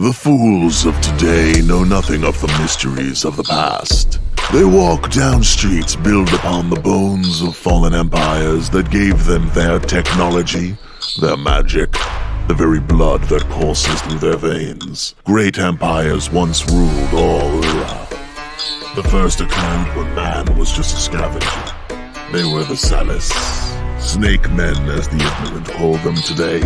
The fools of today know nothing of the mysteries of the past. They walk down streets built upon the bones of fallen empires that gave them their technology, their magic, the very blood that courses through their veins. Great empires once ruled all around. The first occurred when man was just a scavenger. They were the Salas, snake men as the ignorant call them today.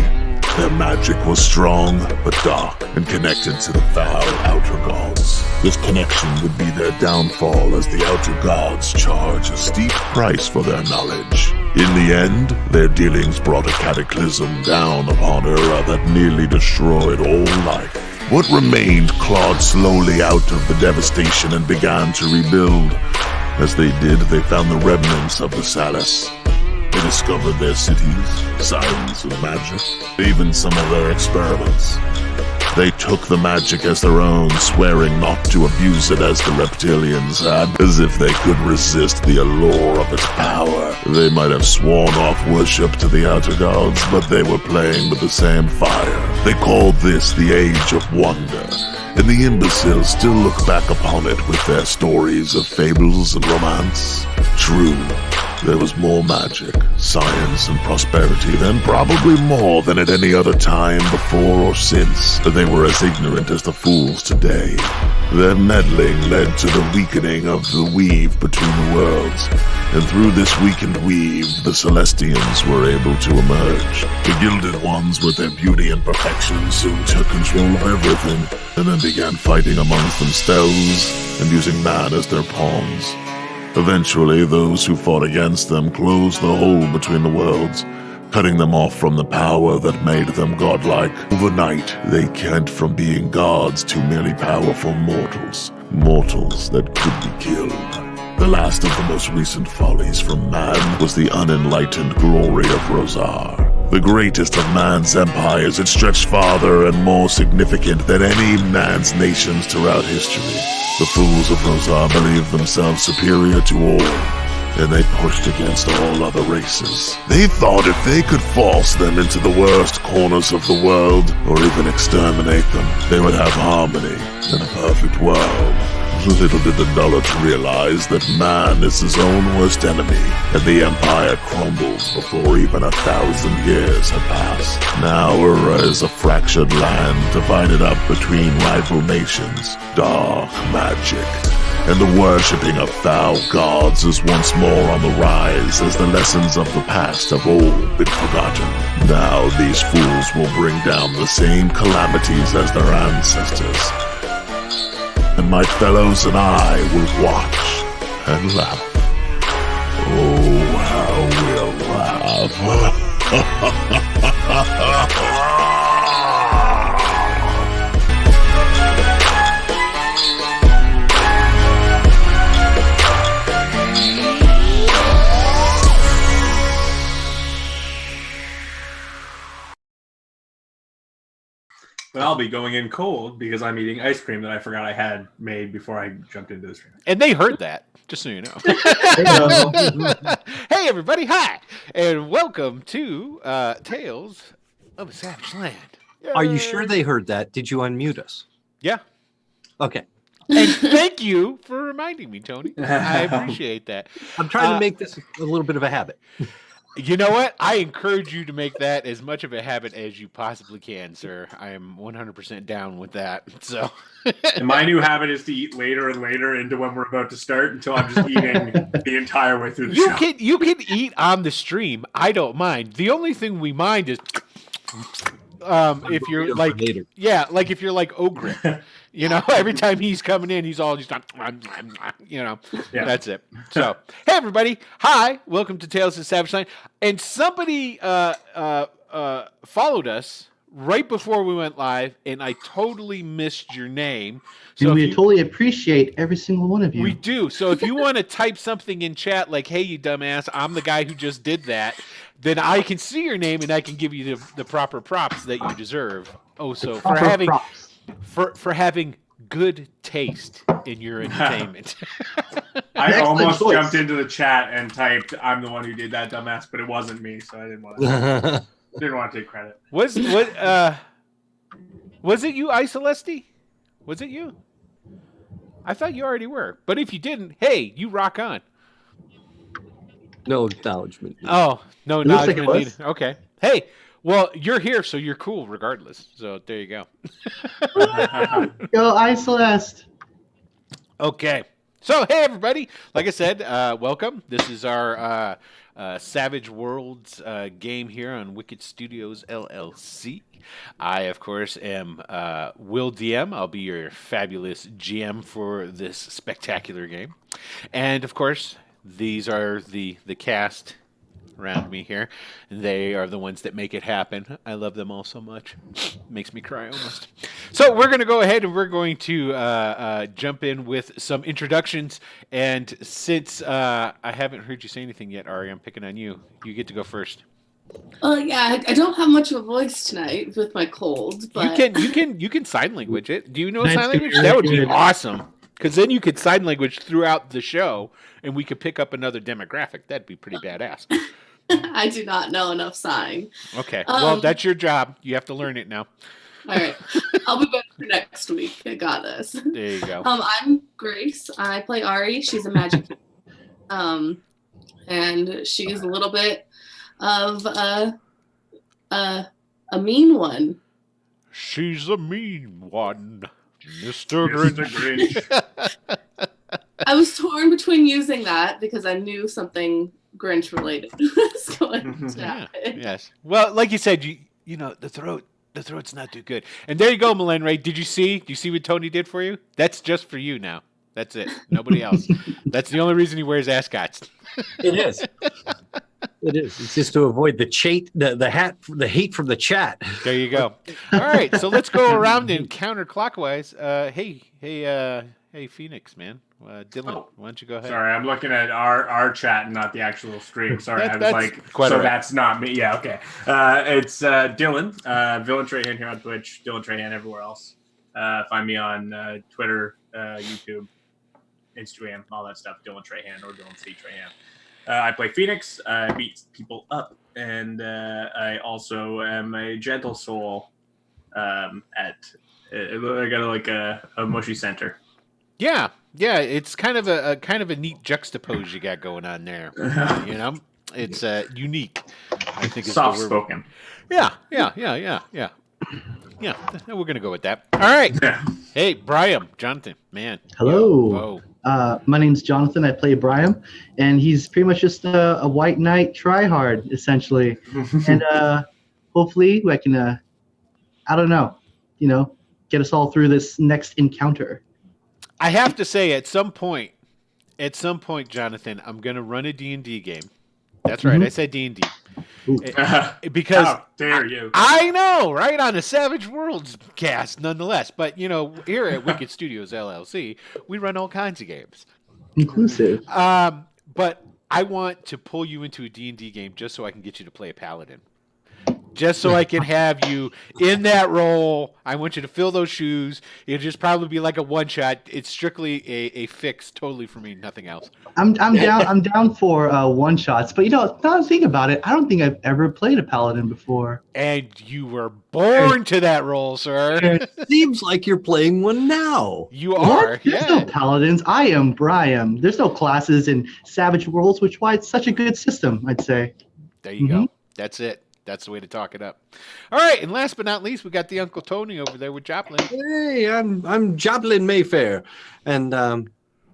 Their magic was strong, but dark, and connected to the foul outer gods. This connection would be their downfall as the outer gods charge a steep price for their knowledge. In the end, their dealings brought a cataclysm down upon Ura that nearly destroyed all life. What remained clawed slowly out of the devastation and began to rebuild. As they did, they found the remnants of the Salas. They discovered their cities, science and magic, even some of their experiments. They took the magic as their own, swearing not to abuse it as the reptilians had, as if they could resist the allure of its power. They might have sworn off worship to the outer gods, but they were playing with the same fire. They called this the Age of Wonder, and the imbeciles still look back upon it with their stories of fables and romance. True, there was more magic, science, and prosperity then, probably more than at any other time before or since. They were as ignorant as the fools today. Their meddling led to the weakening of the weave between the worlds, and through this weakened weave, the Celestians were able to emerge. The Gilded Ones, with their beauty and perfection, soon took control of everything, and then began fighting amongst themselves and using man as their pawns. Eventually, those who fought against them closed the hole between the worlds, cutting them off from the power that made them godlike. Overnight, they went from being gods to merely powerful mortals. Mortals that could be killed. The last of the most recent follies from man was the unenlightened glory of Rozar. The greatest of man's empires, it stretched farther and more significant than any man's nations throughout history. The fools of Rozar believed themselves superior to all, and they pushed against all other races. They thought if they could force them into the worst corners of the world, or even exterminate them, they would have harmony in a perfect world. Little did the Daleks realize that man is his own worst enemy, and the Empire crumbled before even 1,000 years had passed. Now Ura is a fractured land divided up between rival nations, dark magic, and the worshipping of foul gods is once more on the rise as the lessons of the past have all been forgotten. Now these fools will bring down the same calamities as their ancestors. And my fellows and I will watch and laugh. Oh, how we'll laugh. But I'll be going in cold because I'm eating ice cream that I forgot I had made before I jumped into the stream. And they heard that, just so you know. Hey, everybody. Hi. And welcome to Tales of a Savage Land. Yay. Are you sure they heard that? Did you unmute us? Yeah. Okay. And thank you for reminding me, Tony. I appreciate that. I'm trying to make this a little bit of a habit. You know what? I encourage you to make that as much of a habit as you possibly can, sir. I am 100% down with that. So, and my new habit is to eat later and later into when we're about to start until I'm just eating the entire way through the show. You can eat on the stream. I don't mind. The only thing we mind is if you're like later. Yeah, like if you're like Ogre. You know, every time he's coming in, he's all just, you know, That's it. So, hey, everybody. Hi. Welcome to Tales of Savage Land. And somebody followed us right before we went live, and I totally missed your name. So we totally appreciate every single one of you. We do. So if you want to type something in chat like, hey, you dumbass, I'm the guy who just did that, then I can see your name and I can give you the proper props that you deserve. Oh, so for having... Props. For having good taste in your entertainment. I almost jumped into the chat and typed, "I'm the one who did that, dumbass," but it wasn't me, so I didn't want to take credit. Was it you, Icelesty? Was it you? I thought you already were. But if you didn't, hey, you rock on. No acknowledgement. Oh, no It looks like it acknowledgement was. needed. Okay. Hey, well, you're here, so you're cool regardless. So there you go. Go, Iceleste. Okay. So, hey, everybody. Like I said, welcome. This is our Savage Worlds game here on Wicked Studios LLC. I, of course, am Will DM. I'll be your fabulous GM for this spectacular game. And, of course, these are the cast around me here. They are the ones that make it happen. I love them all so much. Makes me cry almost. So we're going to go ahead and we're going to jump in with some introductions. And since I haven't heard you say anything yet, Ari, I'm picking on you. You get to go first. Yeah, I don't have much of a voice tonight with my cold, but You can sign language it. Do you know That's sign language? good. That would be Good. awesome. Because then you could sign language throughout the show, and we could pick up another demographic. That'd be pretty badass. I do not know enough sign. Okay, well, that's your job. You have to learn it now. All right, I'll be better for next week. I got this. There you go. I'm Grace. I play Ari. She's a magic, and she's a little bit of a mean one. She's a mean one, Mr. Grinch. I was torn between using that because I knew something Grinch related was going to Yeah, happen. yes. Well, like you said, you know the throat's not too good. And there you go, Milan Ray. Do you see what Tony did for you? That's just for you now. That's it. Nobody else. That's the only reason he wears ascots. It is. It is. It's just to avoid the hate from the chat. There you go. All right, so let's go around and counterclockwise. Hey, Phoenix, man. Dylan, why don't you go ahead? Sorry, I'm looking at our chat and not the actual stream. Sorry, I was That's like, quite so all right. that's not me. Yeah, okay. It's Dylan, Villain Trahan here on Twitch, Dylan Trahan everywhere else. Find me on Twitter, YouTube, Instagram, all that stuff. Dylan Trahan or Dylan C Trahan. I play Phoenix. I beat people up, and I also am a gentle soul. I got like a mushy center. Yeah, it's kind of a neat juxtapose you got going on there. You know, it's unique. I think it's Soft spoken. Yeah. We're gonna go with that. All right. Yeah. Hey, Brian, Jonathan, man. Hello. Whoa. My name's Jonathan. I play Brian, and he's pretty much just a white knight tryhard, essentially. And hopefully, I can, I don't know, get us all through this next encounter. I have to say, at some point, Jonathan, I'm gonna run a D&D game. That's right. I said D&D. Because how dare you? I know, right? On a Savage Worlds cast, nonetheless. But here at Wicked Studios LLC, we run all kinds of games. Inclusive. But I want to pull you into a D&D game just so I can get you to play a paladin. Just so I can have you in that role. I want you to fill those shoes. It'll just probably be like a one shot. It's strictly a fix, totally for me, nothing else. I'm down. I'm down for one shots. But now that I think about it, I don't think I've ever played a paladin before. And you were born to that role, sir. Seems like you're playing one now. You are. What? There's Yeah. no paladins. I am Brian. There's no classes in Savage Worlds, which is why it's such a good system, I'd say. There you go. That's it. That's the way to talk it up. All right, and last but not least, we got the Uncle Tony over there with Joplin. Hey, I'm Joplin Mayfair, and I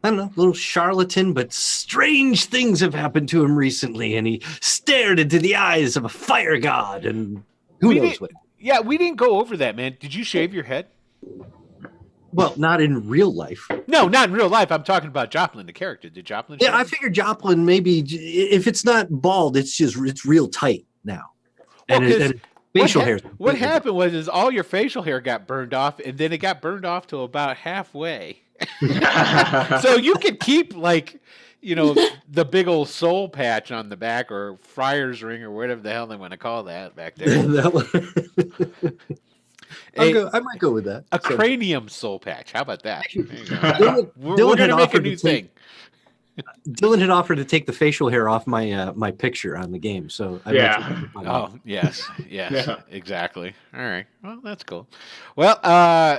don't know, little charlatan, but strange things have happened to him recently, and he stared into the eyes of a fire god, and who knows what. Yeah, we didn't go over that, man. Did you shave your head? Well, not in real life. No, not in real life. I'm talking about Joplin, the character. Did Joplin? Yeah, shave I it? figured Joplin maybe if it's not bald, it's real tight now. Well, And 'cause his facial hair. What happened was all your facial hair got burned off, and then it got burned off to about halfway. So you could keep the big old soul patch on the back, or friar's ring, or whatever the hell they want to call that back there. I might go with that. A So, cranium soul patch. How about that? There you go. Dylan We're had going to make a offered new to take- thing. Dylan had offered to take the facial hair off my my picture on the game, so I mentioned that. Oh, yes. Yeah. Exactly. All right. Well, that's cool. Well,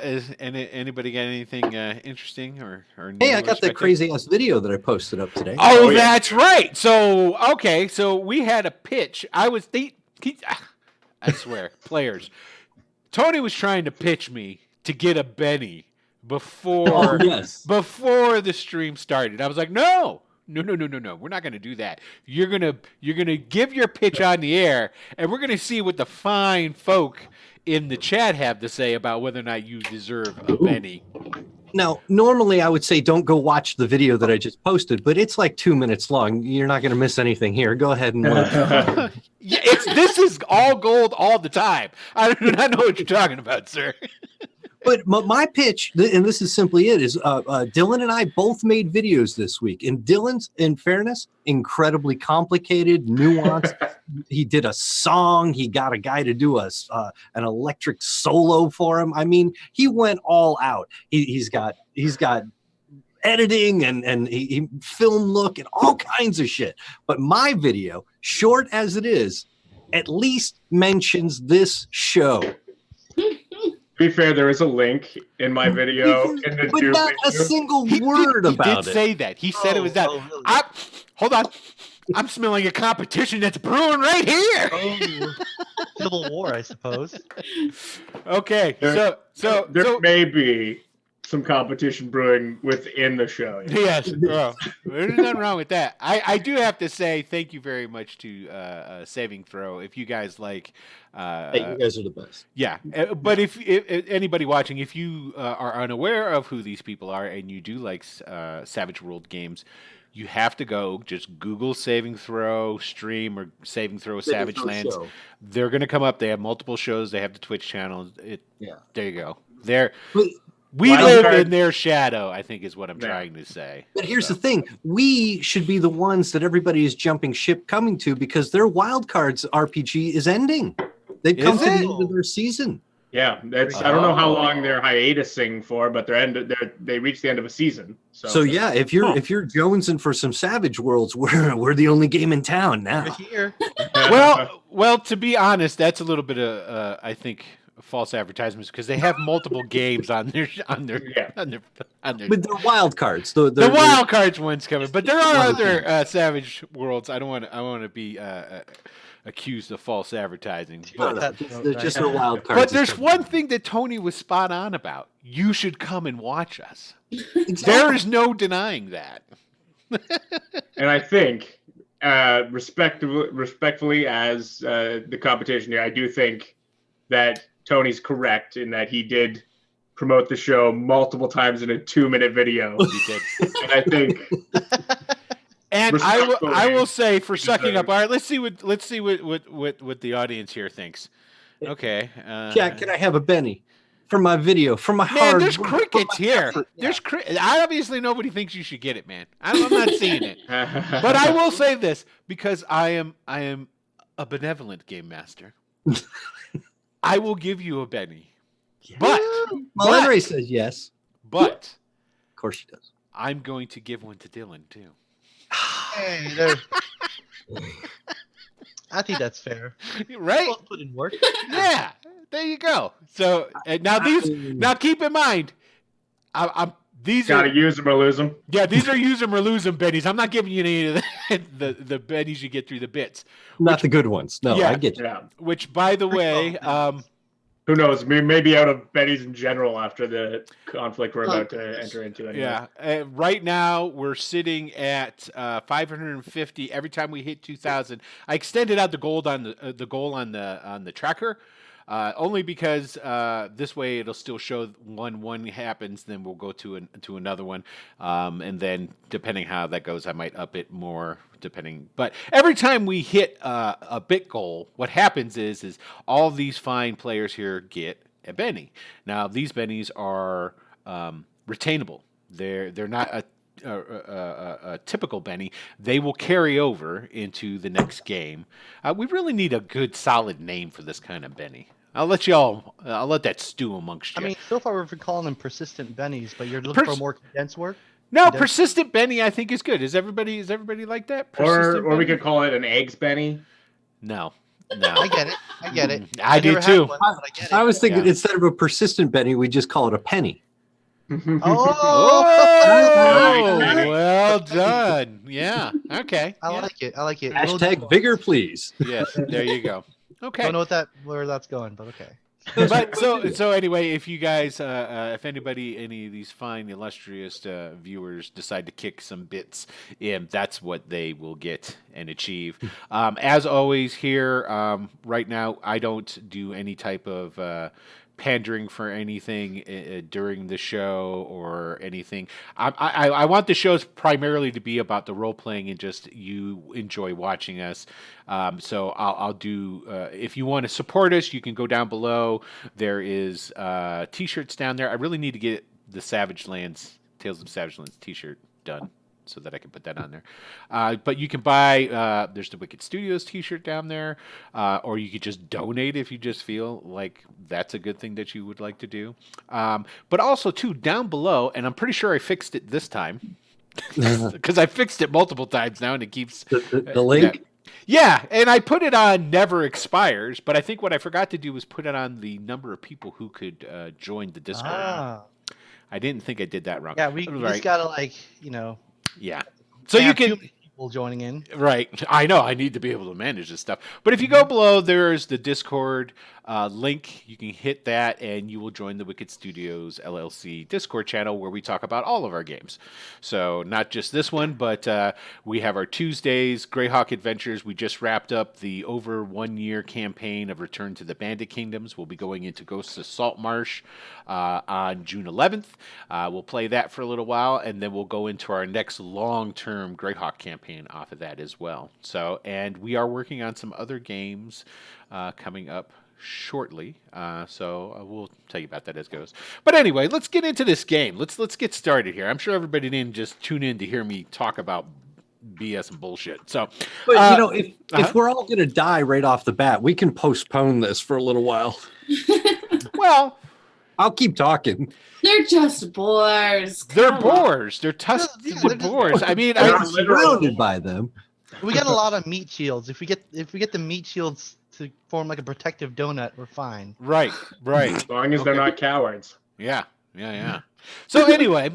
is anybody got anything interesting or new Hey, I or got that spectacular? crazy ass video that I posted up today. Oh, Oh, yeah. that's right. So, okay, so we had a pitch. I swear, players. Tony was trying to pitch me to get a Benny before yes. before the stream started. I was like, no. We're not going to do that. You're going to give your pitch on the air, and we're going to see what the fine folk in the chat have to say about whether or not you deserve a Benny. Now, normally I would say don't go watch the video that I just posted, but it's like 2 minutes long. You're not going to miss anything here. Go ahead and watch. Yeah, this is all gold all the time. I do not know what you're talking about, sir. But my pitch, and this is simply it, is Dylan and I both made videos this week. And Dylan's, in fairness, incredibly complicated, nuanced. He did a song. He got a guy to do an electric solo for him. I mean, he went all out. He's got editing and he film look and all kinds of shit. But my video, short as it is, at least mentions this show. To be fair, there is a link in my video. In the But Doom not a video. single He word did about it. say that. He said it was that. really? Hold on. I'm smelling a competition that's brewing right here. Oh, Civil War, I suppose. Okay, There- so There may be some competition brewing within the show. yes, bro. There's nothing wrong with that. I do have to say thank you very much to Saving Throw. If you guys like, Hey, you guys are the best. yeah. But if anybody watching, if you are unaware of who these people are and you do like Savage World games, you have to go just Google Saving Throw stream or Saving Throw Savage Lands. Show. They're going to come up. They have multiple shows. They have the Twitch channel. Yeah. There you go. There. But, We Wild live card- in their shadow, I think is what I'm Yeah. trying to say. but here's the thing. We should be the ones that everybody is jumping ship coming to because their wild cards RPG is ending. They've come Is to the it? end of their season. Yeah, I don't know how Oh. long they're hiatusing for, but they reached the end of a season. So yeah, if you're jonesing for some Savage Worlds, we're the only game in town now. We're here. Well, to be honest, that's a little bit of I think false advertisements because they have multiple games on their Yeah. on their But they're wild cards. The the wild cards one's coming, but there are Wild other Savage Worlds. I want to be accused of false advertising, but They're just the wild cards. but there's one thing that Tony was spot on about. You should come and watch us. There is no denying that. And I think, respectfully, as the competition here, I do think that Tony's correct in that he did promote the show multiple times in a 2-minute video. He did. And I think And Respectfully, I will say for sucking deserved. up. All right, let's see what the audience here thinks. Okay. Yeah, can I have a Benny for my video? For my Man, hard there's work, crickets for my here. effort? There's obviously nobody thinks you should get it, man. I'm not seeing it. But I will say this because I am a benevolent game master. I will give you a Benny, but Well, Henry says yes. but Of course she does. I'm going to give one to Dylan too. Hey, there. I think that's fair. Right? Well, put in work. Yeah. There you go. So now keep in mind, these Gotta are use them or lose them. these are use 'em or lose 'em bennies. I'm not giving you any of the bennies you get through the bits. Not the good ones. No, Yeah. I get you. Yeah. Which, by the way, Who knows? Maybe out of Betty's in general after the conflict we're about to enter into. Anyway. yeah, right now we're sitting at 550. Every time we hit 2,000, I extended out the goal on the tracker. Only because this way it'll still show one happens, then we'll go to another one, and then depending how that goes, I might up it more. But every time we hit a bit goal, what happens is all these fine players here get a Benny. Now these Bennies are retainable. They're not a typical Benny. They will carry over into the next game. We really need a good, solid name for this kind of Benny. I'll let that stew amongst you. I mean, so far we've been calling them persistent bennies, but you're looking for more condensed work. No, He does. persistent Benny, I think is good. Is everybody like that? Or Persistent we Benny? could call it an eggs Benny. No. I get it. I get it. I do never had too. one, but I get it. I was thinking Yeah. instead of a persistent Benny, we just call it a penny. Oh, Oh, Benny. well done. Yeah. Okay. I Yeah. like it. I like it. Hashtag vigor, please. Yes. There you go. Okay. Don't know where that's going, but okay. But so anyway, if you guys, if anybody, any of these fine, illustrious viewers decide to kick some bits in, that's what they will get and achieve. As always, here right now, I don't do any type of pandering for anything during the show or anything. I want the shows primarily to be about the role playing and just you enjoy watching us. So I'll do. If you want to support us, you can go down below. There is t-shirts down there. I really need to get the Savage Lands Tales of Savage Lands t-shirt done, so that I can put that on there. But you can buy, there's the Wicked Studios t-shirt down there, or you could just donate if you just feel like that's a good thing that you would like to do. But also, too, down below, and I'm pretty sure I fixed it this time, because I fixed it multiple times now, and it keeps... The link? Yeah, and I put it on Never Expires, but I think what I forgot to do was put it on the number of people who could join the Discord. Ah. I didn't think I did that wrong. Yeah, we Right. just gotta Yeah. So you have too can... many people joining in. Right. I know. I need to be able to manage this stuff. But if you go below, there's the Discord link. You can hit that, and you will join the Wicked Studios LLC Discord channel where we talk about all of our games. So not just this one, but we have our Tuesdays, Greyhawk Adventures. We just wrapped up the over 1 year campaign of Return to the Bandit Kingdoms. We'll be going into Ghosts of Saltmarsh on June 11th. We'll play that for a little while, and then we'll go into our next long-term Greyhawk campaign off of that as well. So, and we are working on some other games coming up shortly, so we'll tell you about that as it goes. But anyway, let's get into this game. Let's get started here. I'm sure everybody didn't just tune in to hear me talk about BS and bullshit. So, But if we're all gonna die right off the bat, we can postpone this for a little while. well, I'll keep talking. They're just boars. they're Come on. boars. They're Yeah, they're they're just boars. I mean, They're I, not Surrounded by them. We got a lot of meat shields. If we get the meat shields to form like a protective donut, we're fine. right. As long as they're not cowards. Yeah. So anyway,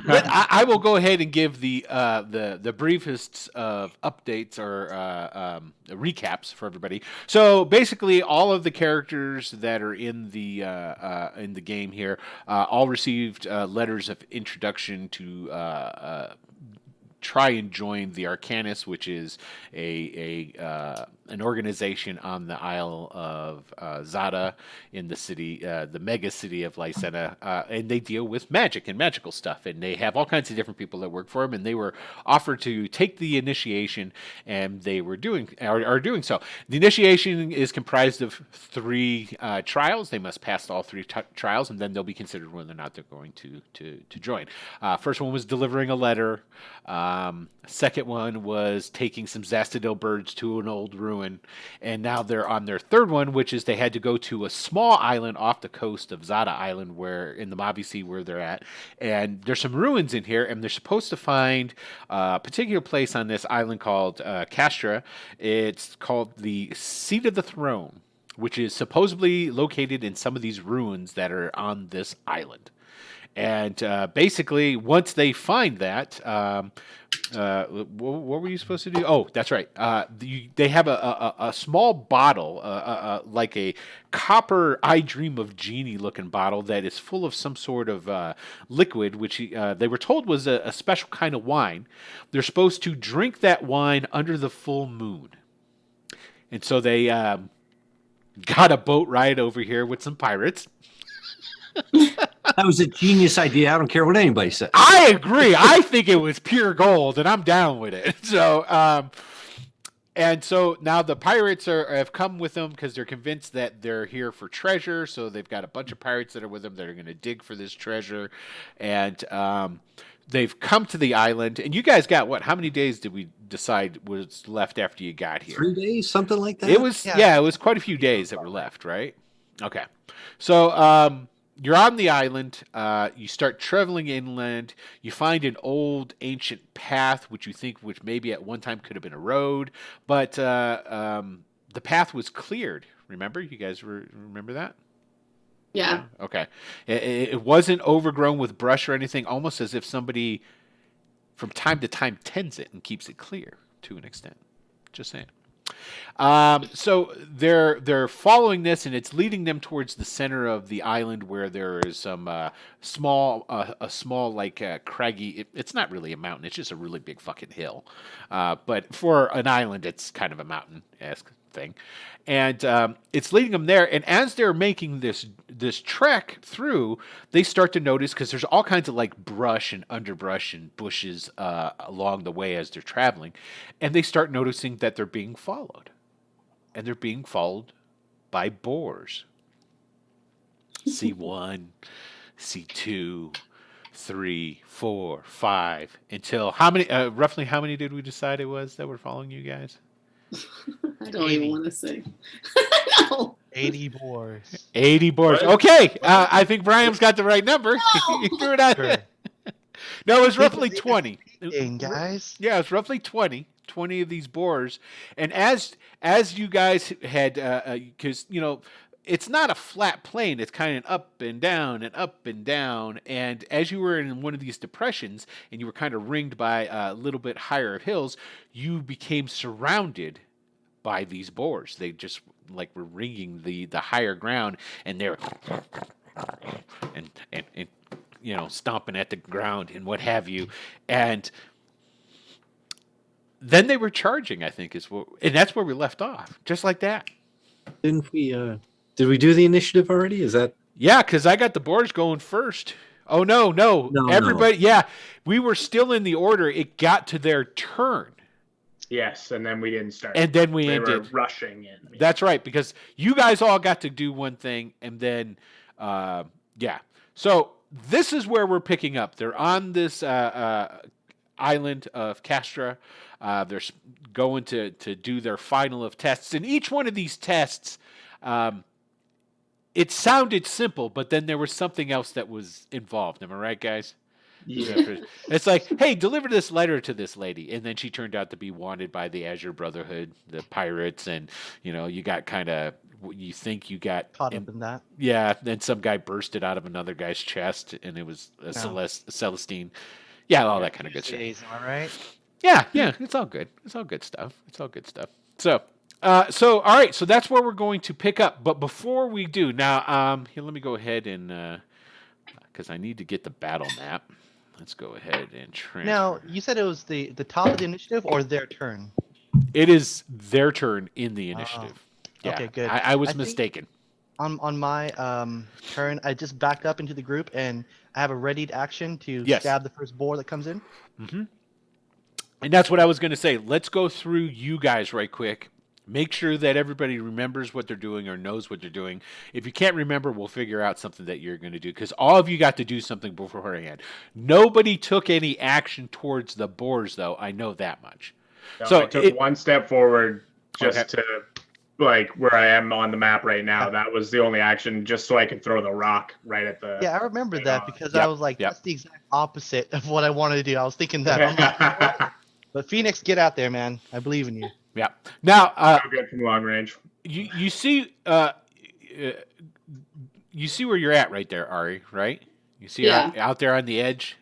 I will go ahead and give the briefest of updates or recaps for everybody. So basically, all of the characters that are in the game here all received letters of introduction to try and join the Arcanus, which is an organization on the Isle of Zada in the city, the mega city of Lysena, and they deal with magic and magical stuff, and they have all kinds of different people that work for them, and they were offered to take the initiation, and they were are doing so. The initiation is comprised of 3 trials. They must pass all 3 trials, and then they'll be considered whether or not they're going to join. First one was delivering a letter. Second one was taking some Zastadil birds to an old ruin, and now they're on their third one, which is they had to go to a small island off the coast of Zada Island, where in the Mavi Sea where they're at, and there's some ruins in here, and they're supposed to find a particular place on this island called Castra. It's called the Seat of the Throne, which is supposedly located in some of these ruins that are on this island. And basically, once they find that, what were you supposed to do? Oh, that's right. They have a small bottle, like a copper I Dream of Genie looking bottle that is full of some sort of liquid, which they were told was a special kind of wine. They're supposed to drink that wine under the full moon. And so they got a boat ride over here with some pirates. That was a genius idea. I don't care what anybody says. I agree. I think it was pure gold, and I'm down with it. So, and so now the pirates have come with them because they're convinced that they're here for treasure. So they've got a bunch of pirates that are with them that are going to dig for this treasure, and they've come to the island. And you guys got what? How many days did we decide was left after you got here? 3 days, something like that. It was Yeah. it was quite a few days that were left, right? Okay, so you're on the island. You start traveling inland. You find an old ancient path, which maybe at one time could have been a road, but the path was cleared. Remember, you guys remember that? Yeah. Okay. It wasn't overgrown with brush or anything. Almost as if somebody, from time to time, tends it and keeps it clear to an extent. Just saying. So they're following this, and it's leading them towards the center of the island, where there is some small like craggy. It's not really a mountain; it's just a really big fucking hill. But for an island, it's kind of a mountain-esque thing, and it's leading them there. And as they're making this trek through, they start to notice, because there's all kinds of like brush and underbrush and bushes along the way as they're traveling, and they start noticing that they're being followed. And they're being followed by boars. C1, C2, 3, 4, 5, until how many? Roughly, how many did we decide it was that were following you guys? I don't even want to say. No. 80 boars. 80 boars. Okay, I think Brian's got the right number. No. He threw it out there. No, it was roughly 20. Guys. Yeah, it's roughly 20 of these boars. And as you guys had, because, it's not a flat plane. It's kind of up and down and up and down. And as you were in one of these depressions and you were kind of ringed by a little bit higher hills, you became surrounded by these boars. They just like were ringing the higher ground, and they're and stomping at the ground and what have you. And then they were charging, I think, and that's where we left off, just like that. Didn't we? Did we do the initiative already? Is that? Yeah, because I got the boars going first. Oh no, everybody. No. Yeah, we were still in the order. It got to their turn. Yes, and then we didn't start. And then we they ended. were rushing in. That's right, because you guys all got to do one thing, and then, yeah. So this is where we're picking up. They're on this island of Castra. They're going to do their final of tests, and each one of these tests, it sounded simple, but then there was something else that was involved. Am I right, guys? Yeah. It's like, hey, deliver this letter to this lady, and then she turned out to be wanted by the Azure Brotherhood, the pirates, and you got kind of, you think you got Caught up in that. Yeah, then some guy bursted out of another guy's chest, and it was a Celestine. Yeah, all that kind of good stuff. Am I right? Yeah, it's all good. It's all good stuff. So, all right, so that's where we're going to pick up. But before we do, now, here, let me go ahead and, because I need to get the battle map. Let's go ahead and transfer. Now, you said it was the top of the initiative or their turn? It is their turn in the initiative. Yeah, okay, good. I was I think mistaken. On my turn, I just backed up into the group, and I have a readied action to Yes. stab the first boar that comes in. Mm-hmm. And that's what I was going to say. Let's go through you guys right quick. Make sure that everybody remembers what they're doing or knows what they're doing. If you can't remember, we'll figure out something that you're going to do, because all of you got to do something beforehand. Nobody took any action towards the boars, though. I know that much. No, So I took one step forward just Okay. to, like, where I am on the map right now. That was the only action, just so I could throw the rock right at the. Yeah, I remember that because Yep, I was like, yep. that's the exact opposite of what I wanted to do. I was thinking that. I'm like, but Phoenix, get out there, man. I believe in you. Yeah. Now, So good from long range. you see you see where you're at right there, Ari, right? You see Yeah. out there on the edge?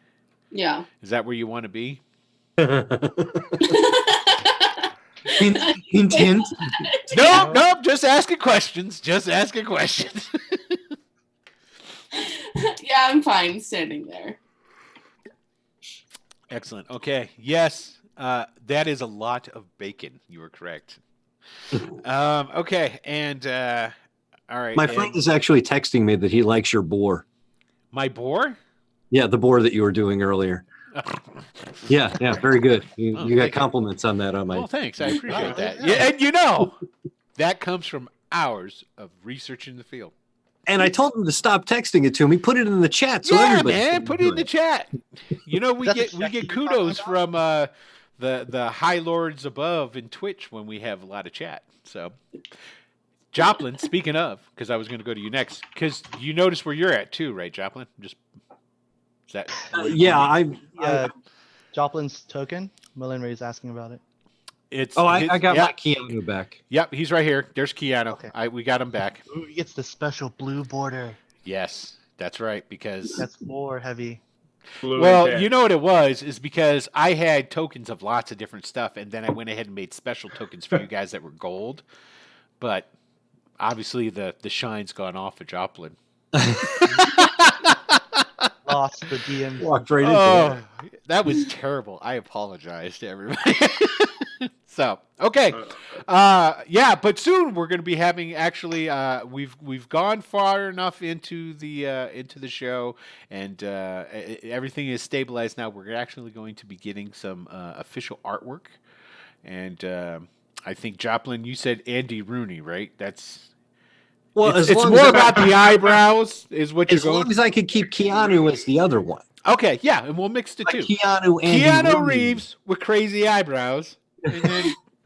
Yeah. Is that where you want to be? Hint, hint. No, just asking questions. Yeah, Yeah, I'm fine standing there. Excellent. Okay. Yes, that is a lot of bacon. You were correct. Okay, and all right. My and friend is actually texting me that he likes your boar. my boar. Yeah, the boar that you were doing earlier. Yeah, very good. You Oh, got thank you. compliments on that on my. Well, thanks. I appreciate that. yeah. Yeah, and that comes from hours of research in the field. And I told him to stop texting it to him. He put it in the chat, so Yeah, everybody. man, can put do it in the chat. We That's get exactly kudos what I'm from the high lords above in Twitch when we have a lot of chat. So Joplin, speaking of, because I was going to go to you next, because you notice where you're at too, right, Joplin? Just is that? Joplin's token. Merlin Ray's asking about it. It's. I got my Keanu back. Yep, he's right here. There's Keanu. Okay. We got him back. Ooh, he gets the special blue border. Yes, that's right. Because That's more heavy. Blue well, and tan. you know what it was is because I had tokens of lots of different stuff, and then I went ahead and made special tokens for you guys that were gold. But obviously, the shine's gone off of Joplin. Lost the DM. Walked right into it. That was terrible. I apologize to everybody. So okay, but soon we're going to be having. Actually, we've gone far enough into the show, and everything is stabilized now. We're actually going to be getting some official artwork, and I think Joplin, you said Andy Rooney, right? That's. Well, it's more about the eyebrows, is what you're as going. long as I could keep Keanu as the other one. Okay, yeah, and we'll mix the Like two. Keanu Rooney. Reeves with crazy eyebrows, and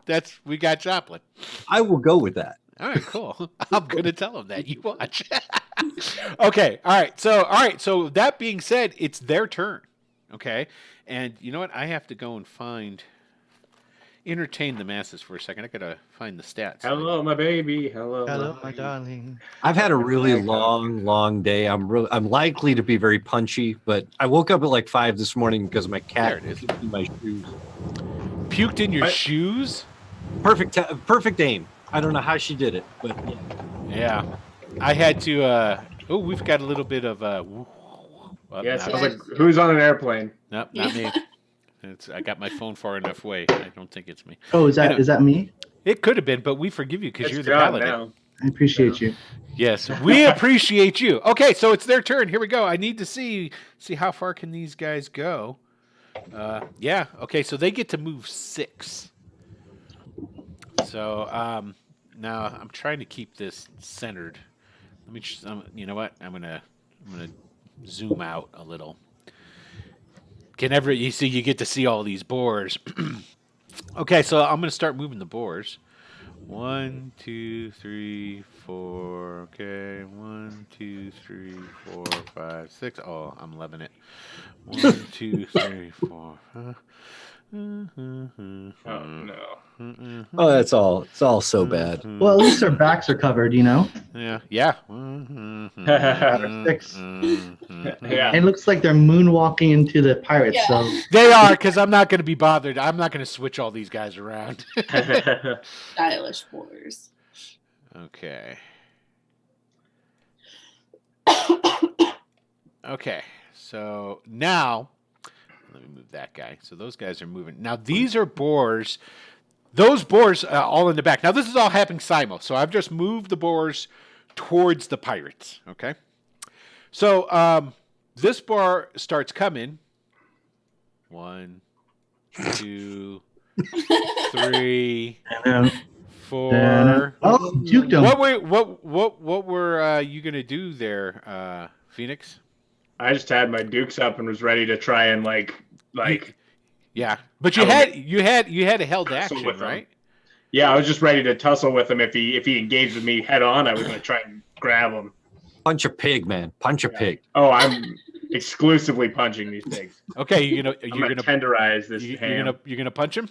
then we got Joplin. I will go with that. All right, cool. I'm gonna tell him that. You watch. Okay, all right. So that being said, it's their turn. Okay, and you know what? I have to go and entertain the masses for a second. I gotta find the stats. Hello, my baby. Hello, Hello, my darling. I've had a really long day. I'm likely to be very punchy, but I woke up at like 5 this morning because my cat There it is. puked in my shoes. Puked in your What? shoes? Perfect aim. I don't know how she did it, but yeah. Yeah, I had to. We've got a little bit of. Yeah, it not, sounds like who's on an airplane? nope, not me. I got my phone far enough away. I don't think it's me. Oh, is that me? It could have been, but we forgive you because It's you're the gone paladin. now. I appreciate you. Yes, we appreciate you. Okay, so it's their turn. Here we go. I need to see how far can these guys go. Yeah. Okay, so they get to move 6. So now I'm trying to keep this centered. Let me just. You know what? I'm gonna zoom out a little. You see? You get to see all these boars. Okay, so I'm gonna start moving the boars. 1, 2, 3, 4. Okay, 1, 2, 3, 4, 5, 6. Oh, I'm loving it. 1, 2, 3, 4. Oh no. Oh, that's all. It's all so bad. Well, at least our backs are covered, you know? Yeah. Yeah. And it looks like they're moonwalking into the pirates, Yeah. so They are, because I'm not going to be bothered. I'm not going to switch all these guys around. Stylish boars. Okay. Okay. So now, let me move that guy. So those guys are moving. Now these are boars. Those boars all in the back. Now this is all happening simul. So I've just moved the boars towards the pirates. Okay. So this bar starts coming. 1, 2, 3, 4. Oh, juked him. What were you gonna do there, Phoenix? I just had my dukes up and was ready to try and like Yeah, but you had a held tussle action, with him. right? Yeah, I was just ready to tussle with him. If he engaged with me head on, I was going to try and grab him. Punch a pig, man. Punch a pig. Oh, I'm exclusively punching these pigs. Okay, I'm gonna tenderize this ham. you're gonna punch him.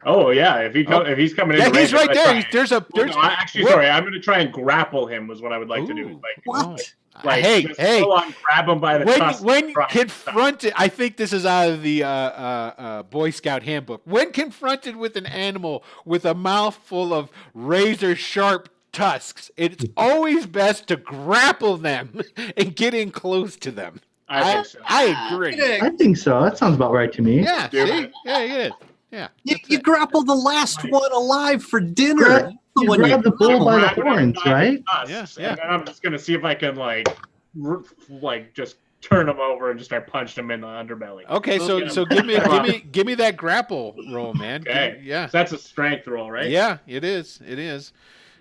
Oh yeah, if he's coming in, Yeah, he's range, right I'm there. gonna There's a. try- Well, no, actually, sorry, I'm going to try and grapple him. Was what I would like to do. Ooh. Like, What? like Hey, just hey. full on grab him by the tusk When and try and confronted, I think this is out of the Boy Scout handbook. When confronted with an animal with a mouthful of razor sharp tusks, it's always best to grapple them and get in close to them. I think so. I agree. I think so. That sounds about right to me. Yeah, Do see? it. Yeah, it is. Yeah. You grapple the last one alive for dinner. Grab- That's the You one grab the bull by the Grab him horns, by the right? tusks, Yeah, yeah. And then I'm just going to see if I can like just turn him over and just start punching him in the underbelly. Okay, so give me that grapple roll, man. Okay. Yeah. So that's a strength roll, right? Yeah, it is. It is.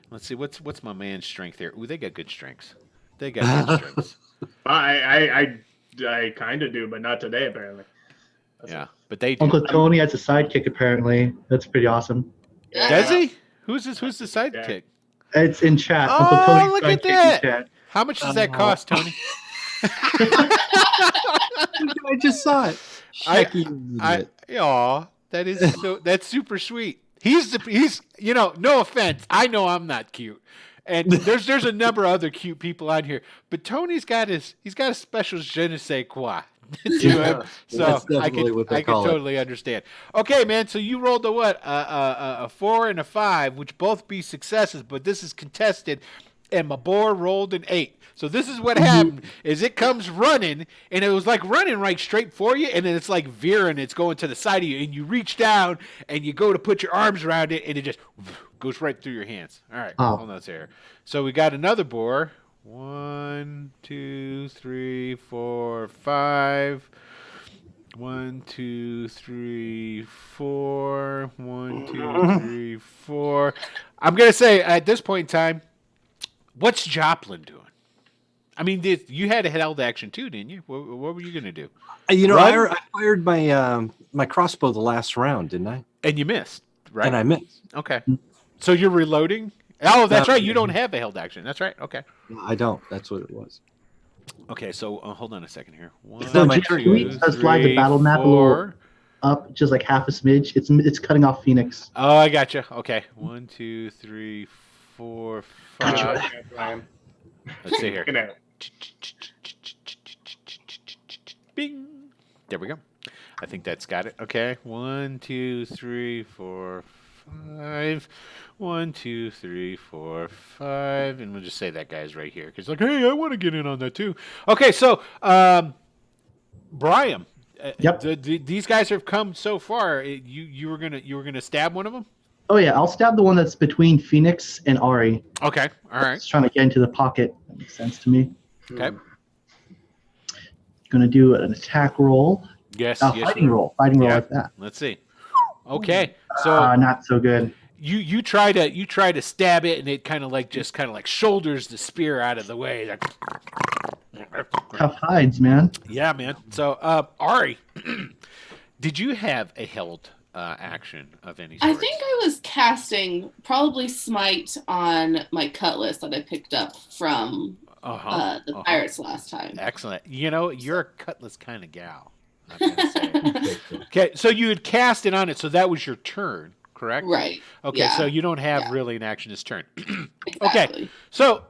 Let's see what's my man's strength here. Ooh, they got good strengths. They got good strengths. I kind of do, but not today apparently. Yeah, but they do. Uncle Tony has a sidekick, apparently. That's pretty awesome. Does he? Who's the sidekick? It's in chat. Oh, Uncle Tony's look trying at to take that. the chat. How much does that cost, Tony? I just saw it. That's super sweet. He's no offense. I know I'm not cute. And there's a number of other cute people on here, but Tony's got a special je ne sais quoi to him. So That's I definitely what they can call it. totally understand. Okay, man. So you rolled a what? A 4 and a 5, which both be successes, but this is contested. And my boar rolled an 8. So this is what happened: is it comes running, and it was like running right straight for you, and then it's like veering, it's going to the side of you, and you reach down and you go to put your arms around it, and it just goes right through your hands. All right, hold on here. So we got another boar. 1, 2, 3, 4, 5. 1, 2, 3, 4. 1, 2, 3, 4. I'm gonna say at this point in time, what's Joplin doing? I mean, you had a held action too, didn't you? What were you gonna do? I fired my my crossbow the last round, didn't I? And you missed, right? And I missed. Okay. So you're reloading? Oh, that's right. You don't have a held action. That's right. Okay. I don't. That's what it was. Okay, so hold on a second here. 1, So, 2, Jerry, can we slide the battle map a 4. little up, just like half a smidge? It's cutting off Phoenix. Oh, I gotcha. Okay. 1, 2, 3, 4, 5. Let's see here. Bing. There we go. I think that's got it. Okay. 1, 2, 3, 4, 5. 1, 2, 3, 4, 5. And we'll just say that guy's right here. Because, like, hey, I want to get in on that too. Okay, so, Brian. Yep. These guys have come so far. You were gonna stab one of them? Oh yeah, I'll stab the one that's between Phoenix and Ari. Okay. All right. It's trying to get into the pocket. That makes sense to me. Okay. Gonna do an attack roll. Yes. Fighting roll. Fighting roll Yeah. like that. Let's see. Okay. So Not so good. you try to stab it, and it kind of like shoulders the spear out of the way. Like, Tough hides, man. yeah, man. So Ari, did you have a held action of any sort? I think I was casting probably smite on my cutlass that I picked up from the pirates last time. Excellent. You're a cutlass kind of gal. I'm gonna say. Okay, so you had cast it on it, so that was your turn, correct? Right. Okay, yeah. so you don't have really an action this turn. Exactly. Okay, so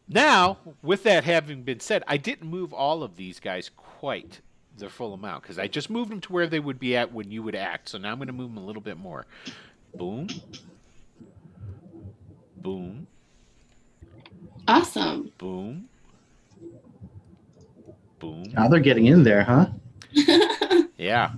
now with that having been said, I didn't move all of these guys quite their full amount because I just moved them to where they would be at when you would act. So now I'm going to move them a little bit more. Boom. Boom. Awesome. Boom. Boom. Now they're getting in there, huh? Yeah.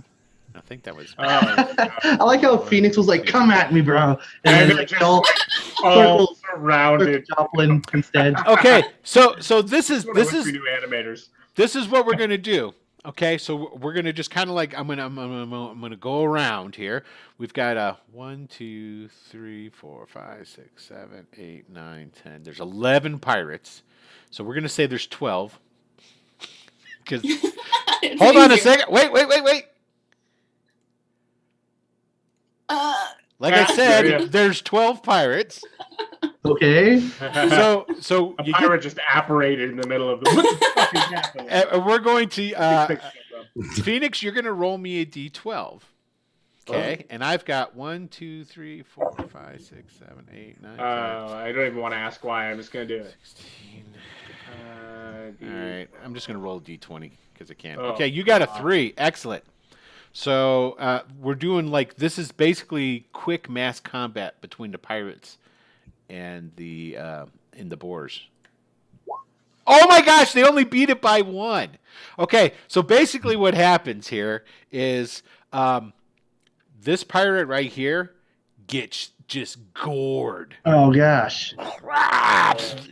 I think that was. I like how Phoenix was like, "Come at me, bro," and then like all surrounded. Joplin instead. Okay, so this is We do animators. This is what we're gonna do. Okay, so we're gonna just kind of like I'm gonna go around here. We've got a 1, 2, 3, 4, 5, 6, 7, 8, 9, 10. There's 11 pirates, so we're gonna say there's 12. Because hold on a second. Wait. Like I said, there's 12 pirates. Okay. So a pirate just apparated in the middle of the. What the fuck is happening? We're going to Phoenix. You're going to roll me a d12. Okay, and I've got 1, 2, 3, 4, 5, 6, 7, 8, 9. 10, I don't even want to ask why. I'm just gonna do it. 16. All right, I'm just going to roll a d20 because I can. Oh, Okay, you got a 3. Excellent. So we're doing this is basically quick mass combat between the pirates and the boars. Oh my gosh, they only beat it by 1. Okay, so basically what happens here is this pirate right here gets just gored. Oh gosh.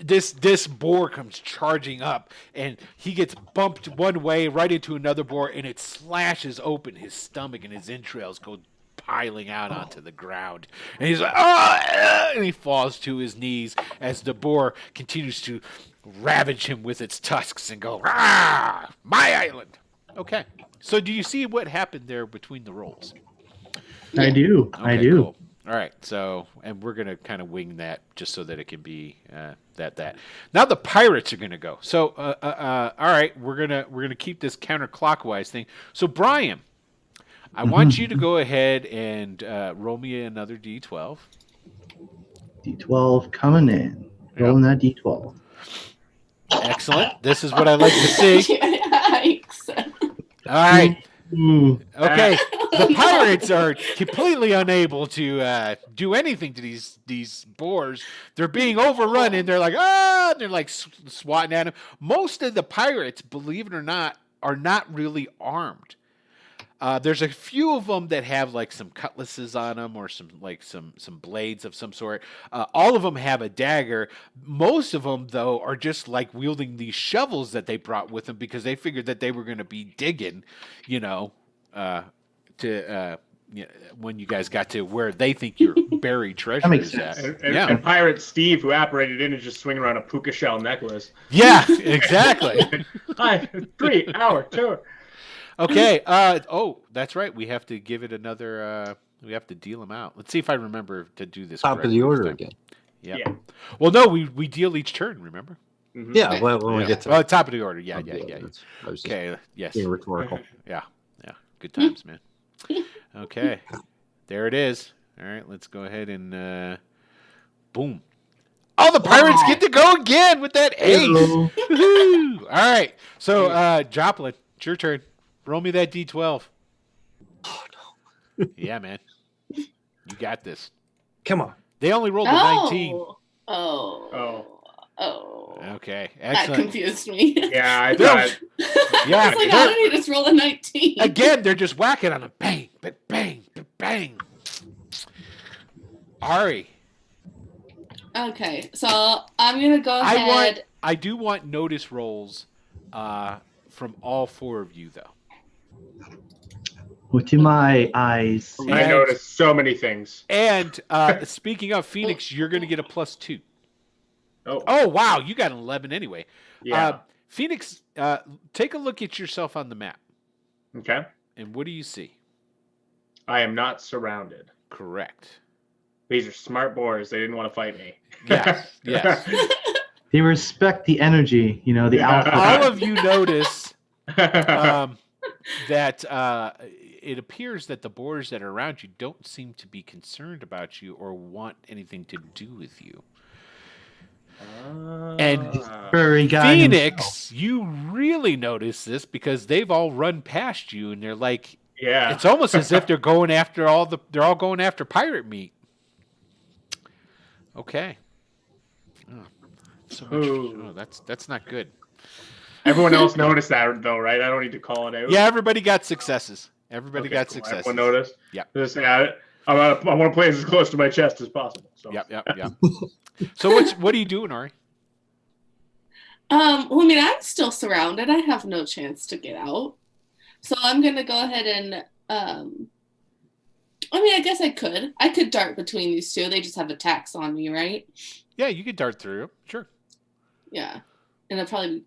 This boar comes charging up, and he gets bumped one way right into another boar, and it slashes open his stomach, and his entrails go piling out onto the ground. And he's like, oh! And he falls to his knees as the boar continues to ravage him with its tusks and go, "Rah! My island." Okay, so do you see what happened there between the rolls? I do. Okay, I do. Cool. All right, so and we're gonna kind of wing that just so that it can be that. Now the pirates are gonna go. So all right, we're gonna keep this counterclockwise thing. So Brian, I want you to go ahead and roll me another d12. D12 coming in. Rolling that D12. Excellent. This is what I like to see. Yikes. All right. Ooh. Okay. The pirates are completely unable to do anything to these boars. They're being overrun, and they're like, ah! And they're like swatting at them. Most of the pirates, believe it or not, are not really armed. There's a few of them that have like some cutlasses on them or some blades of some sort. All of them have a dagger. Most of them, though, are just like wielding these shovels that they brought with them because they figured that they were going to be digging, when you guys got to where they think your buried treasure makes is at. sense. And Pirate Steve, who apparated in, is just swinging around a puka shell necklace. Yeah, exactly. Hi, 3 hour tour. Okay. That's right. We have to give it another. We have to deal them out. Let's see if I remember to do this. Top of correctly the order this time. again. Yep. Yeah. Well, no, we deal each turn. Remember? Mhm. Yeah, well, when we get to top of the order. Yeah. I was just Okay. Yes. being rhetorical. Yeah. Good times, man. Okay. There it is. All right. Let's go ahead and boom. Oh, the pirates get to go again with that ace. Hello. Woohoo! All right. So, Joplin, it's your turn. Roll me that D12. Oh no! Yeah, man. You got this. Come on. They only rolled a 19. Oh. Okay. That Excellent. confused me. Yeah, I They're- thought. Yeah. It's like, how did he just roll a 19? Again, they're just whacking on them. Bang, bang, bang, bang. Ari, Okay, so I'm going to go ahead. I do want notice rolls from all four of you, though. With my eyes. I And- noticed so many things. And speaking of Phoenix, you're going to get a +2. Oh, Oh, wow. You got an 11 anyway. yeah. Phoenix, take a look at yourself on the map. Okay. And what do you see? I am not surrounded. Correct. These are smart boars. They didn't want to fight me. Yes, yes. They respect the energy, the alpha. All of you notice that it appears that the boars that are around you don't seem to be concerned about you or want anything to do with you. And Furry guy Phoenix, you really notice this because they've all run past you and they're like, yeah. it's almost as if they're going after they're all going after pirate meat. Okay. Oh, so much, Ooh. that's not good. Everyone else noticed that, though, right? I don't need to call it out. Yeah, everybody got successes. Everybody Okay, got cool. successes. Everyone noticed? Yeah. Just, I want to play as close to my chest as possible. So. Yep. So what are you doing, Ari? Well, I mean, I'm still surrounded. I have no chance to get out. So I'm going to go ahead and, I guess I could dart between these two. They just have attacks on me, right? Yeah, you could dart through. Sure. Yeah. And it'll probably be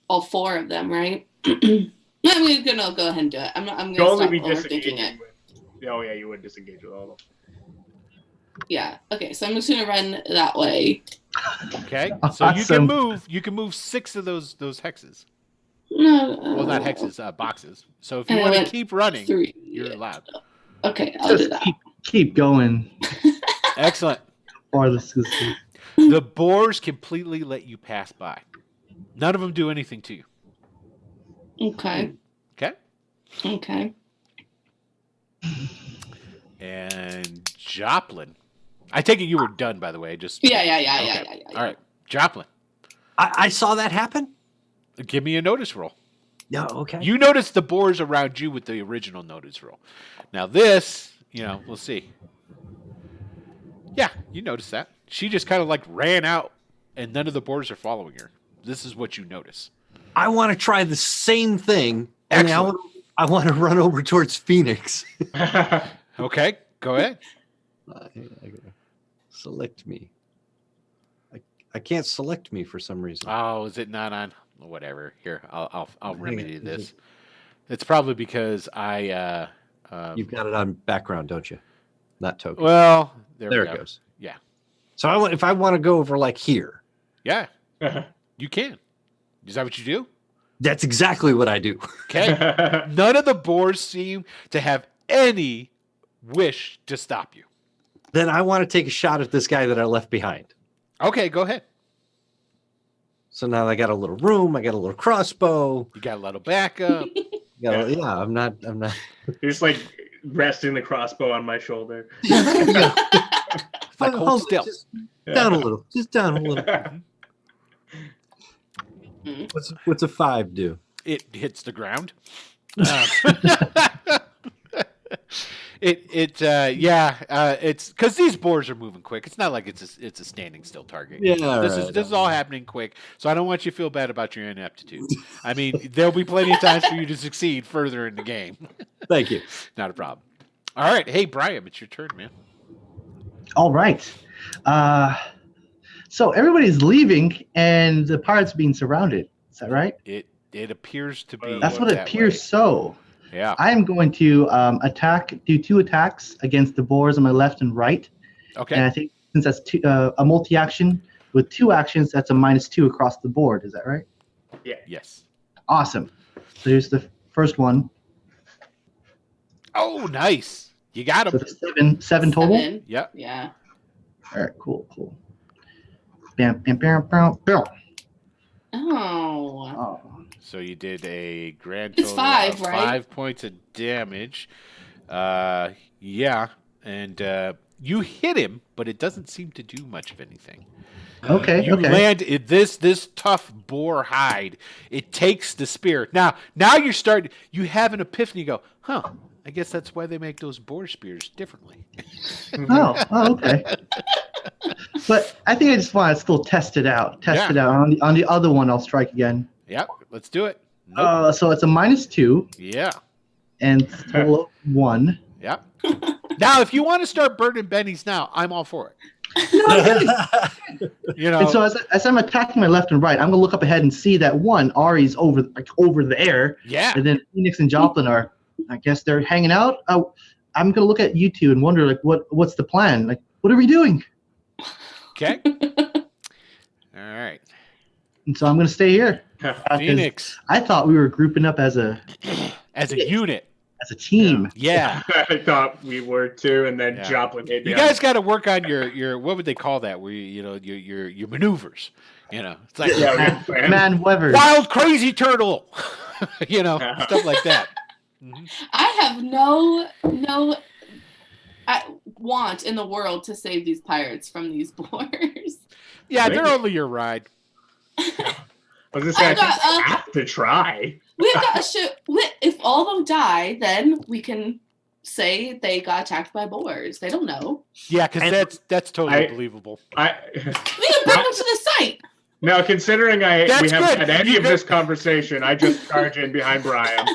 all four of them, right? I'm going to go ahead and do it. I'm going You'd to only stop be overthinking disengaging it. with. Oh, yeah, you would disengage with all of them. Yeah. Okay, so I'm just going to run that way. Okay. So you can Awesome. move. You can move 6 of those hexes. No. Well, not hexes, boxes. So if you And I want to went keep running, 3. you're allowed. Okay, I'll do Just that. keep going. Excellent. Or this is The boars completely let you pass by. None of them do anything to you. Okay. Okay. And Joplin. I take it you were done, by the way. Just Yeah. All right, Joplin. I saw that happen. Give me a notice roll. Yeah. Okay. You notice the boars around you with the original notice roll. Now this, we'll see. Yeah, you notice that. She just kind of like ran out and none of the boars are following her. This is what you notice. I want to try the same thing. And Excellent. I want to run over towards Phoenix. Okay, go ahead. I gotta select me. I can't select me for some reason. Oh, is it not on? Whatever. Here, I'll Hang on, remedy is this. It's probably because I You've got it on background, don't you? that token. Well, there there we it go. goes. Yeah. So if I want to go over like here, Yeah, you can. Is that what you do? that's exactly what I do. Okay. None of the boars seem to have any wish to stop you. Then I want to take a shot at this guy that I left behind. Okay, go ahead. So now I got a little room. I got a little crossbow. You got a little backup. I'm not. You're just like resting the crossbow on my shoulder. It's like hold still. Just down a little. Just down a little. What's a 5 do? It hits the ground. It's because these boars are moving quick. It's not like it's a standing still target. Yeah, This is all happening quick. So I don't want you to feel bad about your ineptitude. I mean, there'll be plenty of times for you to succeed further in the game. Thank you. Not a problem. All right, hey Brian, it's your turn, man. All right. So everybody's leaving, and the pirates being surrounded. Is that right? It appears to be. That's what it that appears. way. So Yeah. I am going to do 2 attacks against the boars on my left and right. Okay. And I think since that's a multi-action with 2 actions, that's a -2 across the board. Is that right? Yes. Awesome. So here's the first one. Oh, nice. You got So him. seven total. 7. Yep. Yeah. All right. Cool. Bam, bam, bam, bam, bam. Oh. Oh. So you did a grand It's total 5, of right? 5 points of damage. Yeah, and you hit him, but it doesn't seem to do much of anything. Okay. You land this tough boar hide. It takes the spear. Now you have an epiphany. You go, huh? I guess that's why they make those boar spears differently. Oh, okay. But I think I just want to still test it out. It out. On the other one, I'll strike again. Yep, let's do it. Nope. So it's a -2 Yeah. and total of 1. Yep. Now, if you want to start burning bennies now, I'm all for it. You know. And so as I'm attacking my left and right, I'm gonna look up ahead and see that one Ari's over there, Yeah. and then Phoenix and Joplin are, I guess they're hanging out. I'm gonna look at you two and wonder like what's the plan? Like what are we doing? Okay. All right. And so I'm gonna stay here. 'Cause Phoenix I thought we were grouping up as a unit. team. Yeah. I thought we were too, and then Yeah. Joplin hit me. You guys got to work on your what would they call that? Where your maneuvers. It's like Yeah, we have a plan. Man Weber. wild crazy turtle. Stuff like that. Mhm. I have no want in the world to save these pirates from these boars. Yeah, Really? they're only your ride. I was just saying, got, I have to try. We've got a ship. If all of them die, then we can say they got attacked by boars. They don't know. Yeah, because that's totally I- believable. We can bring them to the site. Now, considering we That's haven't good. had any You of go- this conversation, I just charge in behind Brian,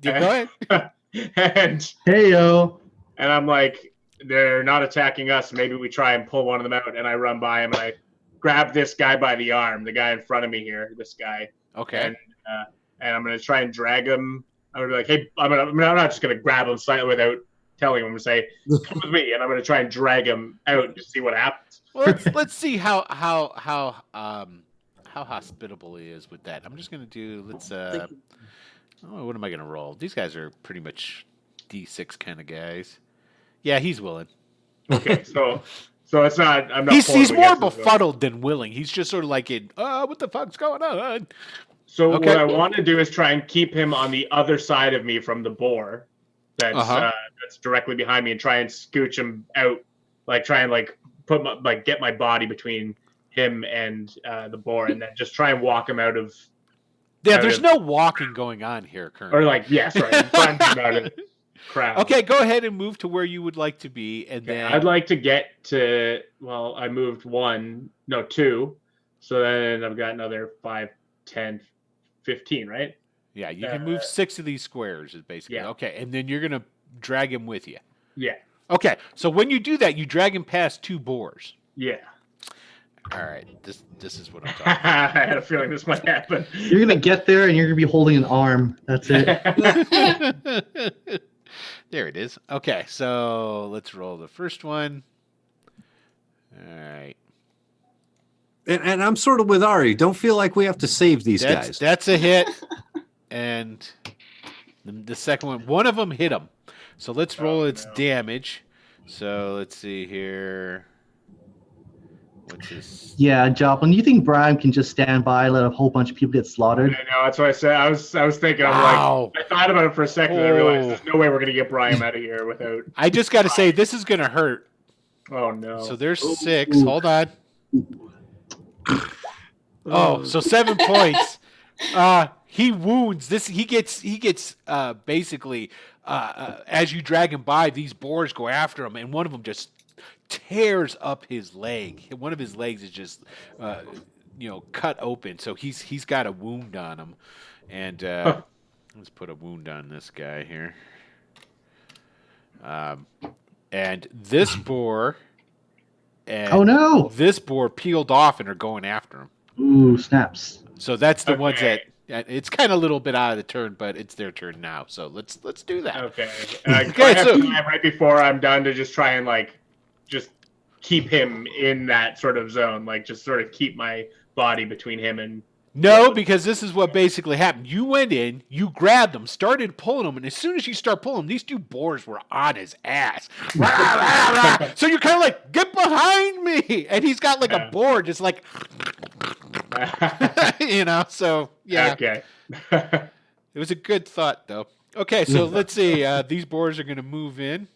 Yeah, go ahead. Heyo. and I'm like, they're not attacking us. Maybe we try and pull one of them out. And I run by him and I grab this guy by the arm, the guy in front of me here, this guy, Okay. and I'm gonna try and drag him. I'm gonna be like, hey, I'm not just gonna grab him slightly without telling him. I'm gonna say, come with me, and I'm gonna try and drag him out to see what happens. Well, let's see how hospitable he is with that. I'm just gonna do. What am I gonna roll? These guys are pretty much D6 kind of guys. Yeah, he's willing. Okay, so it's not. I'm not. He's pulling more against his will. befuddled than willing. He's just sort of like what the fuck's going on? So Okay. what I want to do is try and keep him on the other side of me from the boar that's that's directly behind me, and try and scooch him out, try and get my body between him and the boar, and then just try and walk him out of. Yeah, there's no walking going on here currently. Or find him out of the crowd. Okay, go ahead and move to where you would like to be, and then I'd like to get to. Well, I moved 2, so then I've got another 5, 10, 15, right? yeah, you can move 6 of these squares. Is basically Yeah. okay, and then you're gonna drag him with you. Yeah, Okay, so when you do that, you drag him past 2 boars. yeah. All right, this is what I'm I talking had a feeling this might happen. You're gonna get there and you're gonna be holding an arm. That's it. about. There it is. Okay, so let's roll the first one. All right. And I'm sort of with Ari. Don't feel like we have to save these guys. That's a hit. And the second one of them hit him. So let's roll its damage. So let's see here. What's this? Yeah, Joplin, you think Brian can just stand by, let a whole bunch of people get slaughtered? I know, that's what I said. I was thinking, Wow. I thought about it for a second, and I realized there's no way we're gonna get Brian out of here without. I just got to say, this is going to hurt. Oh no! So there's 6. Hold on. Oh, so 7 points. He wounds this. He gets basically as you drag him by, these boars go after him, and one of them just tears up his leg. One of his legs is just cut open. So he's got a wound on him, and let's put a wound on this guy here. And this boar. And oh no! This boar peeled off and are going after him. Ooh, snaps. So that's the ones that it's kind of a little bit out of the turn, but it's their turn now. So let's do that. Okay. Do I have time right before I'm done to just try and just keep him in that sort of zone, just sort of keep my body between him and. No, because this is what basically happened. You went in, you grabbed him, started pulling him, and as soon as you start pulling him, these 2 boars were on his ass. So you're kind of like, get behind me! And he's got a boar just so yeah. Okay. It was a good thought, though. Okay, so let's see. These boars are going to move in.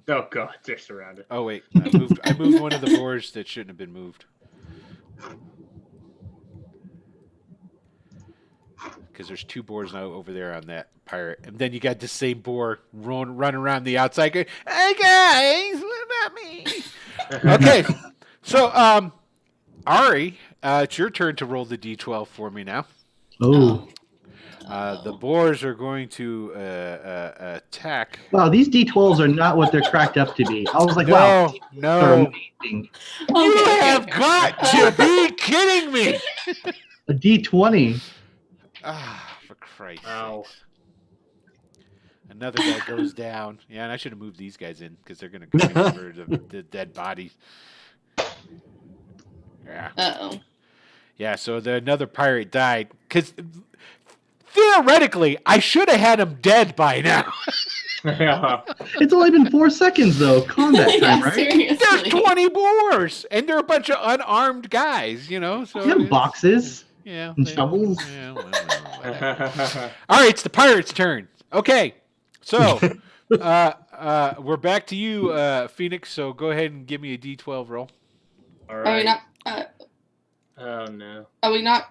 Oh god, they're surrounded. Oh wait, I moved one of the boars that shouldn't have been moved. Because there's 2 boars now over there on that pirate, and then you got the same boar running around the outside going, "Hey guys, what about me?" Okay, so Ari, it's your turn to roll the d12 for me now. Oh. The boars are going to attack. Wow, these D12s are not what they're cracked up to be. I was like, No, wow, no. they're amazing. You have got to be kidding me! A D20. For Christ's Ow. sakes. Another guy goes down. Yeah, and I should have moved these guys in because they're going to cover the dead bodies. Yeah. Uh-oh. Yeah, so another pirate died. Because theoretically, I should have had him dead by now. Yeah. It's only been 4 seconds, though. Combat time, right? Seriously. There's 20 boars, and they're a bunch of unarmed guys, So You have boxes yeah, and shovels. Yeah, whatever. All right, it's the pirates' turn. Okay, so we're back to you, Phoenix. So go ahead and give me a D12 roll. All Are we right. not? Oh no. Are we not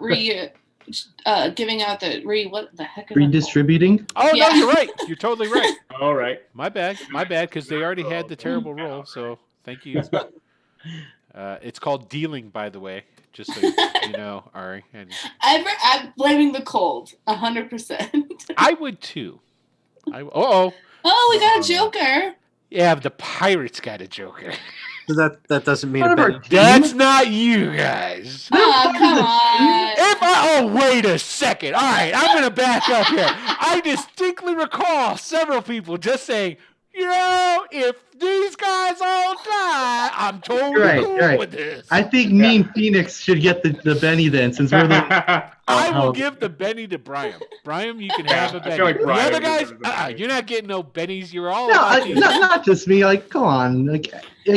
giving out the what the heck? Is Redistributing. Oh Yeah. no, you're right. You're totally right. All right. My bad, because they already had the terrible roll. So thank you. It's called dealing, by the way, just so you know, Ari. And I'm blaming the cold, 100%. I would too. Oh, we got a Joker. Yeah, but the pirates got a Joker. So that doesn't mean Part a of our bit. That's not you guys. Oh, come on. Wait a second. All right, I'm going to back up here. I distinctly recall several people just saying, if these guys all die, I'm totally cool with this. I think me and Phoenix should get the Benny then, since we're the. I will give the Benny to Brian. Brian, you can have a I Benny. feel like The Brian other guys, deserves a Benny. you're not getting no Bennies. You're all No, about these. not just me. Come on. Like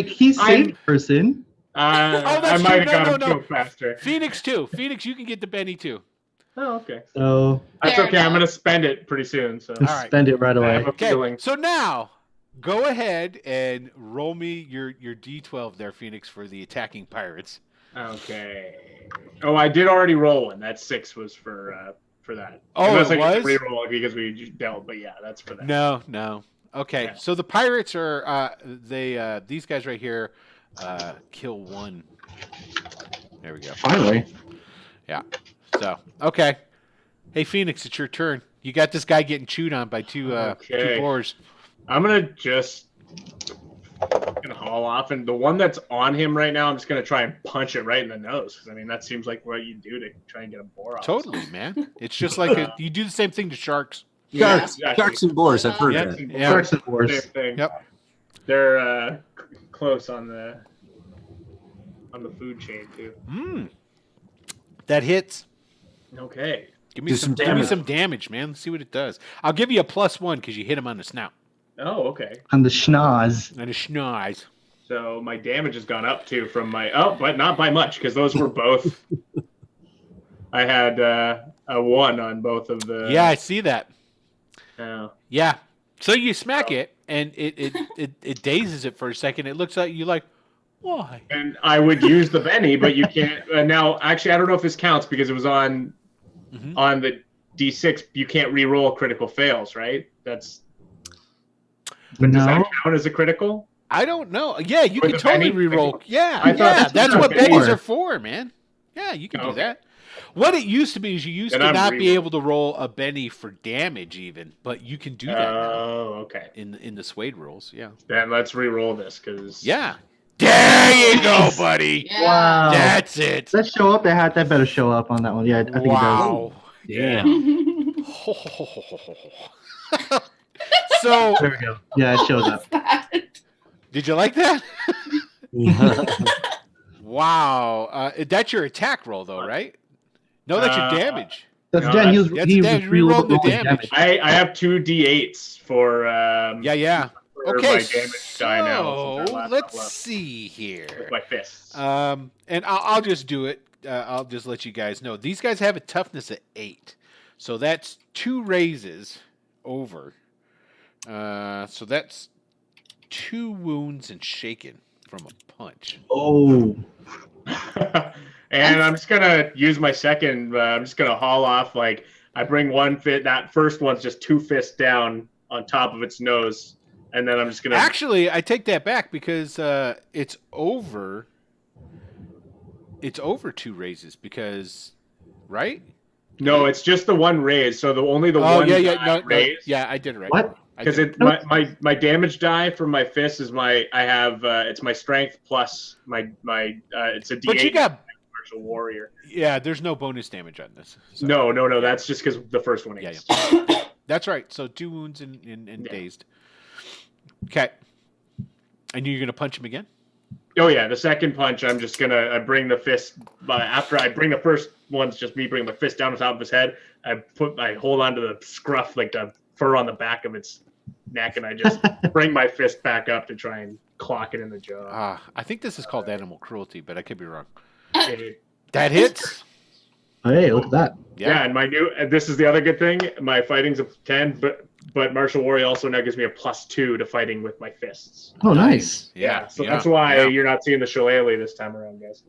he's safe person. I that's might true. have got him No. killed faster. Phoenix too. Phoenix, you can get the Benny too. Oh, okay. So That's Fair okay. I'm enough. gonna spend it pretty soon. So All right. spend it right I away. have a Okay, feeling. so now go ahead and roll me your D12 there, Phoenix, for the attacking pirates. Okay. Oh, I did already roll one. That 6 was for that. Oh, Unless it I get to was? reroll because we just dealt, but yeah, that's for that. No. Okay, Yeah. so the pirates are these guys right here kill 1. There we go. Finally. Yeah. So okay. Hey Phoenix, it's your turn. You got this guy getting chewed on by two Okay. boars. I'm gonna just gonna haul off, and the one that's on him right now, I'm just gonna try and punch it right in the nose. Because I mean, that seems like what you do to try and get a boar off. Totally, man. It's just like you do the same thing to sharks. Yeah, Sharks, exactly. sharks and boars. I've heard Yeah. that. Yeah. Sharks and boars. Same thing. Yep. They're close on the food chain too. That hits. Okay. Give me Do some some give me damage. some damage, man. Let's see what it does. I'll give you a +1 because you hit him on the snout Oh, okay. On the schnoz. and a schnoz. So my damage has gone up too from my but not by much because those were both. I had a 1 on both of the. Yeah, I see that. Oh. Yeah. So you smack it, and it dazes it for a second. It looks like you like, why? And I would use the Benny, but you can't now. Actually, I don't know if this counts because it was on the D6. You can't re-roll critical fails, right? Does that count as a critical? I don't know. Yeah, you With can the totally Benny? re-roll. Yeah, I thought that's that's what what bennies for. are for, man. Yeah, you can do Okay. that. What it used to be is you used Then to I'm not be re-roll. able to roll a Benny for damage even, but you can do that now Oh, okay. in the Suede rules. Yeah. Then let's re-roll this because Yeah. There you go, buddy. Yeah. Wow. That's it. Let's show up. That better show up on that one. Yeah, I think it does. Wow. Damn. So, There we go. Yeah, it shows up. did you like that? Wow. That's your attack roll, though, right? No, that's your damage. That's No, Dan. that's He damage. re-rolled Reroll the his damage. I have 2 D8s for Yeah. for Okay, my damage die now. so since I last let's left see here. with my fists. And I'll just do it. I'll just let you guys know. These guys have a toughness of 8. So that's 2 raises over. So that's 2 wounds and shaken from a punch. Oh, And I'm just gonna use my second. I'm just gonna haul off. Like I bring one fit. That first one's just 2 fists down on top of its nose, and then I'm just gonna. Actually, I take that back because it's over. It's over 2 raises because, right? No, it's just the 1 raise. So only the Oh one yeah. raise. Yeah, I did it right. what? I Because did it my damage die from my fist is my I have it's my strength plus my it's a D8 But you got martial warrior. yeah. There's no bonus damage on this. So. No, that's just because the first one Yeah, is. That's right. So 2 wounds and Yeah. dazed. Okay. And you're gonna punch him again? Oh yeah, the second punch I'm just gonna I bring the fist after I bring the first one's just me bringing my fist down on top of his head. I hold onto the scruff like the fur on the back of its neck and I just bring my fist back up to try and clock it in the jaw. I think this is called animal cruelty, but I could be wrong. It- That hits. Hey, look at that. Yeah, and my new and this is the other good thing. My fighting's a 10, but martial warrior also now gives me a +2 to fighting with my fists. Oh, nice. Yeah. So yeah, that's why yeah. you're not seeing the shillelagh this time around, guys.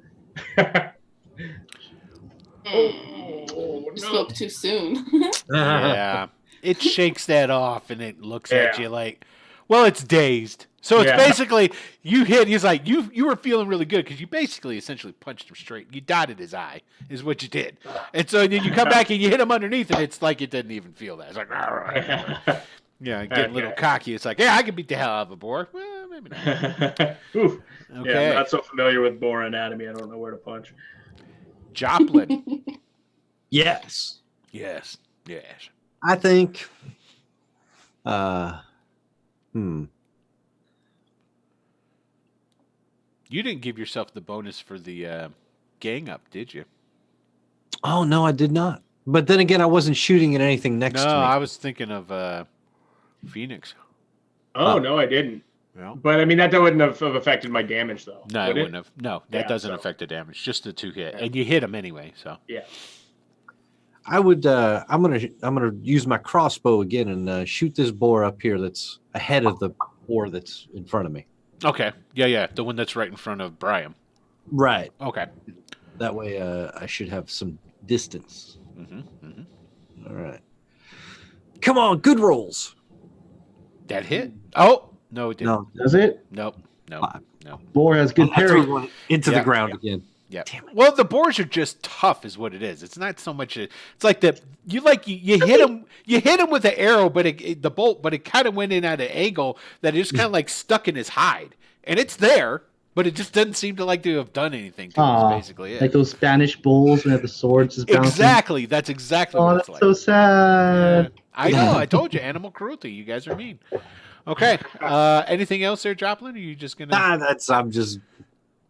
You spoke too soon. Yeah. It shakes that off and it looks at Yeah. you like, well, it's dazed. So it's Yeah. basically you hit. He's like you were feeling really good because you basically essentially punched him straight. You dotted his eye is what you did, and so then you come back and you hit him underneath, and it's like it didn't even feel that. It's like yeah, getting a little Okay. cocky. It's like yeah, I can beat the hell out of a boar. Well, maybe not. Oof. Okay, Yeah, I'm not so familiar with boar anatomy. I don't know where to punch. Joplin. Yes. Yes. I think. You didn't give yourself the bonus for the gang up, did you? Oh no, I did not. But then again, I wasn't shooting at anything next No, to me. I was thinking of Phoenix. Oh no, I didn't. Well, But I mean that wouldn't have affected my damage though. no, it would wouldn't have. No, that Yeah, doesn't so- affect the damage. Just the 2 hit, Yeah. and you hit him anyway. So Yeah. I would. I'm gonna use my crossbow again and shoot this boar up here. That's ahead of the boar that's in front of me. okay, yeah, the one that's right in front of Brian. Right. Okay. That way, I should have some distance. All right. Come on, good rolls. That hit. Oh no, it didn't. No, Does it? Nope. Five. No. Boar has good I threw parry. one into Yeah. the ground again. Yeah. Damn it. Well, the boars are just tough, is what it is. It's not so much. It's like you hit him. You hit him with an arrow, but the bolt, but it kind of went in at an angle that it just kind of like stuck in his hide, and it's there, but it just doesn't seem to like to have done anything to him. Aw, Is basically it. like those Spanish bulls and the swords just bouncing. Exactly. That's exactly Oh, what that's it's like. so sad. Yeah. I know. I told you, animal cruelty. You guys are mean. Okay. Anything else there, Joplin? Or are you just gonna? I'm just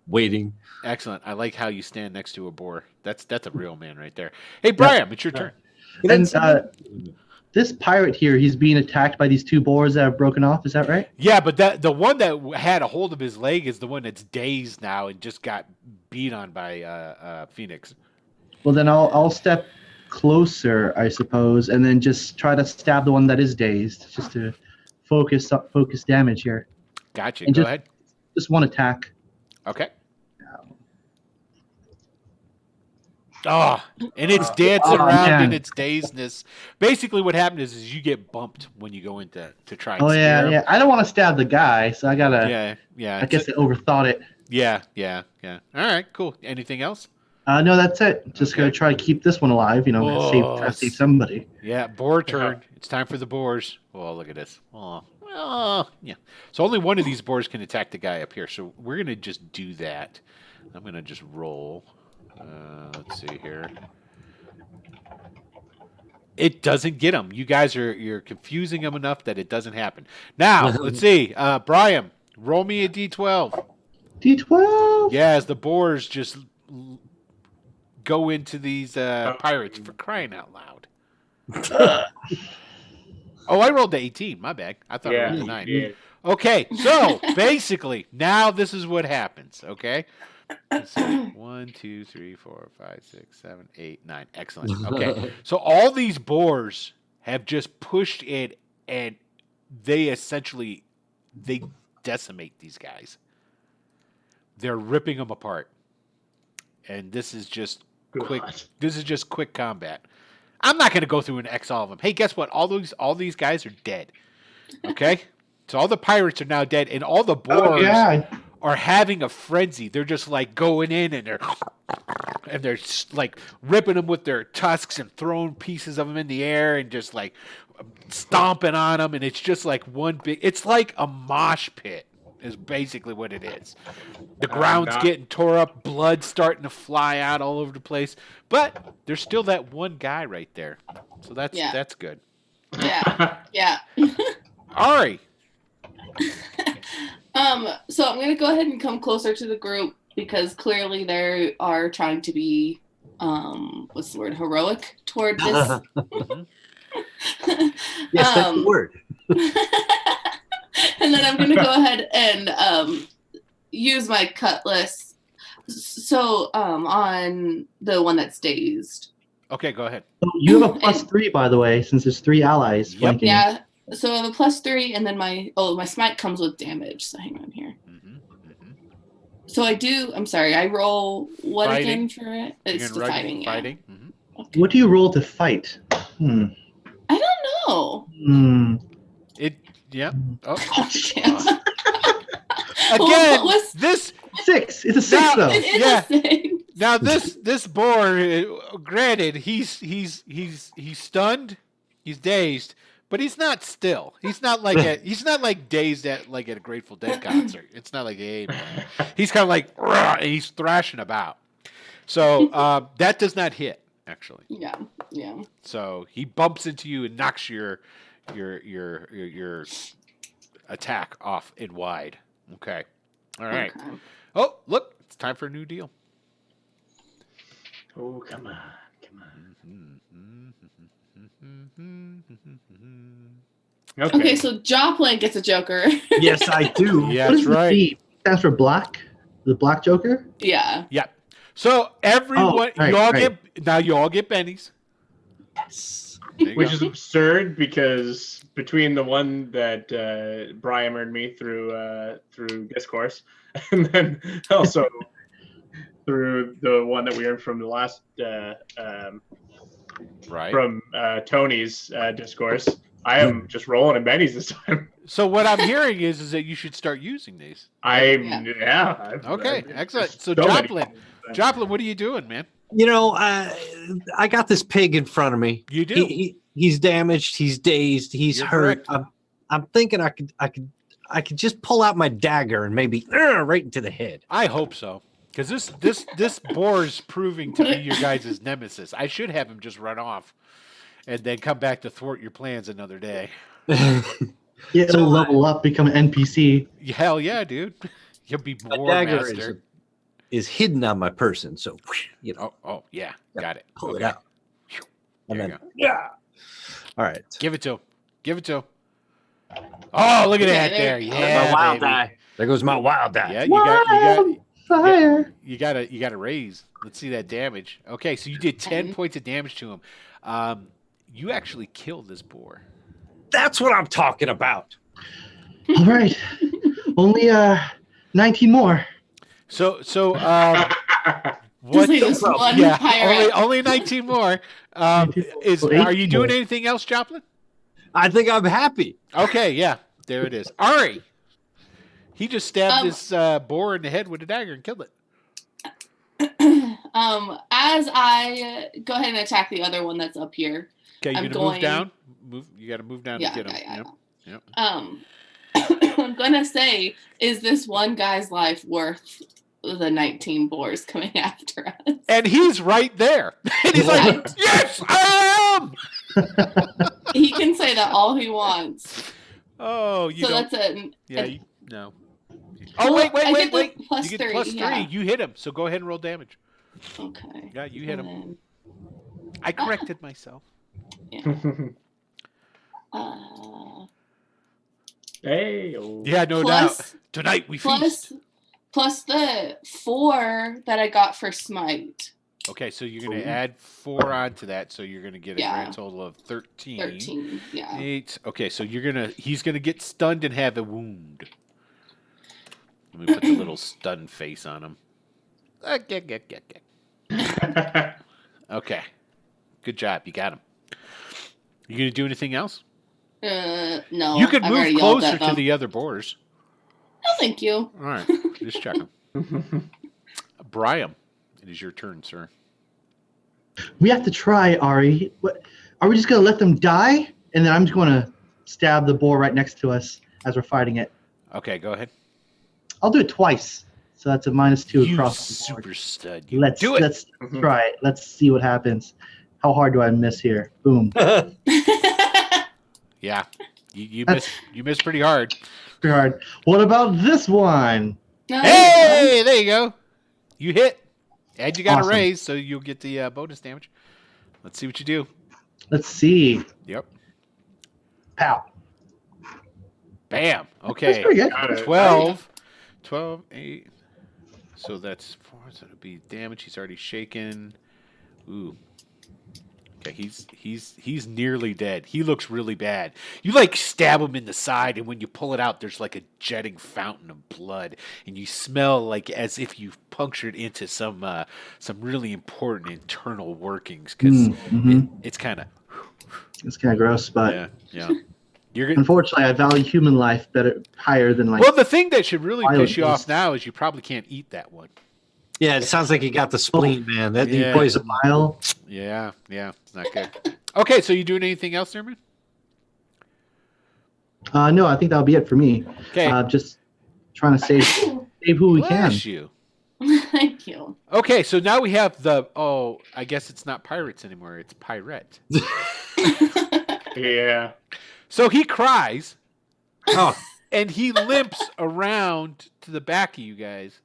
waiting. Excellent. I like how you stand next to a boar. That's a real man right there. Hey, Brian, it's your turn. And this pirate here, he's being attacked by these two boars that have broken off. Is that right? Yeah, but the one that had a hold of his leg is the one that's dazed now and just got beat on by Phoenix. Well, then I'll step closer, I suppose, and then just try to stab the one that is dazed, just to focus damage here. Gotcha. And Go ahead. Just one attack. Okay. Oh, and it's dancing around man. in its dazedness. Basically, what happened is you get bumped when you go into to try. And Oh spear him. yeah. I don't want to stab the guy, so I gotta. Yeah. I guess I overthought it. Yeah. All right, cool. Anything else? No, that's it. Just gonna Okay. try to keep this one alive. Try to save somebody. Yeah, boar turn. It's time for the boars. Oh, look at this. Oh, yeah. So only one of these boars can attack the guy up here. So we're gonna just do that. I'm gonna just roll. Let's see here. It doesn't get him. You guys you're confusing him enough that it doesn't happen. Now let's see. Brian, roll me a d12. D12. Yeah, as the boars just go into these pirates, for crying out loud. Oh, I rolled the 18. My bad. I thought I rolled the 9. Yeah. Okay, so basically, now this is what happens. Okay, let's see. 1, 2, 3, 4, 5, 6, 7, 8, 9. Excellent. Okay, so all these boars have just pushed it, and they decimate these guys. They're ripping them apart, and this is just quick. God. This is just quick combat. I'm not going to go through and X all of them. Hey, guess what? All these guys are dead. Okay, so all the pirates are now dead, and all the boars are having a frenzy. They're just like going in, and they're like ripping them with their tusks and throwing pieces of them in the air, and just like stomping on them, and it's just like one big. It's like a mosh pit. Is basically what it is. The ground's getting tore up, blood starting to fly out all over the place, but there's still that one guy right there, so that's good. Yeah. Ari, So I'm gonna go ahead and come closer to the group because clearly they are trying to be what's the word, heroic toward this. Yes, that's the word. And then I'm gonna go ahead and use my cutlass. So on the one that's dazed. okay, go ahead. Oh, you have a +3, by the way, since there's 3 allies Yep. flanking. Yeah. So I have a +3, and then my smite comes with damage. So hang on here. So I do. I'm sorry. I roll what Fighting. again for it? It's You're the gonna fighting. Yeah. Fighting. Okay. What do you roll to fight? I don't know. It. Yeah. Oh. Oh shit. Again, what was- this 6. It's a 6 Now- though. It is Yeah. a thing. now this boar. Granted, he's stunned, he's dazed, but he's not still. He's not like dazed at like at a Grateful Dead concert. It's not like hey, man. He's kind of like "Rah," and he's thrashing about. So that does not hit actually. Yeah. So he bumps into you and knocks your attack off and wide. Okay. All right. Okay. Oh, look, it's time for a new deal. Oh, come on. Okay, so Joplin gets a Joker. Yes, I do. Yeah, What that's is the right. B? Stands for black. The black Joker. Yeah. Yeah. So everyone, right, you all right. get bennies. Yes. There you Which go. is absurd because between the one that Brian earned me through Discourse, and then also through the one that we earned from the last right. from Tony's Discourse, I am just rolling in bennies this time. So what I'm hearing is that you should start using these. Okay, Excellent. So Joplin, what are you doing, man? You know, I got this pig in front of me. You do. He's damaged. He's dazed. He's You're hurt. correct. I'm thinking I could just pull out my dagger and maybe right into the head. I hope so, because this boar is proving to be your guys' nemesis. I should have him just run off, and then come back to thwart your plans another day. Yeah, it'll level up, become an NPC. Hell yeah, dude! You'll be My more dagger master. is hidden on my person, so you know, Oh yeah, got it. pull Okay. it out. And There then, you go. yeah. All right. Give it to him. Give it to him. Oh, look at that there there. you go. Yeah, my wild baby. die. There goes my wild die. Yeah, Fire. you got to raise. Let's see that damage. Okay, so you did 10 points of damage to him. You actually killed this boar. That's what I'm talking about. All right. Only 19 more. So Just what? leave us one Yeah, pirate. only 19 more. Are you doing anything else, Joplin? I think I'm happy. Okay, yeah, there it is. Ari, he just stabbed this boar in the head with a dagger and killed it. As I go ahead and attack the other one that's up here. Okay, you're I'm gonna move going- down. You got to move down Yeah, to get him. okay, Yep. I'm gonna say, is this one guy's life worth the 19 boars coming after us? And he's right there. And he's like, "Yes, I am." He can say that all he wants. Oh, you So don't. that's it. Yeah, no. Oh wait. I get the You plus get 3, +3. yeah. You hit him. So go ahead and roll damage. Okay. Yeah, you hit him. And I corrected myself. then, uh, Hey. Oh. Yeah, no plus, doubt. Tonight we feast. plus the 4 that I got for smite. Okay, so you're going to add 4 onto that, so you're going to get a Yeah. grand total of 13. 13. Yeah. 8. Okay, so he's going to get stunned and have a wound. Let me put the little stunned face on him. Okay. Good job. You got him. You going to do anything else? No. You could I've already move yelled closer at to them. the other boars. No, thank you. All right. Just checking. Brian, it is your turn, sir. We have to try, Ari. What, are we just going to let them die? And then I'm just going to stab the boar right next to us as we're fighting it. Okay, go ahead. I'll do it twice. So that's a -2 You across the board. super stud. You Let's do it. Let's try it. Let's see what happens. How hard do I miss here? Boom. Yeah. You miss pretty hard. Pretty hard. What about this one? No, Hey, there you go. You hit. And you got Awesome. a raise, so you'll get the bonus damage. Let's see what you do. Let's see. Yep. Pow. Bam. That's Okay. pretty good. Got it. 12, 8. So that's 4. So it'll be damage. He's already shaken. Ooh. Okay, he's nearly dead. He looks really bad. You like stab him in the side, and when you pull it out, there's like a jetting fountain of blood, and you smell like as if you've punctured into some really important internal workings because it's kind of It's kind of gross, but yeah. You're gonna, unfortunately, I value human life higher than well, the thing that should really piss you violence. off now is you probably can't eat that one. Yeah, it sounds like you got the spleen, man. That Yeah. you poison. Vile. Yeah, it's not good. Okay, so you doing anything else there, man? No, I think that'll be it for me. Okay. Just trying to save who we can. Bless you. Thank you. Okay, so now we have I guess it's not pirates anymore, it's pirate. Yeah. So he cries Oh, and he limps around to the back of you guys.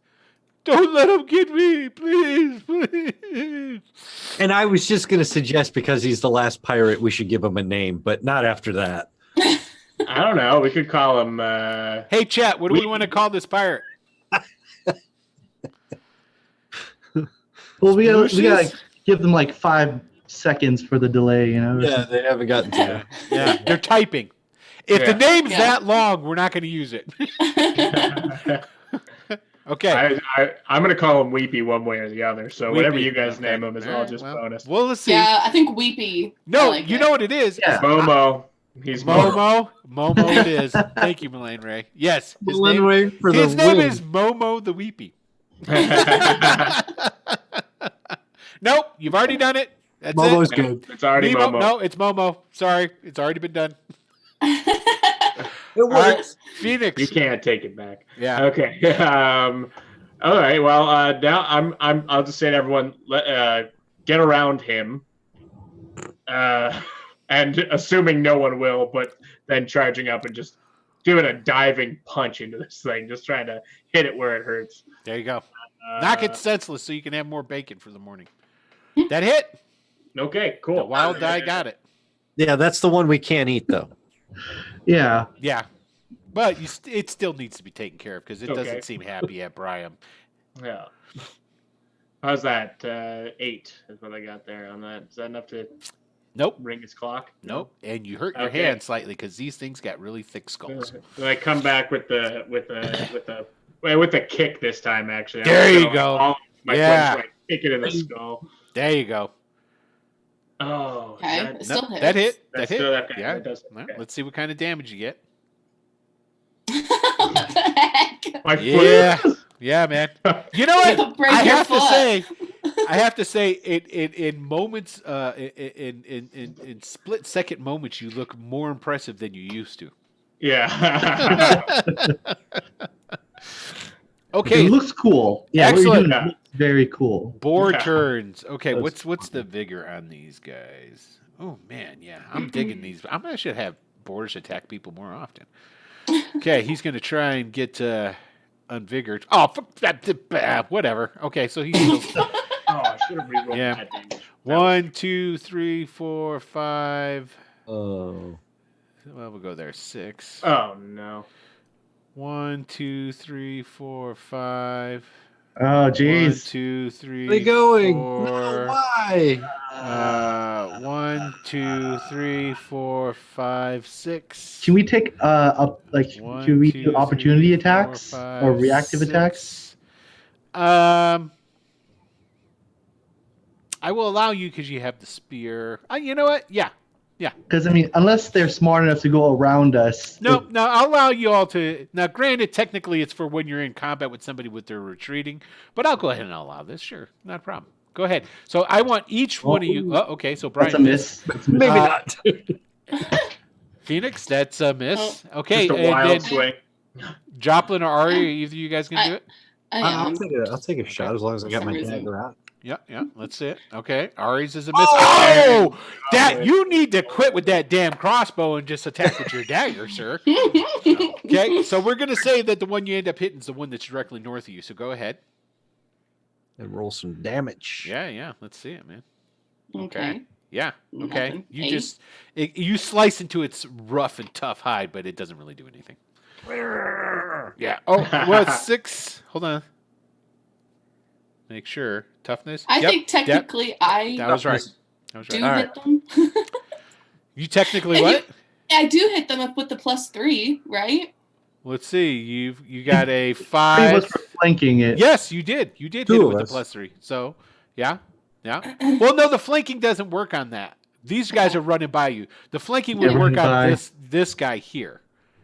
Don't let him get me, please, please. and I was just going to suggest because he's the last pirate, we should give him a name, but not after that. I don't know. We could call him. Hey, chat, what do we want to call this pirate? Well, we gotta Lucius? give them like 5 seconds for the delay, you know? Yeah, they haven't gotten to it. Yeah, they're typing. If the Yeah. name's Yeah. that long, we're not going to use it. Okay. I'm going to call him Weepy one way or the other. So whatever Weepy. you guys Okay. name him is all Alright, just well, bonus. Well, let's see. Yeah, I think Weepy. No, I like you it. know what it is? Yeah. Momo. He's Momo. Momo it is. Thank you, Melaine Ray. Yes. His name, Ray for his the name win. is Momo the Weepy. Nope, you've already done it. That's Momo's it. good. It's already Mimo- Momo. No, it's Momo. Sorry, it's already been done. It All right, works. Phoenix. You can't take it back. Yeah. Okay. All right. Well, now I'll just say to everyone, get around him. And assuming no one will, but then charging up and just doing a diving punch into this thing, just trying to hit it where it hurts. There you go. Knock it senseless so you can have more bacon for the morning. That hit. Okay, cool. The wild die got it. Yeah, that's the one we can't eat though. Yeah. Yeah. But it still needs to be taken care of because it Okay. doesn't seem happy at Brian. Yeah. How's that? 8 is what I got there on that. Is that enough to Nope. ring his clock? Nope. And you hurt your Okay. hand slightly because these things got really thick skulls. So I come back with the kick this time. Actually, There you So go. all my Yeah. foot, kick it in the skull. There you go. Oh, Okay, that- it still No, hits. that hit. that's That hit. still okay. Yeah. That does, Well, okay. let's see what kind of damage you get. What the heck? My foot. Yeah. Yeah, man. You know what? Break I your have foot. I have to say, in moments, in split second moments, you look more impressive than you used to. Yeah. Okay, It looks cool. Yeah, Excellent. what you're doing Yeah. looks very cool. board Yeah. turns. Okay, That's- what's the vigor on these guys? Oh man, yeah, I'm digging these. I should have boarders attack people more often. Okay, he's gonna try and get unvigored. Oh, whatever. Okay, so he's still Oh, I should have rerolled Yeah. that damage. 1, 2, 3, 4, 5. Oh. Well, we'll go there. 6. Oh no. 1, 2, 3, 4, 5. Oh, 1, jeez. 2, 3, Where are they going? 4. No, why? 1, 2, 3, 4, 5, 6. Can we take can we do opportunity attacks or reactive attacks? I will allow you because you have the spear. You know what? Yeah. Because I mean, unless they're smart enough to go around us. No, I'll allow you all to. Now, granted, technically it's for when you're in combat with somebody with their retreating, but I'll go ahead and allow this. Sure, not a problem. Go ahead. So I want each one of you. Oh, okay, so Brian. That's a miss. That's a miss. Maybe not. Phoenix, that's a miss. Okay, Just a and wild then swing. Joplin or Ari, are either of you guys gonna do it? I I'll take a shot as long as I got my dagger out. Yeah, let's see it. Okay, Ari's is a miss. Oh, that you need to quit with that damn crossbow and just attack with your dagger, sir. Okay, so we're gonna say that the one you end up hitting is the one that's directly north of you. So go ahead. And roll some damage. Yeah, let's see it, man. Okay. Yeah. Okay. Nothing. You 8. you slice into its rough and tough hide, but it doesn't really do anything. Yeah. Oh, well, it's 6. Hold on. Make sure toughness. I Yep, think technically I that was right. That was do right. hit them. You technically And what? I do hit them up with the +3, right? Let's see. You got a Three of 5. us were flanking it. Yes, you did. You did Two hit it of with us. the +3. So yeah. Well, no, the flanking doesn't work on that. These guys are running by you. The flanking would Yeah, work running on by. this guy here,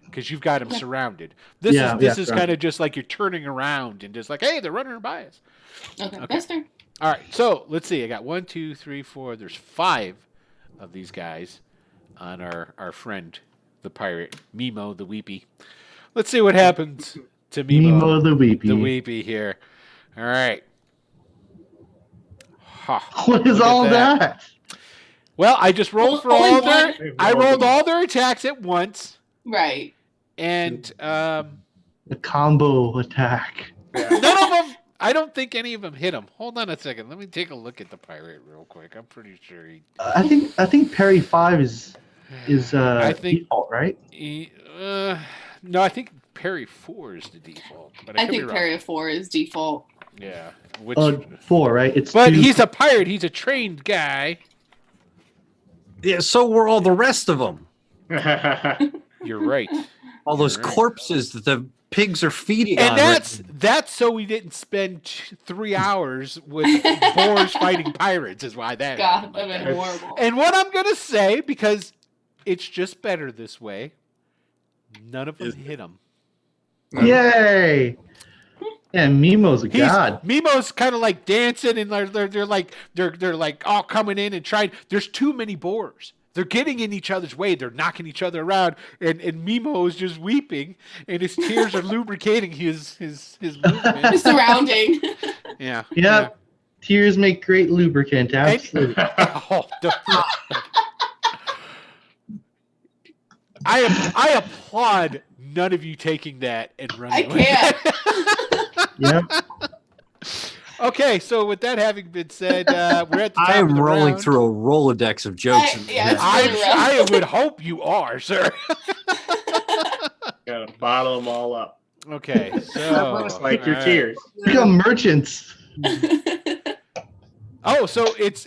because you've got him surrounded. This Yeah, is yeah, kind of just like you're turning around and just like, hey, they're running by us. Okay, Okay. that's fair. All right, so let's see. I got 1, 2, 3, 4. There's 5 of these guys on our friend, the pirate, Mimo the Weepy. Let's see what happens to Nemo the Weepy. the Weepy here. All right. Ha. What is Look at all that? Well, I just rolled for Only all their. one. I rolled all their attacks at once, Right. and The combo attack. none of them. I don't think any of them hit him. Hold on a second. Let me take a look at the pirate real quick. I'm pretty sure I think Parry 5 is I think- default, right? no, I think parry 4 is the default. But I, I could be think wrong. parry of 4 is default. Yeah, which. 4, right? It's But 2. he's a pirate. He's a trained guy. Yeah, so were all the rest of them. You're right. All those Right. corpses that the pigs are feeding And on. that's so we didn't spend 3 hours with boars fighting pirates. Is why that God, happened that'd like been that. horrible. And what I'm gonna say, because it's just better this way. None of them hit him. Yay! Yeah, Mimo's a god. Mimo's kind of like dancing, and they're like all coming in and trying. There's too many boars. They're getting in each other's way. They're knocking each other around, and Mimo is just weeping, and his tears are lubricating his movement. His surrounding. Yeah. Yep. Tears make great lubricant. Absolutely. Oh, I applaud none of you taking that and running. I can't. Yep. Okay, so with that having been said, we're at the top I of am the rolling round. through a Rolodex of jokes. Yeah, it's really rough. I would hope you are, sir. Gotta bottle them all up. Okay, so Just like your all right. tears. Become merchants. Oh, so it's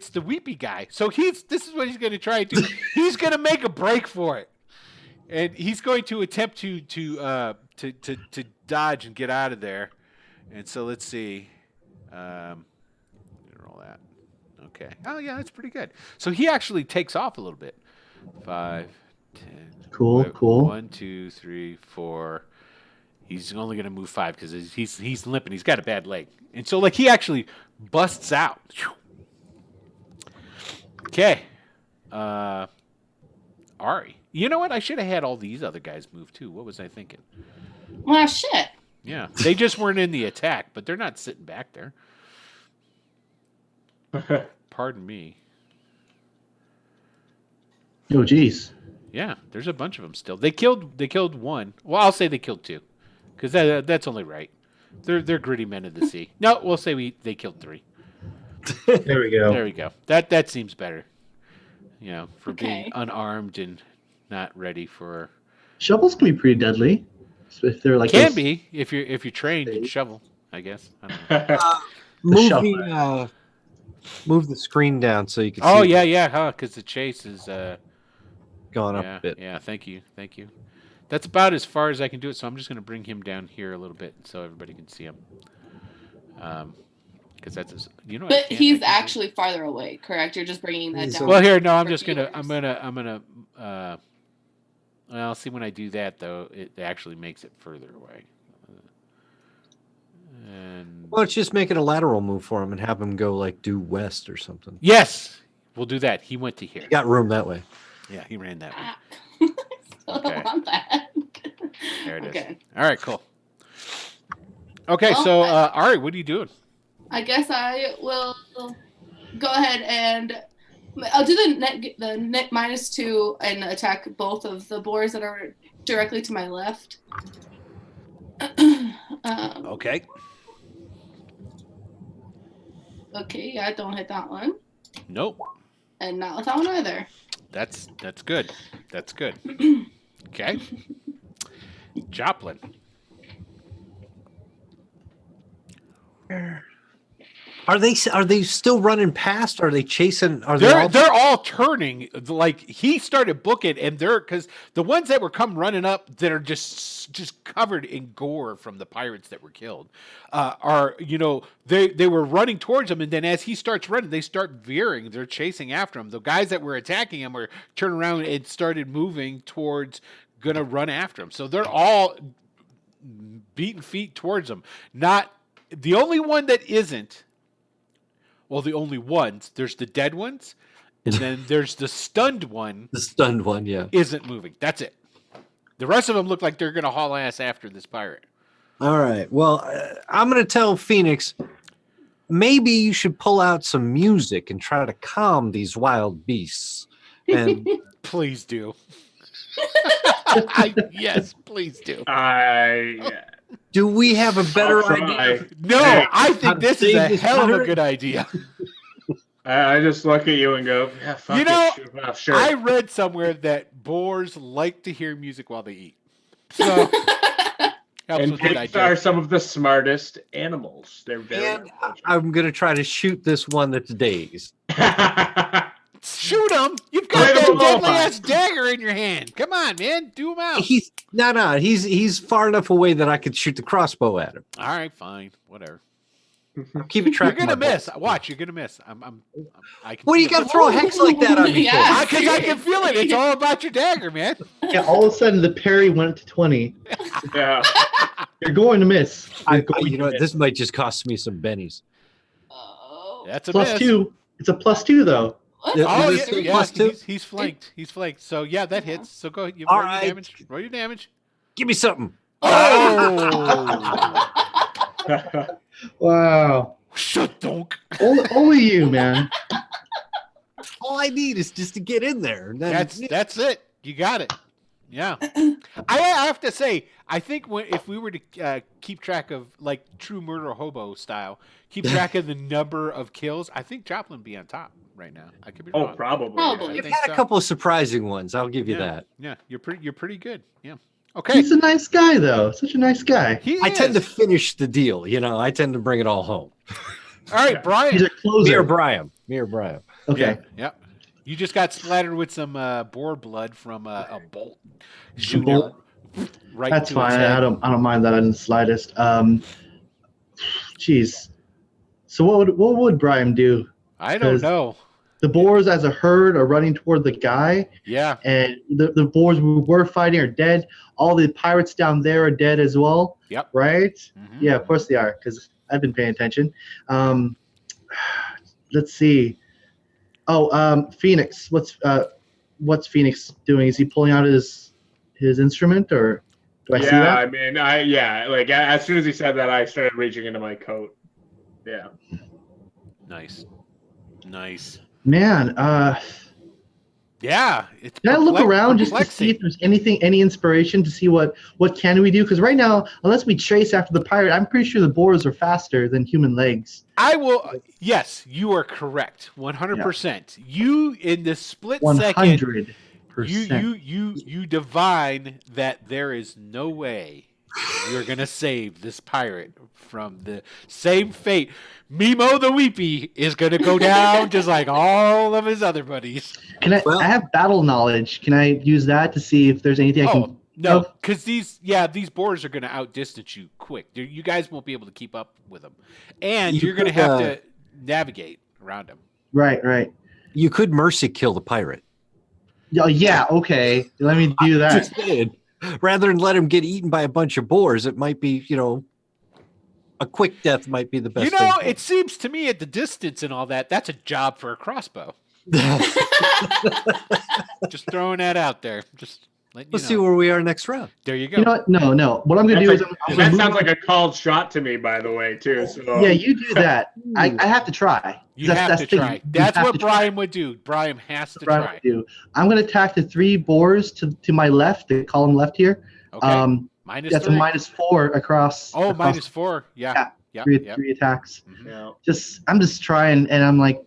the weepy guy. So this is what he's going to try to do. He's going to make a break for it, and he's going to attempt to dodge and get out of there. And so let's see. Roll that. Okay. Oh yeah, that's pretty good. So he actually takes off a little bit. 5, 10. Cool, cool. 1, 2, 3, 4. He's only going to move 5 because he's limping. He's got a bad leg, and so like he actually busts out. Okay. Ari. You know what? I should have had all these other guys move too. What was I thinking? Well, shit. Yeah, they just weren't in the attack, but they're not sitting back there. Pardon me. Oh, geez. Yeah, there's a bunch of them still. They killed one. Well, I'll say they killed 2, because that's only right. They're gritty men of the sea. No, we'll say they killed 3. There we go. There we go. That seems better. You know, for being Okay. unarmed and not ready for. Shovels can be pretty deadly. So if they're like Can those- be if you're trained in shovel, I guess. I don't know. Move the screen down so you can see. Oh yeah, because the chase is going up yeah, a bit. yeah. Thank you. That's about as far as I can do it. So I'm just going to bring him down here a little bit so everybody can see him. Because that's But he's actually farther away, correct? You're just bringing that down. Well, here, no, I'm for just gonna, viewers. I'm gonna. Well, see, when I do that though, it actually makes it further away. And Well, let's just make it a lateral move for him and have him go like due west or something. yes, we'll do that. He went to here. You got room that way. Yeah, he ran that way. Ah. I Okay. don't want that. There it is. Okay. All right, cool. Okay, Well, so Ari, what are you doing? I guess I will go ahead and I'll do the net -2 and attack both of the boars that are directly to my left. Okay. Okay, yeah, don't hit that one, Nope. and not with that one either. That's good. That's good. Okay. Joplin. Are they still running past? Are they chasing? Are they They're all turning. Like he started booking, and they're because the ones that were come running up that are just covered in gore from the pirates that were killed are they were running towards him, and then as he starts running, they start veering. They're chasing after him. The guys that were attacking him were turning around and started moving towards gonna run after him. So they're all beating feet towards him. Not the only one that isn't. Well, the only ones. There's the dead ones, and then there's the stunned one. the stunned one? Yeah. Isn't moving. That's it. The rest of them look like they're going to haul ass after this pirate. All right. Well, I'm going to tell Phoenix, maybe you should pull out some music and try to calm these wild beasts. And Please do. Yes, please do. do we have a better I'll idea? try. No, I think this is a Save this hell of a pirate? good idea. I just look at you and go, yeah, fuck You know, it. Shoot off, sure. I read somewhere that boars like to hear music while they eat. So helps and with the pigs are digestion. some of the smartest animals. They're very And I'm going to try to shoot this one that's dazed. Shoot him! You've got Right that on the deadly line. ass dagger in your hand. Come on, man, do him out. He's far enough away that I could shoot the crossbow at him. All right, fine, whatever. I'm keeping track. You're gonna of my miss. balls. Watch, you're gonna miss. I can What do you feel got to throw a hex like that on me Yeah. for? Because I can feel it. It's all about your dagger, man. Yeah, all of a sudden the parry went to 20. Yeah. You're going to miss. You know what? This might just cost me some bennies. Oh. That's a Plus miss. 2. It's a plus 2 though. What? Yeah, Oh Is yeah, this a yeah. plus two? He's flanked. He's flanked. So yeah, that hits. So go. You All roll right. your damage. Roll your damage. Give me something. Oh! Wow. Shut donk. Only you, man. All I need is just to get in there. And then, That's it. You got it. Yeah. I have to say, I think if we were to keep track of like true murder hobo style, keep track of the number of kills, I think Joplin would be on top right now. I could be Oh, wrong. probably. Probably. I You've think had so. a couple of surprising ones. I'll give you Yeah. that. Yeah, you're pretty good. Yeah. Okay. He's a nice guy though. Such a nice guy. He I tend to is. finish the deal. I tend to bring it all home. All right, Brian. He's a Me or closer. Brian. Me or Brian. Okay. Yeah. You just got splattered with some boar blood from a bolt. Shooting bolt? right That's into his fine. head. I don't mind that in the slightest. Jeez. So what would Brian do? I don't 'Cause- know. The boars as a herd are running toward the guy, Yeah. and the boars we were fighting are dead. All the pirates down there are dead as well. Yep. Right? Mhm. Yeah, of course they are, because I've been paying attention. Let's see. Oh, Phoenix. What's Phoenix doing? Is he pulling out his instrument, or do I see Yeah, that? I mean, like as soon as he said that, I started reaching into my coat. Yeah. Nice. Man, Yeah. It's can I look around just to perplexing. see if there's any inspiration to see what can we do? Because right now, unless we chase after the pirate, I'm pretty sure the boars are faster than human legs. I will. Yes, you are correct. 100%. You in the split second, 100%. you divine that there is no way you're gonna save this pirate from the same fate. Mimo the Weepy is gonna go down just like all of his other buddies. Can I? Well- I have battle knowledge. Can I use that to see if there's anything I Oh can? no, because these boars are gonna outdistance you quick. You guys won't be able to keep up with them, and You you're gonna could, have to navigate around them. Right. You could mercy kill the pirate. Oh, yeah. Okay. Let me do that. Just saying. Rather than let him get eaten by a bunch of boars, it might be, a quick death might be the best You know, thing. it seems to me at the distance and all that, that's a job for a crossbow. Just throwing that out there. Just letting you Let's know. see where we are next round. There you go. You know what? No. What I'm gonna do is I'm That gonna sounds move- like a called shot to me, by the way, too. So Yeah, you do that. I have to try. you That's have the to thing. try. You That's have what to try. Brian would do. Brian has to Brian try. would do. I'm gonna attack the 3 boars to my left, the column left here. Okay. Minus That's a 3. -4 across. Oh, across -4. Yeah. Yep. three attacks. Mhm. Yeah. I'm just trying, and I'm like,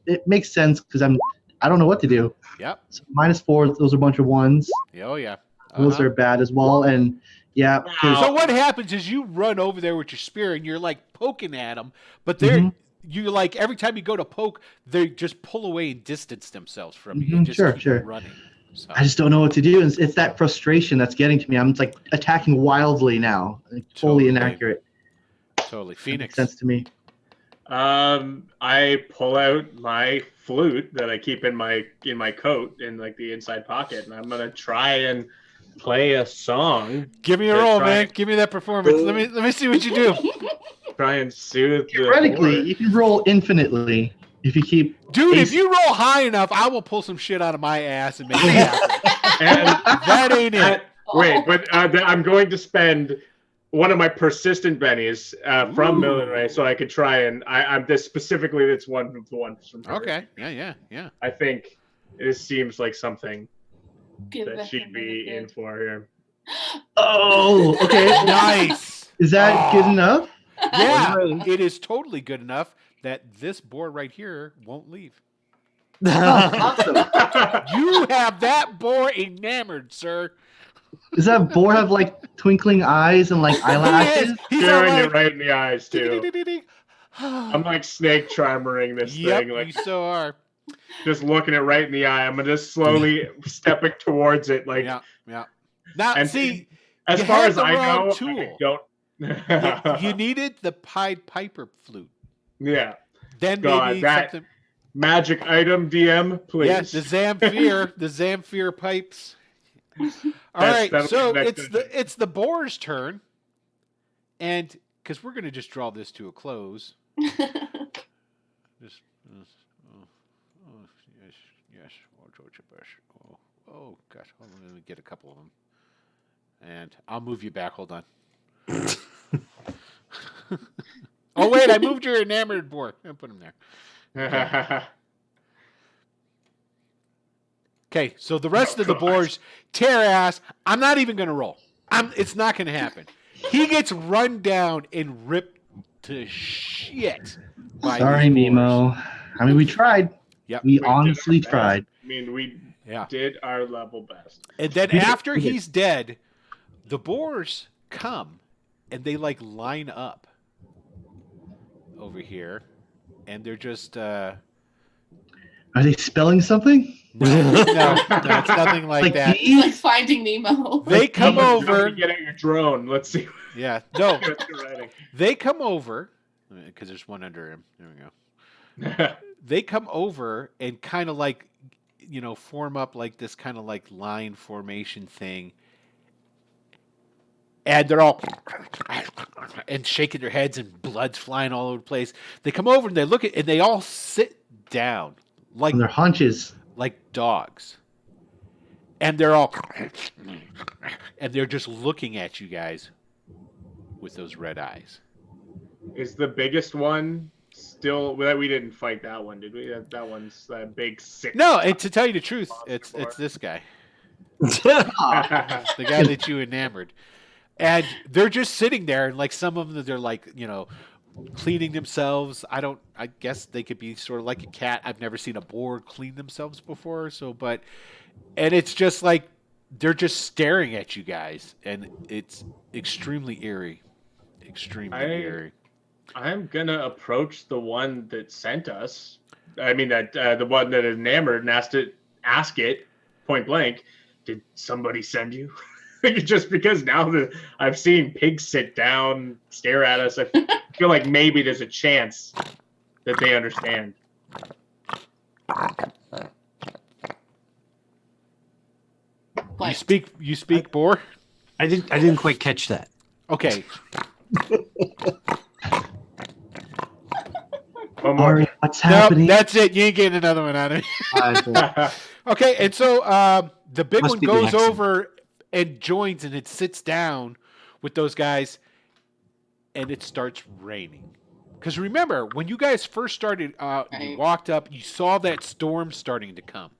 it makes sense because I don't know what to do. Yep. So -4, those are a bunch of ones. Oh yeah. Those Uh-huh. are bad as well, and yeah. 'cause- So what happens is you run over there with your spear and you're like poking at them, but they're Mhm. you like every time you go to poke, they just pull away and distance themselves from you. Mhm, And just sure, keep sure. running. So, I just don't know what to do. It's that frustration that's getting to me. I'm like attacking wildly now, like, totally Totally. inaccurate. totally. That Phoenix. makes sense to me. I pull out my flute that I keep in my coat in like the inside pocket, and I'm gonna try and play a song. Give me a Let's roll, try man. it. Give me that performance. Let me see what you do. Try and soothe the Theoretically, boar. you can roll infinitely if you keep. Dude, if Ace. you roll high enough, I will pull some shit out of my ass and make it happen. And That ain't it. wait, but I'm going to spend one of my persistent bennies from Ooh. Millinery, so I could try and I'm this specifically. That's one from her. Okay. Yeah. I think this seems like something Give that back she'd be another in for here. Oh, okay. Nice. Is that good enough? Yeah, it is totally good enough that this boar right here won't leave. Awesome. You have that boar enamored, sir. Does that boar have like twinkling eyes and like eyelashes? He's Staring all it like, right in the eyes too. I'm like snake charmering this yep, thing, like you so are. just looking it right in the eye. I'm just slowly stepping towards it, like Yeah. Now, and see, as you far had as the I wrong know, tool. I don't You needed the Pied Piper flute. Yeah. Then God, maybe that something. magic item, DM, please. Yeah, the Zamfir pipes. All right, that'll be so the next it's the boar's turn, and because we're gonna just draw this to a close. Just, yes. Oh gosh, hold on, let me get a couple of them, and I'll move you back. Hold on. Oh wait, I moved your enamored boar. I'll put him there. Okay, so the rest of the boards tear ass. I'm not even going to roll. It's not going to happen. He gets run down and ripped to shit. Sorry, Nemo. I mean, we tried. Yep. We honestly tried. I mean, we did our level best. And then after he's dead, the boars come and they like line up over here, and they're just. Are they spelling something? No, it's nothing like that. It's like Finding Nemo. They come over. Get out your drone. Let's see. Yeah, no. What you're writing. They come over because there's one under him. There we go. They come over and kind of like, form up like this kind of like line formation thing. And they're all and shaking their heads and blood's flying all over the place. They come over and they look at and they all sit down like On their haunches. like dogs. And they're all and they're just looking at you guys with those red eyes. Is the biggest one still? We didn't fight that one, did we? That one's that big sick. No, and to tell you the truth, it's this guy. The guy that you enamored. And they're just sitting there, and like some of them, they're like, cleaning themselves. I guess they could be sort of like a cat. I've never seen a boar clean themselves before. And it's just like, they're just staring at you guys, and it's extremely eerie. Extremely eerie. I'm gonna approach the one that sent us. I mean, the one that enamored and ask it point blank. Did somebody send you? Just because now that I've seen pigs sit down, stare at us, I feel like maybe there's a chance that they understand. You speak boar? I didn't quite catch that. Okay. One more. Ari, what's happening? Nope, that's it. You ain't getting another one out of me. Okay, and so the big Must one be the goes accent. over and joins, and it sits down with those guys, and it starts raining. Because remember, when you guys first started, you walked up, you saw that storm starting to come.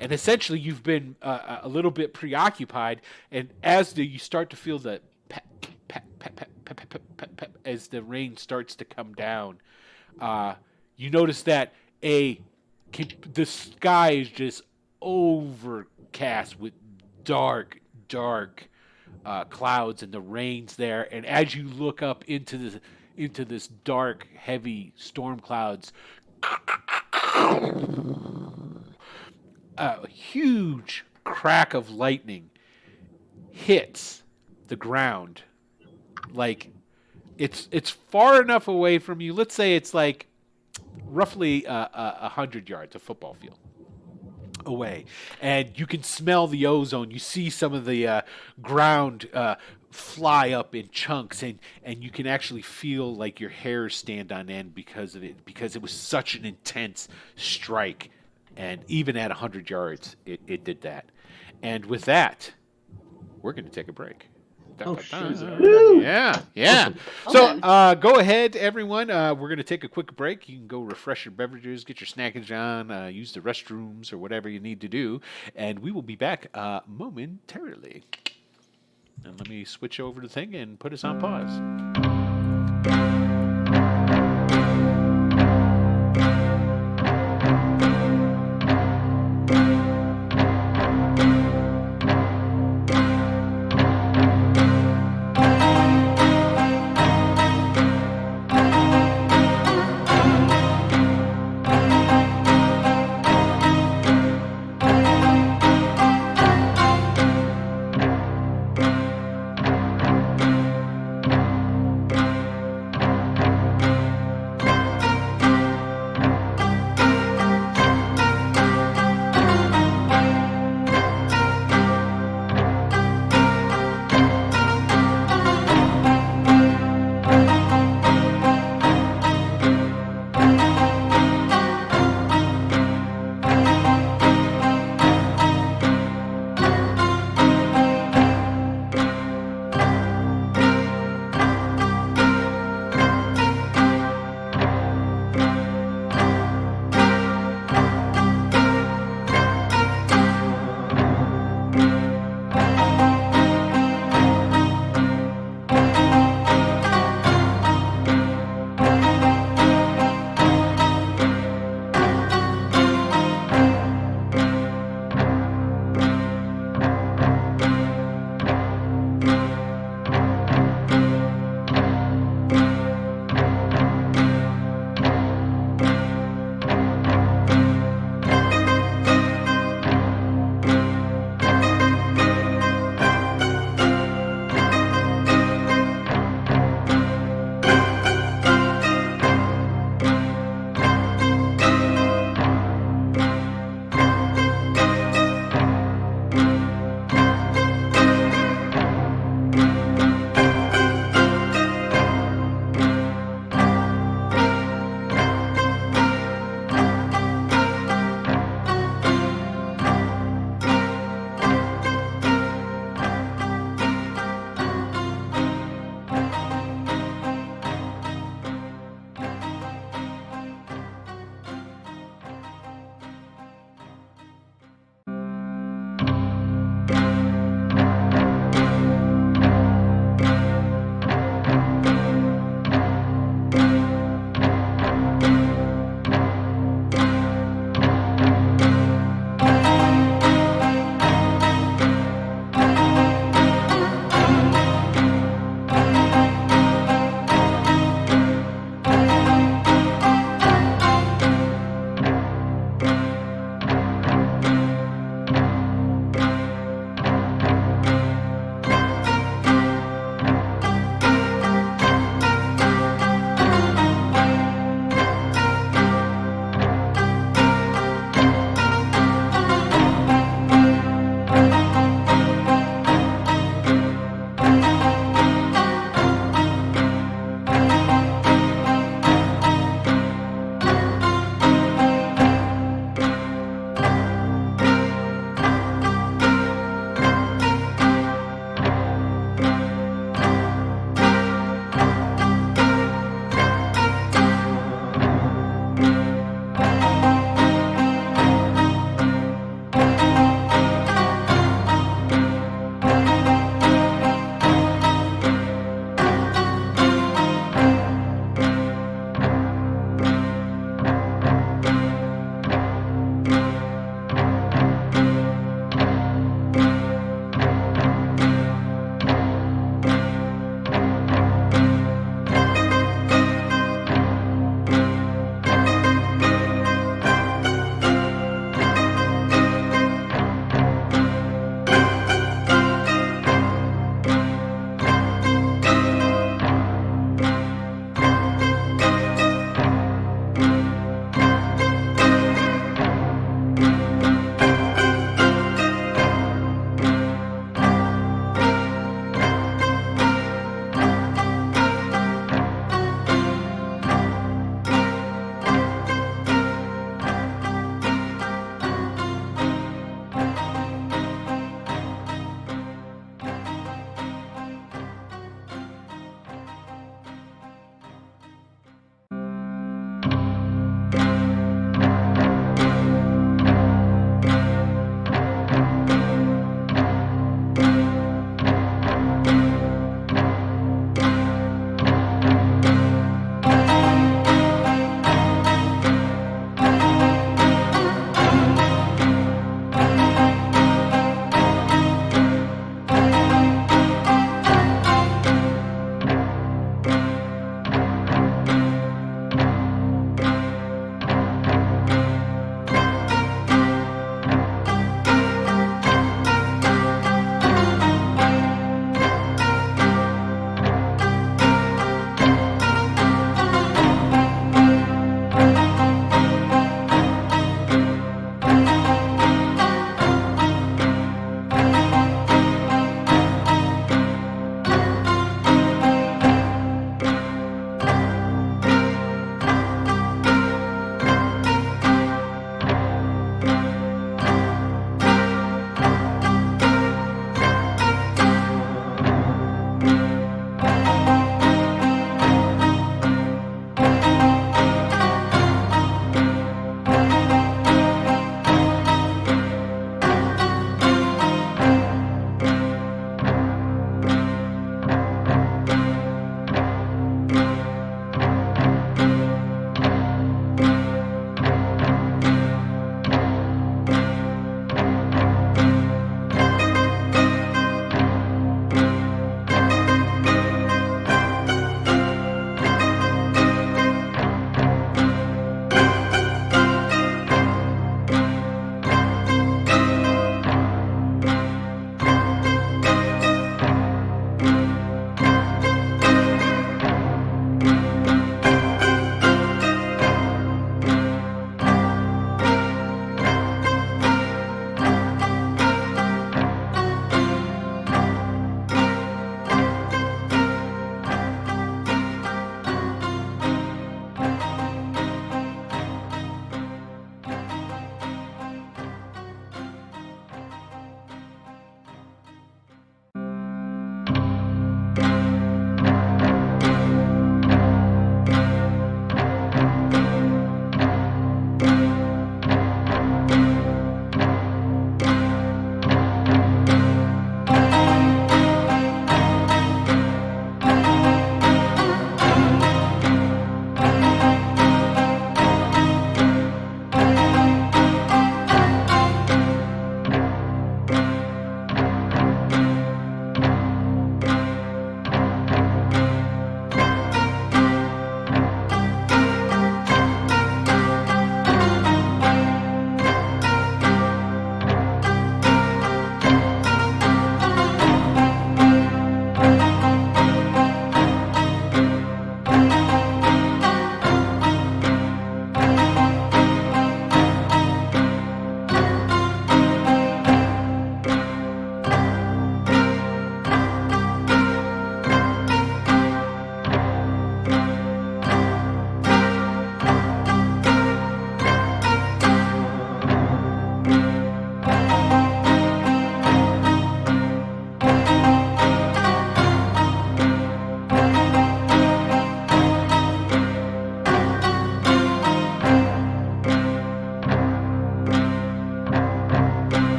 And essentially, you've been a little bit preoccupied, and as you start to feel the pep, pep, pep, pep, pep, pep, pep, pep, as the rain starts to come down, you notice that the sky is just overcast with dark clouds, and the rain's there. And as you look up into this dark, heavy storm clouds, a huge crack of lightning hits the ground. Like it's far enough away from you. Let's say it's like roughly 100 yards, a football field away, and you can smell the ozone. You see some of the ground fly up in chunks, and you can actually feel like your hairs stand on end because of it, because it was such an intense strike. And even at 100 yards, it did that. And with that, we're going to take a break. Oh, shit. Yeah. Okay. So go ahead, everyone. We're going to take a quick break. You can go refresh your beverages, get your snackage on, use the restrooms or whatever you need to do. And we will be back momentarily. And let me switch over the thing and put us on pause.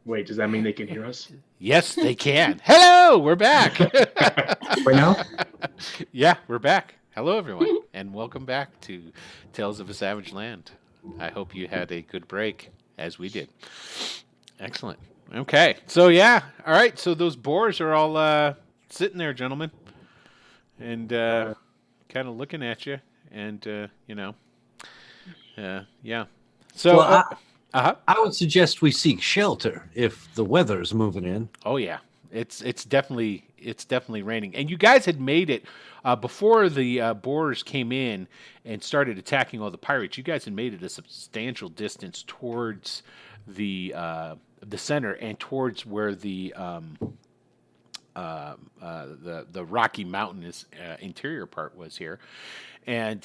Wait, does that mean they can hear us? Yes, they can. Hello, we're back. Right now? Yeah, we're back. Hello, everyone, and welcome back to Tales of a Savage Land. I hope you had a good break, as we did. Excellent. Okay, so yeah, all right. So those boars are all sitting there, gentlemen, and kind of looking at you, and yeah. So, Well, I I would suggest we seek shelter if the weather's moving in. Oh yeah, it's definitely raining. And you guys had made it before the boars came in and started attacking all the pirates. You guys had made it a substantial distance towards the center and towards where the Rocky Mountainous interior part was here, and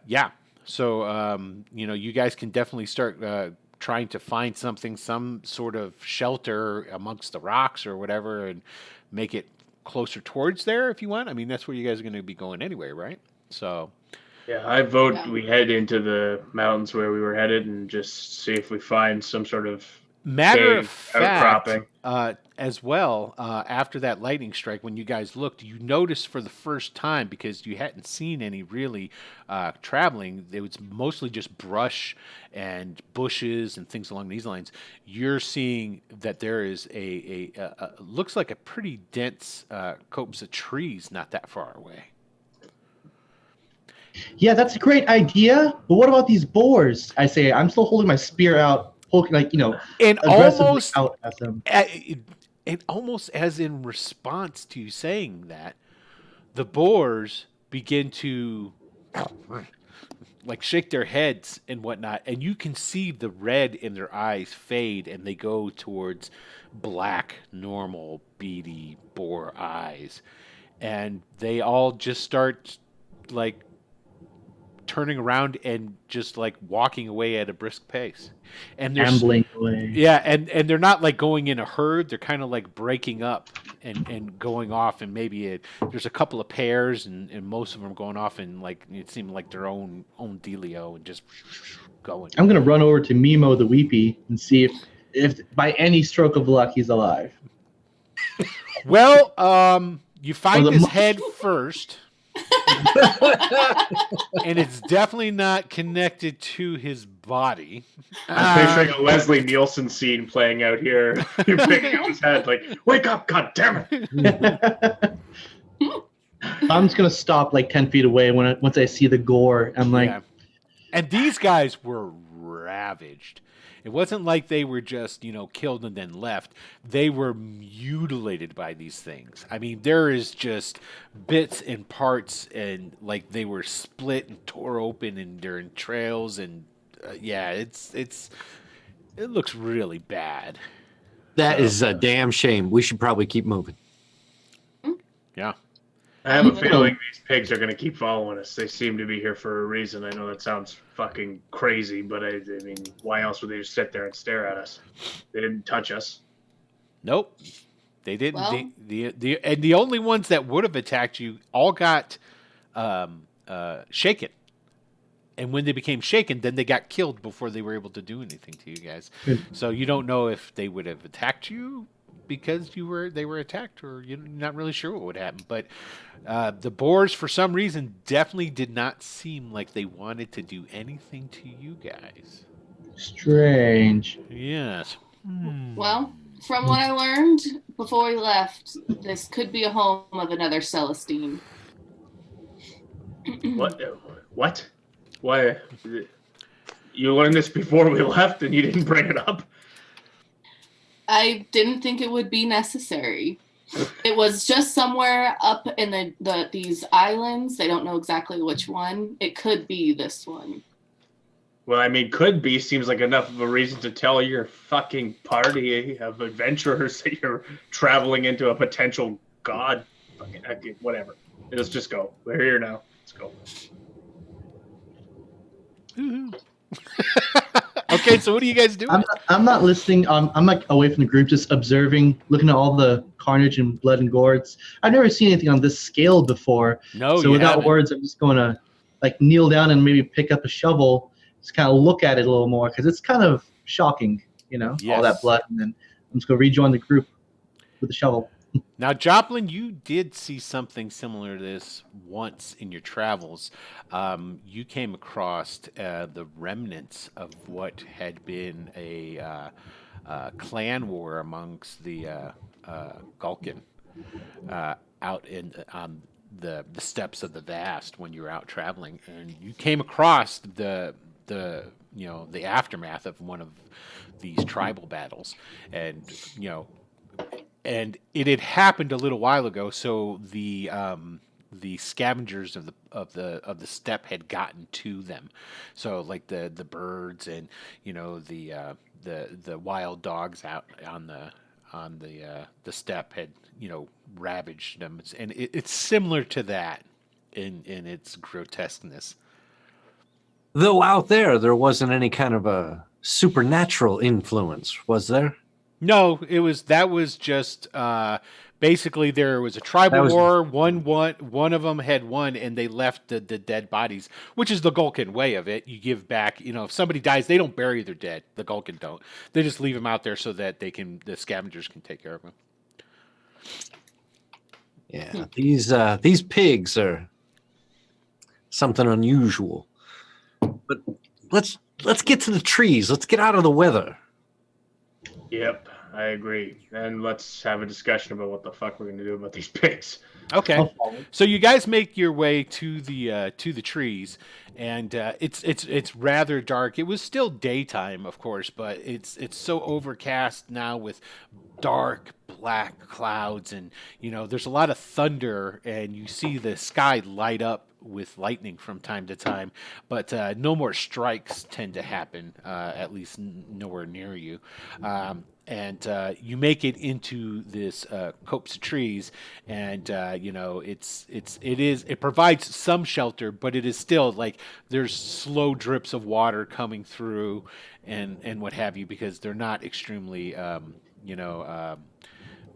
yeah. So you guys can definitely start trying to find some sort of shelter amongst the rocks or whatever, and make it closer towards there if you want. I mean, that's where you guys are going to be going anyway, right? So, Yeah, I vote Yeah. we head into the mountains where we were headed and just see if we find some sort of matter of cave fact, outcropping. as well, after that lightning strike, when you guys looked, you noticed for the first time, because you hadn't seen any really traveling, it was mostly just brush and bushes and things along these lines. You're seeing that there is a looks like a pretty dense copse of trees not that far away. Yeah, that's a great idea. But what about these boars? I say, I'm still holding my spear out, poking, And aggressively almost out at them. and almost as in response to you saying that, the boars begin to like shake their heads and whatnot, and you can see the red in their eyes fade, and they go towards black, normal, beady boar eyes. And they all just start like turning around and just like walking away at a brisk pace. And there's Ambling away. yeah, and they're not like going in a herd. They're kind of like breaking up and going off, and maybe there's a couple of pairs, and most of them going off, and like it seemed like their own dealio, and just going. I'm gonna run over to Mimo the Weepy and see if by any stroke of luck he's alive. Well, you find the his mo- head first, and it's definitely not connected to his body. I'm picturing a Leslie Nielsen scene playing out here. You're picking up his head, like, wake up, god damn it! I'm just gonna stop like 10 feet away once I see the gore. I'm like, Yeah. And these guys were ravaged. It wasn't like they were just, killed and then left. They were mutilated by these things. I mean, there is just bits and parts, and like they were split and tore open, and they're entrails, and it looks really bad. That is a damn shame. We should probably keep moving. Yeah. I have a feeling these pigs are going to keep following us. They seem to be here for a reason. I know that sounds fucking crazy, but I mean, why else would they just sit there and stare at us? They didn't touch us. Nope. They didn't. Well- The only ones that would have attacked you all got shaken. And when they became shaken, then they got killed before they were able to do anything to you guys. Good. So you don't know if they would have attacked you because they were attacked, or you're not really sure what would happen. But the boars, for some reason, definitely did not seem like they wanted to do anything to you guys. strange. Yes. Well, from what I learned before we left, this could be a home of another Celestine. What? What? Why? You learned this before we left and you didn't bring it up? I didn't think it would be necessary. It was just somewhere up in these islands. They don't know exactly which one. It could be this one. Well, I mean, could be seems like enough of a reason to tell your fucking party of adventurers that you're traveling into a potential god. Fucking, whatever. Let's just go. We're here now. Let's go. Okay, so what are you guys doing? I'm not listening. I'm like away from the group, just observing, looking at all the carnage and blood and gourds. I've never seen anything on this scale before. No, So you without haven't. words, I'm just going to like kneel down and maybe pick up a shovel, just kind of look at it a little more because it's kind of shocking, all Yes. that blood. And then I'm just going to rejoin the group with the shovel. Now, Joplin, you did see something similar to this once in your travels. You came across the remnants of what had been a clan war amongst the Gulkin out on the steppes of the Vast when you were out traveling, and you came across the aftermath of one of these tribal battles, and and it had happened a little while ago. So the scavengers of the steppe had gotten to them. So like the birds and the wild dogs out on the steppe had ravaged them. And it's similar to that in its grotesqueness. Though out there wasn't any kind of a supernatural influence, was there? No, that was just basically there was a tribal war. One of them had won, and they left the dead bodies, which is the Gulkin way of it. You give back. If somebody dies, they don't bury their dead. The Gulkin don't. They just leave them out there so that the scavengers can take care of them. Yeah, these pigs are something unusual. But let's get to the trees. Let's get out of the weather. Yep, I agree. And let's have a discussion about what the fuck we're going to do about these pigs. Okay, I'll follow. so you guys make your way to the trees, and it's rather dark. It was still daytime, of course, but it's so overcast now with dark black clouds, and there's a lot of thunder, and you see the sky light up with lightning from time to time, but no more strikes tend to happen, at least nowhere near you. and you make it into this copse of trees, and it provides some shelter, but it is still like there's slow drips of water coming through, and what have you, because they're not extremely